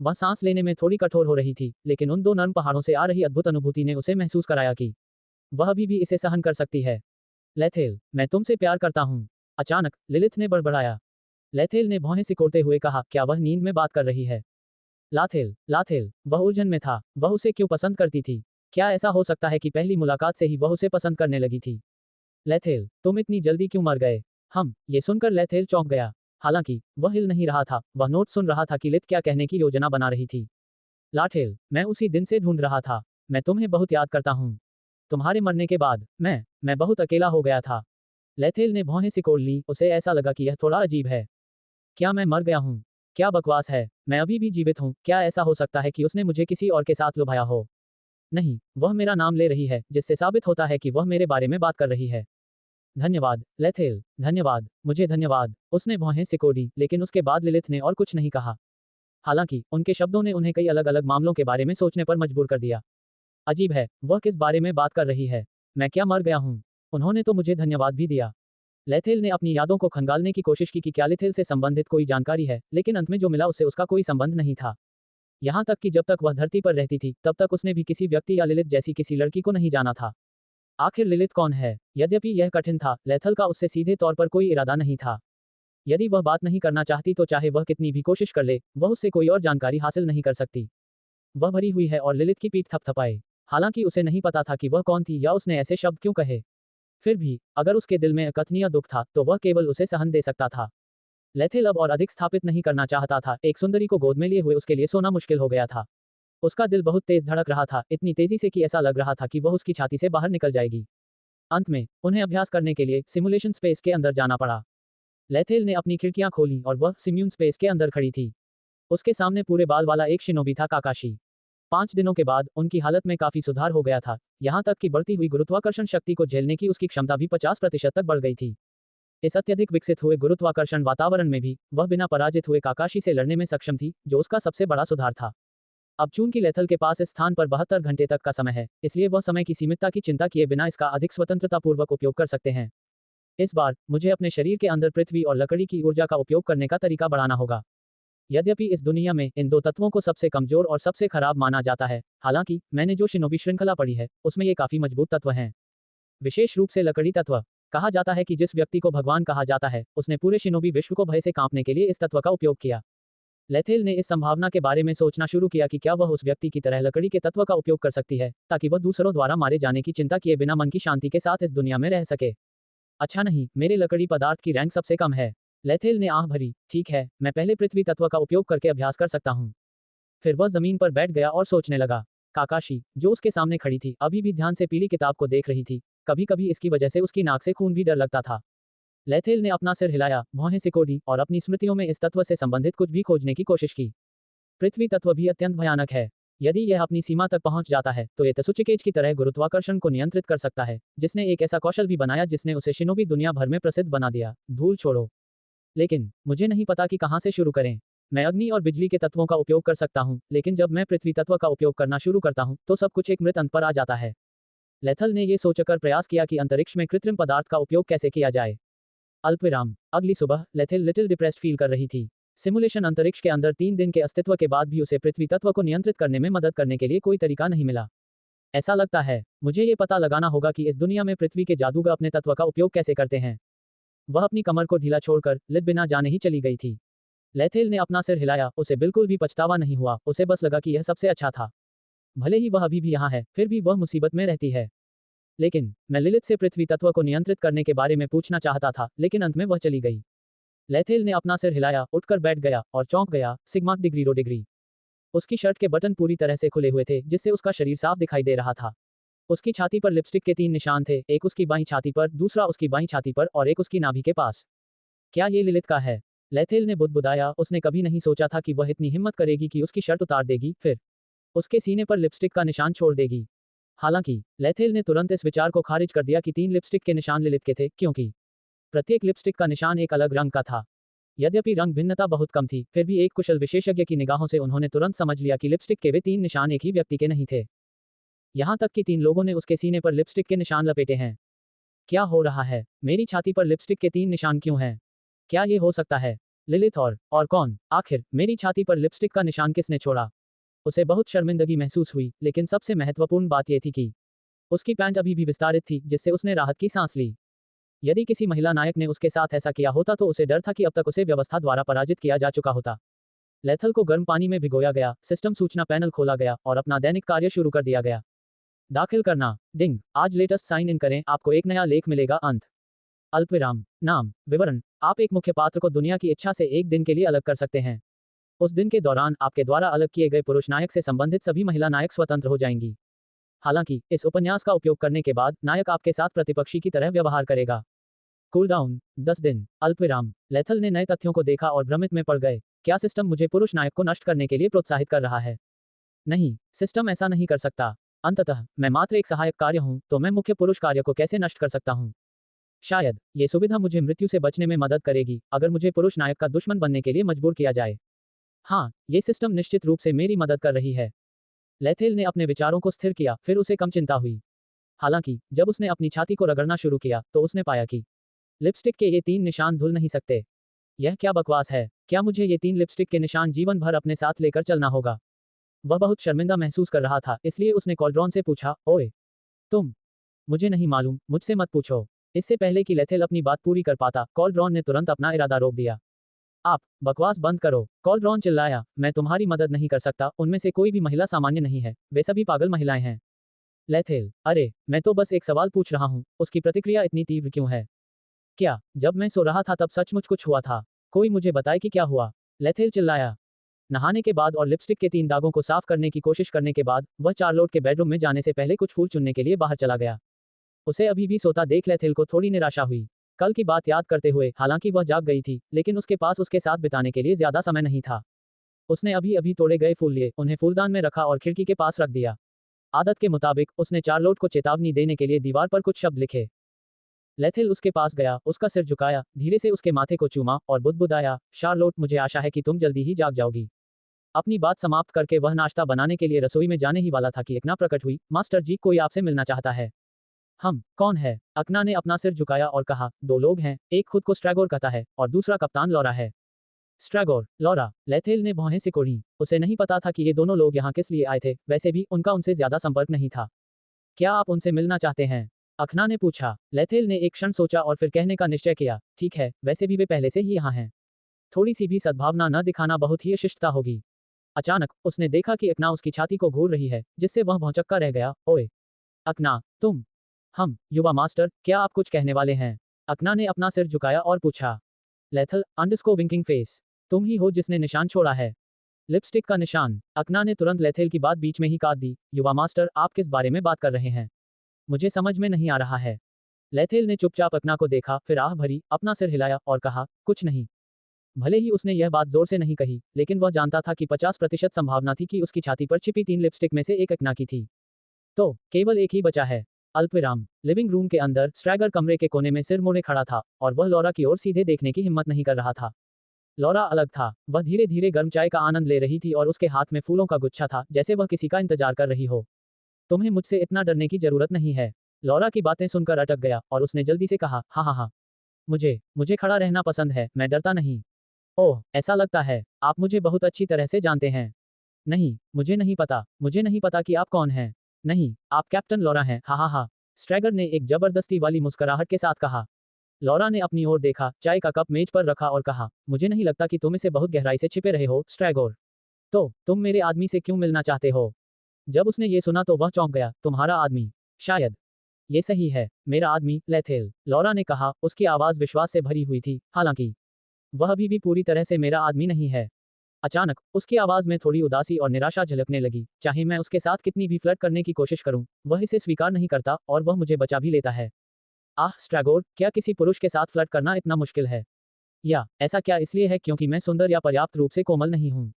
वह सांस लेने में थोड़ी कठोर हो रही थी, लेकिन उन 2 नर्म पहाड़ों से आ रही अद्भुत अनुभूति ने उसे महसूस कराया कि वह अभी भी इसे सहन कर सकती है। लेथिल, मैं तुमसे प्यार करता हूँ। अचानक लिलिथ ने बड़बड़ाया। लेथिल ने भौहें सिकोड़ते हुए कहा, क्या वह नींद में बात कर रही है? लाथिल, लाथिल, वह उलझन में था। वह उसे क्यों पसंद करती थी? क्या ऐसा हो सकता है कि पहली मुलाकात से ही वह उसे पसंद करने लगी थी? लेथिल, तुम इतनी जल्दी क्यों मर गए? ये सुनकर लेथिल चौंक गया। हालांकि वह हिल नहीं रहा था, वह नोट सुन रहा था कि लिथ क्या कहने की योजना बना रही थी। लाथिल, मैं उसी दिन से ढूंढ रहा था। मैं तुम्हें बहुत याद करता हूँ। तुम्हारे मरने के बाद मैं बहुत अकेला हो गया था। लेथिल ने भौहें सिकोड़ ली। उसे ऐसा लगा कि यह थोड़ा अजीब है। क्या मैं मर गया हूँ? क्या बकवास है? मैं अभी भी जीवित हूँ। क्या ऐसा हो सकता है कि उसने मुझे किसी और के साथ लुभाया हो? नहीं, वह मेरा नाम ले रही है, जिससे साबित होता है कि वह मेरे बारे में बात कर रही है। धन्यवाद, लेथिल, धन्यवाद, मुझे धन्यवाद। उसने भौहें सिकोड़ी, लेकिन उसके बाद लिलिथ ने और कुछ नहीं कहा। हालांकि उनके शब्दों ने उन्हें कई अलग अलग मामलों के बारे में सोचने पर मजबूर कर दिया। अजीब है, वह किस बारे में बात कर रही है? मैं क्या मर गया हूँ? उन्होंने तो मुझे धन्यवाद भी दिया। लेथिल ने अपनी यादों को खंगालने की कोशिश की कि क्या लिथिल से संबंधित कोई जानकारी है, लेकिन अंत में जो मिला उससे उसका कोई संबंध नहीं था। यहाँ तक कि जब तक वह धरती पर रहती थी, तब तक उसने भी किसी व्यक्ति या लिलिथ जैसी किसी लड़की को नहीं जाना था। आखिर लिलिथ कौन है? यद्यपि यह कठिन था, लेथल का उससे सीधे तौर पर कोई इरादा नहीं था। यदि वह बात नहीं करना चाहती तो चाहे वह कितनी भी कोशिश कर ले, वह उससे कोई और जानकारी हासिल नहीं कर सकती। वह भरी हुई है और लिलिथ की पीठ थपथपाए। हालांकि उसे नहीं पता था कि वह कौन थी या उसने ऐसे शब्द क्यों कहे। फिर भी, अगर उसके दिल में अकथनीय दुख था, तो वह केवल उसे सहन दे सकता था। लेथिल अब और अधिक स्थापित नहीं करना चाहता था। एक सुंदरी को गोद में लिए हुए उसके लिए सोना मुश्किल हो गया था। उसका दिल बहुत तेज धड़क रहा था, इतनी तेजी से कि ऐसा लग रहा था कि वह उसकी छाती से बाहर निकल जाएगी। अंत में, उन्हें अभ्यास करने के लिए सिमुलेशन स्पेस के अंदर जाना पड़ा। लेथिल ने अपनी खिड़कियां खोली और वह सिम्यून स्पेस के अंदर खड़ी थी। उसके सामने पूरे बाल वाला एक शिनोबी था, काकाशी। 5 दिनों के बाद उनकी हालत में काफी सुधार हो गया था, यहाँ तक कि बढ़ती हुई गुरुत्वाकर्षण शक्ति को झेलने की उसकी क्षमता भी 50% तक बढ़ गई थी। इस अत्यधिक विकसित हुए गुरुत्वाकर्षण वातावरण में भी वह बिना पराजित हुए काकाशी से लड़ने में सक्षम थी, जो उसका सबसे बड़ा सुधार था। अब चूंकि लेथल के पास इस स्थान पर 72 घंटे तक का समय है, इसलिए वह समय की सीमितता की चिंता किए बिना इसका अधिक स्वतंत्रतापूर्वक उपयोग कर सकते हैं। इस बार मुझे अपने शरीर के अंदर पृथ्वी और लकड़ी की ऊर्जा का उपयोग करने का तरीका बढ़ाना होगा। यद्यपि इस दुनिया में इन 2 तत्वों को सबसे कमजोर और सबसे खराब माना जाता है, हालांकि मैंने जो शिनोबी श्रृंखला पढ़ी है, उसमें ये काफी मजबूत तत्व हैं। विशेष रूप से लकड़ी तत्व। कहा जाता है कि जिस व्यक्ति को भगवान कहा जाता है, उसने पूरे शिनोबी विश्व को भय से कांपने के लिए इस तत्व का उपयोग किया। लेथिल ने इस संभावना के बारे में सोचना शुरू किया कि क्या वह उस व्यक्ति की तरह लकड़ी के तत्व का उपयोग कर सकती है, ताकि वह दूसरों द्वारा मारे जाने की चिंता किए बिना मन की शांति के साथ इस दुनिया में रह सके। अच्छा नहीं, मेरे लकड़ी पदार्थ की रैंक सबसे कम है। लेथिल ने आह भरी। ठीक है, मैं पहले पृथ्वी तत्व का उपयोग करके अभ्यास कर सकता हूँ। फिर वह जमीन पर बैठ गया और सोचने लगा। काकाशी, जो उसके सामने खड़ी थी, अभी भी ध्यान से पीली किताब को देख रही थी। कभी कभी इसकी वजह से उसकी नाक से खून भी डर लगता था। लेथिल ने अपना सिर हिलाया, भौहें सिकोड़ी और अपनी स्मृतियों में इस तत्व से संबंधित कुछ भी खोजने की कोशिश की। पृथ्वी तत्व भी अत्यंत भयानक है। यदि यह अपनी सीमा तक पहुंच जाता है, तो यह तसुचिकेज की तरह गुरुत्वाकर्षण को नियंत्रित कर सकता है, जिसने एक ऐसा कौशल भी बनाया जिसने उसे शिनोबी दुनिया भर में प्रसिद्ध बना दिया। धूल छोड़ो। लेकिन मुझे नहीं पता कि कहां से शुरू करें। मैं अग्नि और बिजली के तत्वों का उपयोग कर सकता हूं, लेकिन जब मैं पृथ्वी तत्व का उपयोग करना शुरू करता हूं, तो सब कुछ एक मृत अंत पर आ जाता है। लेथल ने यह सोचकर प्रयास किया कि अंतरिक्ष में कृत्रिम पदार्थ का उपयोग कैसे किया जाए। अल्पविराम। अगली सुबह लेथिल लिटिल डिप्रेस्ड फील कर रही थी। सिमुलेशन अंतरिक्ष के अंदर 3 दिन के अस्तित्व के बाद भी उसे पृथ्वी तत्व को नियंत्रित करने में मदद करने के लिए कोई तरीका नहीं मिला। ऐसा लगता है, मुझे ये पता लगाना होगा कि इस दुनिया में पृथ्वी के जादूगर अपने तत्व का उपयोग कैसे करते हैं। वह अपनी कमर को ढीला छोड़कर लिथ बिना जाने ही चली गई थी। लेथिल ने अपना सिर हिलाया। उसे बिल्कुल भी पछतावा नहीं हुआ, उसे बस लगा कि यह सबसे अच्छा था। भले ही वह अभी भी यहाँ है, फिर भी वह मुसीबत में रहती है। लेकिन मैं लिलिथ से पृथ्वी तत्व को नियंत्रित करने के बारे में पूछना चाहता था, लेकिन अंत में वह चली गई। लेथिल ने अपना सिर हिलाया, उठकर बैठ गया और चौंक गया। सिग्मा डिग्री रो डिग्री। उसकी शर्ट के बटन पूरी तरह से खुले हुए थे, जिससे उसका शरीर साफ दिखाई दे रहा था। उसकी छाती पर लिपस्टिक के 3 निशान थे, एक उसकी बाईं छाती पर, दूसरा उसकी बाईं छाती पर और एक उसकी नाभि के पास। क्या ये लिलिथ का है? लेथिल ने बुदबुदाया। उसने कभी नहीं सोचा था कि वह इतनी हिम्मत करेगी कि उसकी शर्ट उतार देगी, फिर उसके सीने पर लिपस्टिक का निशान छोड़ देगी। हालांकि लेथेल ने तुरंत इस विचार को खारिज कर दिया कि 3 लिपस्टिक के निशान लिलिथ के थे, क्योंकि प्रत्येक लिपस्टिक का निशान एक अलग रंग का था। यद्यपि रंग भिन्नता बहुत कम थी, फिर भी एक कुशल विशेषज्ञ की निगाहों से उन्होंने तुरंत समझ लिया कि लिपस्टिक के वे 3 निशान एक ही व्यक्ति के नहीं थे। यहां तक कि 3 लोगों ने उसके सीने पर लिपस्टिक के निशान लपेटे हैं। क्या हो रहा है? मेरी छाती पर लिपस्टिक के 3 निशान क्यों हैं? क्या ये हो सकता है? लिलिथ और कौन? आखिर मेरी छाती पर लिपस्टिक का निशान किसने छोड़ा? उसे बहुत शर्मिंदगी महसूस हुई, लेकिन सबसे महत्वपूर्ण बात यह थी कि उसकी पैंट अभी भी विस्तारित थी, जिससे उसने राहत की सांस ली। यदि किसी महिला नायक ने उसके साथ ऐसा किया होता तो उसे डर था कि अब तक उसे व्यवस्था द्वारा पराजित किया जा चुका होता। लेथल को गर्म पानी में भिगोया गया, सिस्टम सूचना पैनल खोला गया और अपना दैनिक कार्य शुरू कर दिया गया। दाखिल करना, डिंग, आज लेटेस्ट साइन इन करें, आपको एक नया लेख मिलेगा। अंत, अल्पविराम, नाम, विवरण, आप एक मुख्य पात्र को दुनिया की इच्छा से एक दिन के लिए अलग कर सकते हैं। उस दिन के दौरान आपके द्वारा अलग किए गए पुरुष नायक से संबंधित सभी महिला नायक स्वतंत्र हो जाएंगी। हालांकि इस उपन्यास का उपयोग करने के बाद नायक आपके साथ प्रतिपक्षी की तरह व्यवहार करेगा। कूल डाउन, 10 दिन, अल्पविराम। लेथल ने नए तथ्यों को देखा और भ्रमित में पड़ गए। क्या सिस्टम मुझे पुरुष नायक को नष्ट करने के लिए प्रोत्साहित कर रहा है? नहीं, सिस्टम ऐसा नहीं कर सकता। अंततः मैं मात्र एक सहायक कार्य हूं, तो मैं मुख्य पुरुष कार्य को कैसे नष्ट कर सकता हूं? शायद ये सुविधा मुझे मृत्यु से बचने में मदद करेगी, अगर मुझे पुरुष नायक का दुश्मन बनने के लिए मजबूर किया जाए। हाँ, ये सिस्टम निश्चित रूप से मेरी मदद कर रही है। लेथेल ने अपने विचारों को स्थिर किया, फिर उसे कम चिंता हुई। हालांकि जब उसने अपनी छाती को रगड़ना शुरू किया, तो उसने पाया कि लिपस्टिक के ये 3 निशान धुल नहीं सकते। यह क्या बकवास है? क्या मुझे ये 3 लिपस्टिक के निशान जीवन भर अपने साथ लेकर चलना होगा? वह बहुत शर्मिंदा महसूस कर रहा था, इसलिए उसने कॉल्ड्रॉन से पूछा, ओए, तुम? मुझे नहीं मालूम, मुझसे मत पूछो। इससे पहले कि लेथेल अपनी बात पूरी कर पाता, कॉल्ड्रॉन ने तुरंत अपना इरादा रोक दिया। आप बकवास बंद करो, कॉल्ड्रॉन चिल्लाया। मैं तुम्हारी मदद नहीं कर सकता, उनमें से कोई भी महिला सामान्य नहीं है, वे सभी पागल महिलाएं हैं। लेथेल, अरे, मैं तो बस एक सवाल पूछ रहा हूं, उसकी प्रतिक्रिया इतनी तीव्र क्यों है? क्या जब मैं सो रहा था तब सचमुच कुछ हुआ था? कोई मुझे बताए कि क्या हुआ? लेथेल चिल्लाया। नहाने के बाद और लिपस्टिक के 3 दागों को साफ करने की कोशिश करने के बाद, वह चार्लोट के बेडरूम में जाने से पहले कुछ फूल चुनने के लिए बाहर चला गया। उसे अभी भी सोता देख लेथेल को थोड़ी निराशा हुई। कल की बात याद करते हुए, हालांकि वह जाग गई थी, लेकिन उसके पास उसके साथ बिताने के लिए ज्यादा समय नहीं था। उसने अभी अभी तोड़े गए फूल लिए, उन्हें फूलदान में रखा और खिड़की के पास रख दिया। आदत के मुताबिक उसने चार्लोट को चेतावनी देने के लिए दीवार पर कुछ शब्द लिखे। लेथेल उसके पास गया, उसका सिर झुकाया, धीरे से उसके माथे को चूमा और बुदबुदाया, शार्लोट, मुझे आशा है कि तुम जल्दी ही जाग जाओगी। अपनी बात समाप्त करके वह नाश्ता बनाने के लिए रसोई में जाने ही वाला था कि अकना प्रकट हुई। मास्टर जी, कोई आपसे मिलना चाहता है। हम, कौन है? अकना ने अपना सिर झुकाया और कहा, 2 लोग हैं, एक खुद को स्ट्रैगोर कहता है और दूसरा कप्तान लौरा है। स्ट्रैगोर, लौरा, लेथेल ने भौहें सिकोड़ी। उसे नहीं पता था कि ये दोनों लोग यहाँ किस लिए आए थे, वैसे भी उनका उनसे ज्यादा संपर्क नहीं था। क्या आप उनसे मिलना चाहते हैं? अखना ने पूछा। लेथेल ने एक क्षण सोचा और फिर कहने का निश्चय किया, ठीक है, वैसे भी वे पहले से ही यहाँ हैं। थोड़ी सी भी सद्भावना न दिखाना बहुत ही शिष्टता होगी। अचानक उसने देखा कि अकना उसकी छाती को घूर रही है, जिससे वह भौंचक्का रह गया। ओए, अकना, तुम? हम, युवा मास्टर, क्या आप कुछ कहने वाले हैं? अकना ने अपना सिर झुकाया और पूछा। लेथल, अंडरस्को विंकिंग फेस, तुम ही हो जिसने निशान छोड़ा है। लिपस्टिक का निशान। अकना ने तुरंत लेथेल की बात बीच में ही काट दी। युवा मास्टर, आप किस बारे में बात कर रहे हैं? मुझे समझ में नहीं आ रहा है। लेथेल ने चुपचाप अकना को देखा, फिर आह भरी, अपना सिर हिलाया और कहा, कुछ नहीं। भले ही उसने यह बात जोर से नहीं कही, लेकिन वह जानता था कि 50% संभावना थी कि उसकी छाती पर छिपी 3 लिपस्टिक में से एक अकना की थी। तो केवल एक ही बचा है। अल्पविराम। लिविंग रूम के अंदर स्ट्रैगर कमरे के कोने में सिर मोड़े खड़ा था और वह लौरा की ओर सीधे देखने की हिम्मत नहीं कर रहा था। लौरा अलग था। वह धीरे धीरे गर्म चाय का आनंद ले रही थी और उसके हाथ में फूलों का गुच्छा था, जैसे वह किसी का इंतजार कर रही हो। तुम्हें मुझसे इतना डरने की जरूरत नहीं है। लौरा की बातें सुनकर अटक गया और उसने जल्दी से कहा, हाँ हाँ हाँ, मुझे खड़ा रहना पसंद है, मैं डरता नहीं। ओह, ऐसा लगता है आप मुझे बहुत अच्छी तरह से जानते हैं। नहीं, मुझे नहीं पता कि आप कौन हैं। नहीं, आप कैप्टन लौरा हैं, हा हा हा। स्ट्रैगर ने एक जबरदस्ती वाली मुस्कुराहट के साथ कहा। लौरा ने अपनी ओर देखा, चाय का कप मेज पर रखा और कहा, मुझे नहीं लगता कि तुम इसे बहुत गहराई से छिपे रहे हो, स्ट्रैगोर। तो तुम मेरे आदमी से क्यों मिलना चाहते हो? जब उसने ये सुना तो वह चौंक गया। तुम्हारा आदमी? शायद ये सही है, मेरा आदमी, लेथेल, लौरा ने कहा, उसकी आवाज विश्वास से भरी हुई थी, हालांकि वह अभी भी पूरी तरह से मेरा आदमी नहीं है। अचानक उसकी आवाज में थोड़ी उदासी और निराशा झलकने लगी। चाहे मैं उसके साथ कितनी भी फ्लर्ट करने की कोशिश करूं, वह इसे स्वीकार नहीं करता और वह मुझे बचा भी लेता है। आह स्ट्रैगोर, क्या किसी पुरुष के साथ फ्लर्ट करना इतना मुश्किल है? या ऐसा क्या इसलिए है क्योंकि मैं सुंदर या पर्याप्त रूप से कोमल नहीं हूं?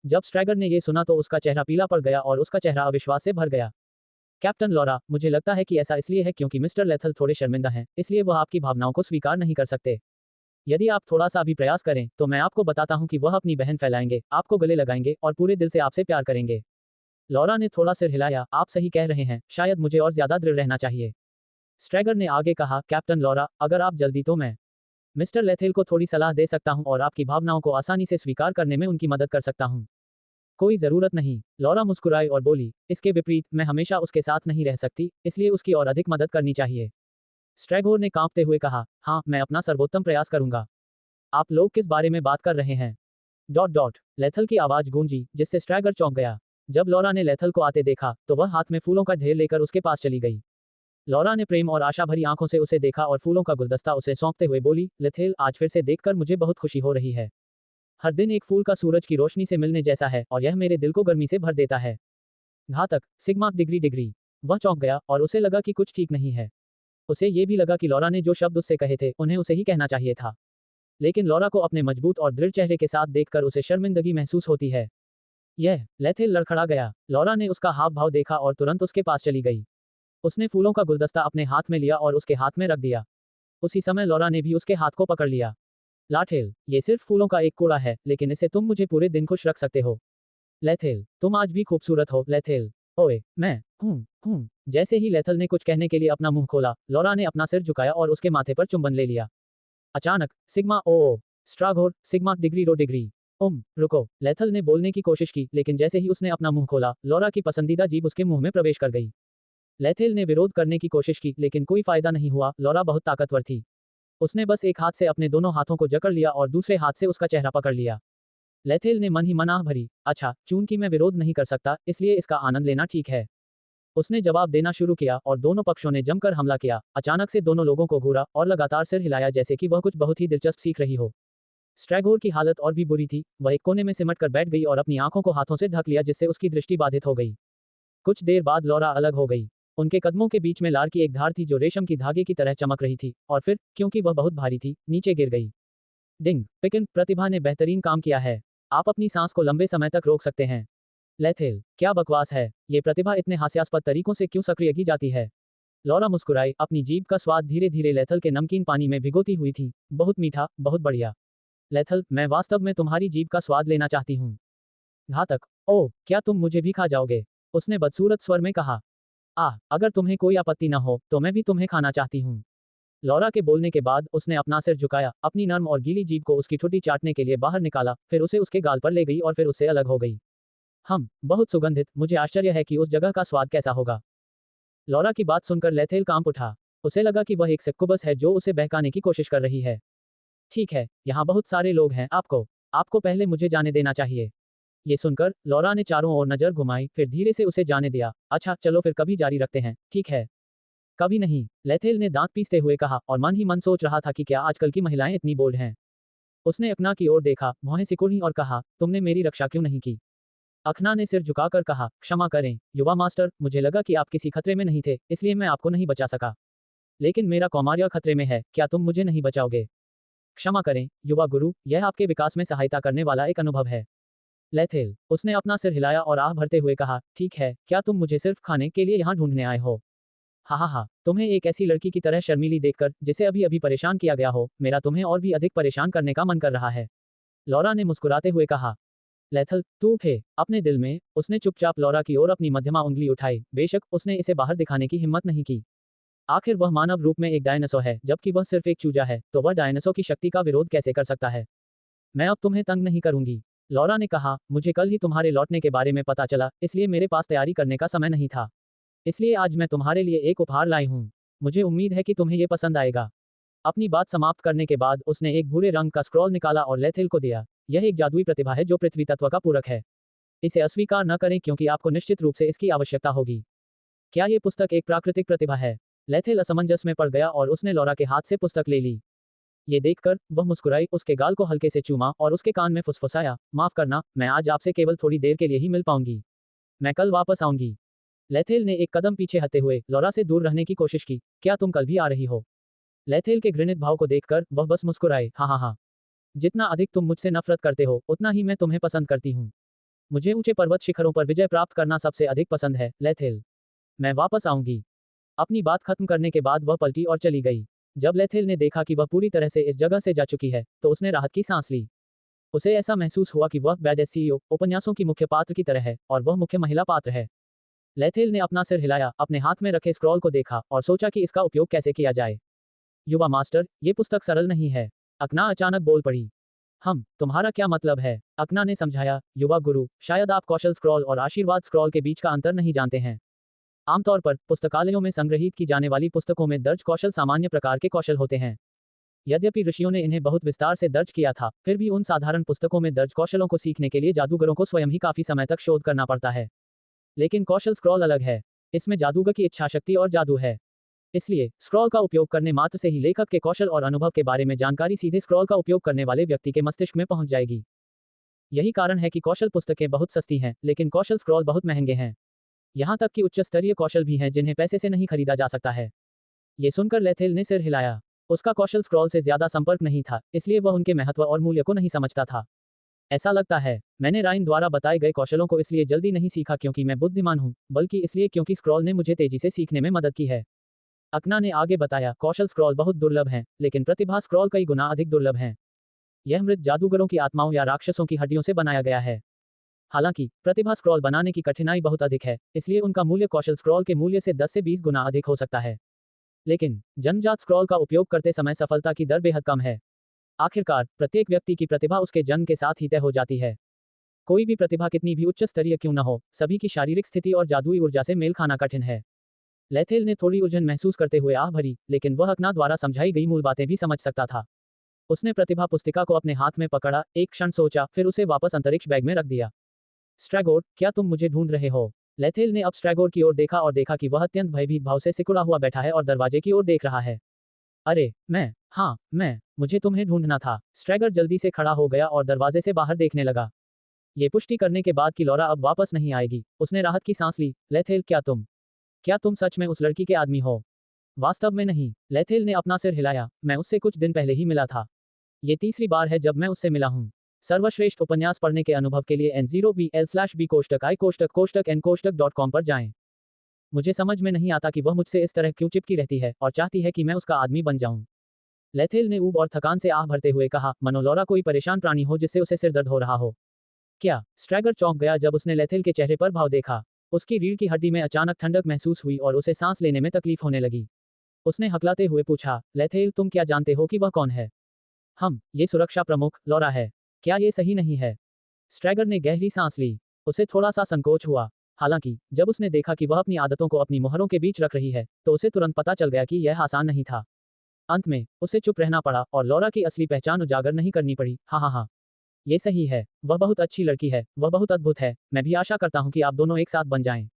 जब स्ट्रैगर ने यह सुना तो उसका चेहरा पीला पड़ गया और उसका चेहरा अविश्वास से भर गया। कैप्टन लॉरा, मुझे लगता है कि ऐसा इसलिए है क्योंकि मिस्टर लेथल थोड़े शर्मिंदा हैं, इसलिए वह आपकी भावनाओं को स्वीकार नहीं कर सकते। यदि आप थोड़ा सा भी प्रयास करें, तो मैं आपको बताता हूं कि वह अपनी बहन फैलाएंगे, आपको गले लगाएंगे और पूरे दिल से आपसे प्यार करेंगे। लॉरा ने थोड़ा सिर हिलाया, आप सही कह रहे हैं, शायद मुझे और ज्यादा दृढ़ रहना चाहिए। स्ट्रैगर ने आगे कहा, कैप्टन लॉरा, अगर आप जल्दी तो मैं मिस्टर लेथेल को थोड़ी सलाह दे सकता हूं और आपकी भावनाओं को आसानी से स्वीकार करने में उनकी मदद कर सकता हूं। कोई जरूरत नहीं, लॉरा मुस्कुराई और बोली, इसके विपरीत, मैं हमेशा उसके साथ नहीं रह सकती, इसलिए उसकी और अधिक मदद करनी चाहिए। स्ट्रैगोर ने कांपते हुए कहा, हाँ, मैं अपना सर्वोत्तम प्रयास करूंगा। आप लोग किस बारे में बात कर रहे हैं? डॉट डॉट लेथल की आवाज गूंजी, जिससे स्ट्रैगर चौंक गया। जब लॉरा ने लेथल को आते देखा, तो वह हाथ में फूलों का ढेर लेकर उसके पास चली गई। लॉरा ने प्रेम और आशा भरी आंखों से उसे देखा और फूलों का गुलदस्ता उसे सौंपते हुए बोली, लेथेल, आज फिर से देखकर मुझे बहुत खुशी हो रही है। हर दिन एक फूल का सूरज की रोशनी से मिलने जैसा है और यह मेरे दिल को गर्मी से भर देता है। घातक, सिग्मा डिग्री डिग्री। वह चौंक गया और उसे लगा कि कुछ ठीक नहीं है। उसे ये भी लगा कि लॉरा ने जो शब्द उससे कहे थे, उन्हें उसे ही कहना चाहिए था। लेकिन लॉरा को अपने मजबूत और दृढ़ चेहरे के साथ देखकर उसे शर्मिंदगी महसूस होती है। यह लेथेल लड़खड़ा गया। लॉरा ने उसका हाव भाव देखा और तुरंत उसके पास चली गई। उसने फूलों का गुलदस्ता अपने हाथ में लिया और उसके हाथ में रख दिया। उसी समय लॉरा ने भी उसके हाथ को पकड़ लिया। लाठेल, ये सिर्फ फूलों का एक कूड़ा है, लेकिन इसे तुम मुझे पूरे दिन खुश रख सकते हो। लेथेल, तुम आज भी खूबसूरत हो, लेथेल। ओए, मैं हूँ। जैसे ही लेथल ने कुछ कहने के लिए अपना मुंह खोला, लॉरा ने अपना सिर झुकाया और उसके माथे पर चुंबन ले लिया। अचानक, सिग्मा ओ स्ट्राघोर, सिग्मा डिग्री रो डिग्री। रुको, लेथल ने बोलने की कोशिश की, लेकिन जैसे ही उसने अपना मुंह खोला, लॉरा की पसंदीदा जीभ उसके मुंह में प्रवेश कर गई। लेथेल ने विरोध करने की कोशिश की, लेकिन कोई फायदा नहीं हुआ, लॉरा बहुत ताकतवर थी। उसने बस एक हाथ से अपने दोनों हाथों को जकड़ लिया और दूसरे हाथ से उसका चेहरा पकड़ लिया। लेथेल ने मन ही मन आह भरी, अच्छा, चूंकि मैं विरोध नहीं कर सकता, इसलिए इसका आनंद लेना ठीक है। उसने जवाब देना शुरू किया और दोनों पक्षों ने जमकर हमला किया। अचानक से दोनों लोगों को घूरा और लगातार सिर हिलाया जैसे कि वह कुछ बहुत ही दिलचस्प सीख रही हो। स्ट्रैगोर की हालत और भी बुरी थी, वह एक कोने में सिमट कर बैठ गई और अपनी आंखों को हाथों से ढक लिया जिससे उसकी दृष्टि बाधित हो गई। कुछ देर बाद लॉरा अलग हो गई। उनके कदमों के बीच में लार की एक धार थी जो रेशम की धागे की तरह चमक रही थी, और फिर, क्योंकि वह बहुत भारी थी, नीचे गिर गई। डिंग पिकन, प्रतिभा ने बेहतरीन काम किया है। आप अपनी सांस को लंबे समय तक रोक सकते हैं। लेथेल, क्या बकवास है, ये प्रतिभा इतने हास्यास्पद तरीकों से क्यों सक्रिय की जाती है? लॉरा मुस्कुराई, अपनी जीभ का स्वाद धीरे धीरे लेथल के नमकीन पानी में भिगोती हुई थी। बहुत मीठा, बहुत बढ़िया। लेथल, मैं वास्तव में तुम्हारी जीभ का स्वाद लेना चाहती हूँ। घातक, ओह, क्या तुम मुझे भी खा जाओगे? उसने बदसूरत स्वर में कहा। अगर तुम्हें कोई आपत्ति न हो, तो मैं भी तुम्हें खाना चाहती हूँ। लॉरा के बोलने के बाद उसने अपना सिर झुकाया, अपनी नर्म और गीली जीभ को उसकी ठुड्डी चाटने के लिए बाहर निकाला, फिर उसे उसके गाल पर ले गई और फिर उससे अलग हो गई। बहुत सुगंधित, मुझे आश्चर्य है कि उस जगह का स्वाद कैसा होगा। लॉरा की बात सुनकर लेथेल कांप उठा। उसे लगा कि वह एक सक्कुबस है जो उसे बहकाने की कोशिश कर रही है। ठीक है, यहाँ बहुत सारे लोग हैं, आपको पहले मुझे जाने देना चाहिए। ये सुनकर लॉरा ने चारों ओर नजर घुमाई, फिर धीरे से उसे जाने दिया। अच्छा, चलो फिर कभी जारी रखते हैं, ठीक है? कभी नहीं, लेथेल ने दांत पीसते हुए कहा और मन ही मन सोच रहा था कि क्या आजकल की महिलाएं इतनी बोल्ड हैं। उसने अखना की ओर देखा, भौहें सिकुड़ी और कहा, तुमने मेरी रक्षा क्यों नहीं की? अखना ने सिर झुकाकर कहा, क्षमा करें, युवा मास्टर, मुझे लगा कि आप किसी खतरे में नहीं थे, इसलिए मैं आपको नहीं बचा सका। लेकिन मेरा कौमार्य खतरे में है, क्या तुम मुझे नहीं बचाओगे? क्षमा करें, युवा गुरु, यह आपके विकास में सहायता करने वाला एक अनुभव है। लेथेल, उसने अपना सिर हिलाया और आह भरते हुए कहा, ठीक है, क्या तुम मुझे सिर्फ खाने के लिए यहाँ ढूंढने आए हो? हा, तुम्हें एक ऐसी लड़की की तरह शर्मीली देखकर, जिसे अभी अभी परेशान किया गया हो, मेरा तुम्हें और भी अधिक परेशान करने का मन कर रहा है। लॉरा ने मुस्कुराते हुए कहा। लेथल, तू थे, अपने दिल में, उसने चुपचाप लॉरा की ओर अपनी मध्यमा उंगली उठाई, बेशक उसने इसे बाहर दिखाने की हिम्मत नहीं की। आखिर वह मानव रूप में एक डायनासोर है, जबकि वह सिर्फ एक चूजा है, तो वह डायनासोर की शक्ति का विरोध कैसे कर सकता है? मैं अब तुम्हें तंग नहीं करूंगी, लॉरा ने कहा, मुझे कल ही तुम्हारे लौटने के बारे में पता चला, इसलिए मेरे पास तैयारी करने का समय नहीं था। इसलिए आज मैं तुम्हारे लिए एक उपहार लाई हूँ। मुझे उम्मीद है कि तुम्हें ये पसंद आएगा। अपनी बात समाप्त करने के बाद उसने एक भूरे रंग का स्क्रॉल निकाला और लेथेल को दिया। यह एक जादुई प्रतिभा है जो पृथ्वी तत्व का पूरक है। इसे अस्वीकार न करें क्योंकि आपको निश्चित रूप से इसकी आवश्यकता होगी। क्या ये पुस्तक एक प्राकृतिक प्रतिभा है? लेथेल असमंजस में पड़ गया और उसने लॉरा के हाथ से पुस्तक ले ली। ये देखकर वह मुस्कुराई, उसके गाल को हल्के से चूमा और उसके कान में फुसफुसाया, माफ करना, मैं आज आपसे केवल थोड़ी देर के लिए ही मिल पाऊंगी। मैं कल वापस आऊंगी। लेथेल ने एक कदम पीछे हटते हुए लॉरा से दूर रहने की कोशिश की। क्या तुम कल भी आ रही हो? लेथेल के घृणित भाव को देखकर वह बस मुस्कुराए। हाँ। जितना अधिक तुम मुझसे नफरत करते हो, उतना ही मैं तुम्हें पसंद करती हूँ। मुझे ऊंचे पर्वत शिखरों पर विजय प्राप्त करना सबसे अधिक पसंद है, लेथेल। मैं वापस आऊंगी। अपनी बात खत्म करने के बाद वह पलटी और चली गई। जब लेथेल ने देखा कि वह पूरी तरह से इस जगह से जा चुकी है, तो उसने राहत की सांस ली। उसे ऐसा महसूस हुआ कि वह बैड सीईओ उपन्यासों की मुख्य पात्र की तरह है, और वह मुख्य महिला पात्र है। लेथेल ने अपना सिर हिलाया, अपने हाथ में रखे स्क्रॉल को देखा और सोचा कि इसका उपयोग कैसे किया जाए। युवा मास्टर, ये पुस्तक सरल नहीं है। अकना अचानक बोल पड़ी। तुम्हारा क्या मतलब है? अकना ने समझाया। युवा गुरु, शायद आप कौशल स्क्रॉल और आशीर्वाद स्क्रॉल के बीच का अंतर नहीं जानते हैं। आमतौर पर पुस्तकालयों में संग्रहीत की जाने वाली पुस्तकों में दर्ज कौशल सामान्य प्रकार के कौशल होते हैं। यद्यपि ऋषियों ने इन्हें बहुत विस्तार से दर्ज किया था, फिर भी उन साधारण पुस्तकों में दर्ज कौशलों को सीखने के लिए जादूगरों को स्वयं ही काफी समय तक शोध करना पड़ता है। लेकिन कौशल स्क्रॉल अलग है। इसमें जादूगर की इच्छाशक्ति और जादू है। इसलिए स्क्रॉल का उपयोग करने मात्र से ही लेखक के कौशल और अनुभव के बारे में जानकारी सीधे स्क्रॉल का उपयोग करने वाले व्यक्ति के मस्तिष्क में पहुंच जाएगी। यही कारण है कि कौशल पुस्तकें बहुत सस्ती हैं, लेकिन कौशल स्क्रॉल बहुत महंगे हैं। यहाँ तक कि उच्च स्तरीय कौशल भी हैं जिन्हें पैसे से नहीं खरीदा जा सकता है। ये सुनकर लेथेल ने सिर हिलाया। उसका कौशल स्क्रॉल से ज्यादा संपर्क नहीं था, इसलिए वह उनके महत्व और मूल्य को नहीं समझता था। ऐसा लगता है, मैंने राइन द्वारा बताए गए कौशलों को इसलिए जल्दी नहीं सीखा क्योंकि मैं बुद्धिमान हूँ, बल्कि इसलिए क्योंकि स्क्रॉल ने मुझे तेजी से सीखने में मदद की है। अकना ने आगे बताया, कौशल स्क्रॉल बहुत दुर्लभ हैं, लेकिन प्रतिभा स्क्रॉल कई गुना अधिक दुर्लभ हैं। यह मृत जादूगरों की आत्माओं या राक्षसों की हड्डियों से बनाया गया है। हालांकि प्रतिभा स्क्रॉल बनाने की कठिनाई बहुत अधिक है, इसलिए उनका मूल्य कौशल स्क्रॉल के मूल्य से 10 से 20 गुना अधिक हो सकता है। लेकिन जन्मजात स्क्रॉल का उपयोग करते समय सफलता की दर बेहद कम है। आखिरकार प्रत्येक व्यक्ति की प्रतिभा उसके जन्म के साथ ही तय हो जाती है। कोई भी प्रतिभा कितनी भी उच्च स्तरीय क्यों न हो, सभी की शारीरिक स्थिति और जादुई ऊर्जा से मेल खाना कठिन है। लेथेल ने थोड़ी उलझन महसूस करते हुए आह भरी, लेकिन वह अकना द्वारा समझाई गई मूल बातें भी समझ सकता था। उसने प्रतिभा पुस्तिका को अपने हाथ में पकड़ा, एक क्षण सोचा, फिर उसे वापस अंतरिक्ष बैग में रख दिया। स्ट्रैगोर, क्या तुम मुझे ढूंढ रहे हो? लेथेल ने अब स्ट्रैगोर की ओर देखा और देखा कि वह अत्यंत भयभीत भाव से सिकुड़ा हुआ बैठा है और दरवाजे की ओर देख रहा है। अरे, मुझे तुम्हें ढूंढना था। स्ट्रैगर जल्दी से खड़ा हो गया और दरवाजे से बाहर देखने लगा। ये पुष्टि करने के बाद कि लौरा अब वापस नहीं आएगी, उसने राहत की सांस ली। लेथेल, क्या तुम सच में उस लड़की के आदमी हो? वास्तव में नहीं, लेथेल ने अपना सिर हिलाया। मैं उससे कुछ दिन पहले ही मिला था। ये तीसरी बार है जब मैं उससे मिला हूँ। सर्वश्रेष्ठ उपन्यास पढ़ने के अनुभव के लिए n0bl/b*i*n.com पर जाएं। मुझे समझ में नहीं आता कि वह मुझसे इस तरह क्यों चिपकी रहती है और चाहती है कि मैं उसका आदमी बन जाऊं। लेथेल ने ऊब और थकान से आह भरते हुए कहा, मनो लौरा कोई परेशान प्राणी हो जिससे उसे सिर दर्द हो रहा हो। क्या? स्ट्रैगर चौंक गया जब उसने लेथेल के चेहरे पर भाव देखा। उसकी रीढ़ की हड्डी में अचानक ठंडक महसूस हुई और उसे सांस लेने में तकलीफ होने लगी। उसने हकलाते हुए पूछा, लेथेल, तुम क्या जानते हो कि वह कौन है? ये सुरक्षा प्रमुख लौरा है। क्या ये सही नहीं है? स्ट्रैगर ने गहरी सांस ली। उसे थोड़ा सा संकोच हुआ। हालांकि जब उसने देखा कि वह अपनी आदतों को अपनी मोहरों के बीच रख रही है, तो उसे तुरंत पता चल गया कि यह आसान नहीं था। अंत में उसे चुप रहना पड़ा और लौरा की असली पहचान उजागर नहीं करनी पड़ी। हाँ, ये सही है। वह बहुत अच्छी लड़की है, वह बहुत अद्भुत है। मैं भी आशा करता हूँ कि आप दोनों एक साथ बन जाएं।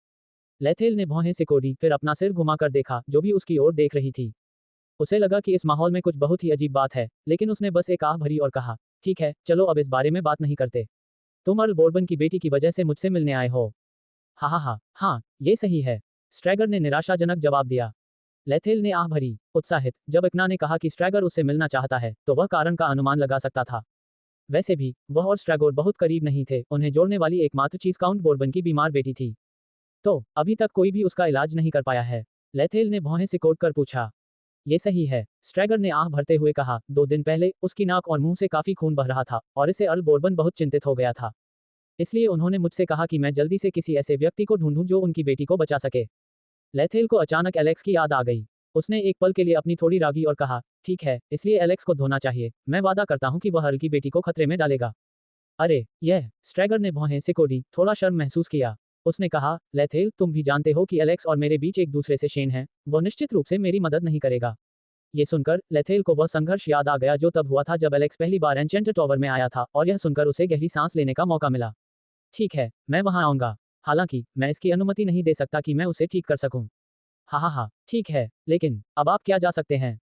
लेथेल ने भौहें सिकोड़ी, फिर अपना सिर घुमाकर देखा, जो भी उसकी ओर देख रही थी। उसे लगा कि इस माहौल में कुछ बहुत ही अजीब बात है, लेकिन उसने बस एक आह भरी और कहा, ठीक है, चलो अब इस बारे में बात नहीं करते। तुम अर्ल बोर्बन की बेटी की वजह से मुझसे मिलने आए हो? हाँ, ये सही है। स्ट्रैगर ने निराशाजनक जवाब दिया। लेथेल ने आह भरी, उत्साहित। जब इकना ने कहा कि स्ट्रैगर उससे मिलना चाहता है, तो वह कारण का अनुमान लगा सकता था। वैसे भी वह और स्ट्रैगोर बहुत करीब नहीं थे, उन्हें जोड़ने वाली एकमात्र चीज काउंट बोर्बन की बीमार बेटी थी। तो अभी तक कोई भी उसका इलाज नहीं कर पाया है? लेथेल ने भौहें सिकोड़ कर पूछा। ये सही है, स्ट्रैगर ने आह भरते हुए कहा। 2 दिन पहले उसकी नाक और मुंह से काफी खून बह रहा था और इससे अर्ल बोर्बन बहुत चिंतित हो गया था। इसलिए उन्होंने मुझसे कहा कि मैं जल्दी से किसी ऐसे व्यक्ति को ढूंढूं जो उनकी बेटी को बचा सके। लेथेल को अचानक एलेक्स की याद आ गई। उसने एक पल के लिए अपनी थोड़ी रागी और कहा, ठीक है, इसलिए एलेक्स को धोना चाहिए। मैं वादा करता हूं कि वह अर्ल की बेटी को खतरे में डालेगा। अरे, स्ट्रैगर ने भौहें सिकोड़ी, थोड़ा शर्म महसूस किया। उसने कहा, लेथेल, तुम भी जानते हो कि एलेक्स और मेरे बीच एक दूसरे से शेन है। वह निश्चित रूप से मेरी मदद नहीं करेगा। ये सुनकर लेथेल को वह संघर्ष याद आ गया जो तब हुआ था जब एलेक्स पहली बार एन्चेंटेड टॉवर में आया था, और यह सुनकर उसे गहरी सांस लेने का मौका मिला। ठीक है, मैं वहां आऊंगा। हालांकि मैं इसकी अनुमति नहीं दे सकता कि मैं उसे ठीक कर सकूं। ठीक है, लेकिन अब आप क्या जा सकते हैं?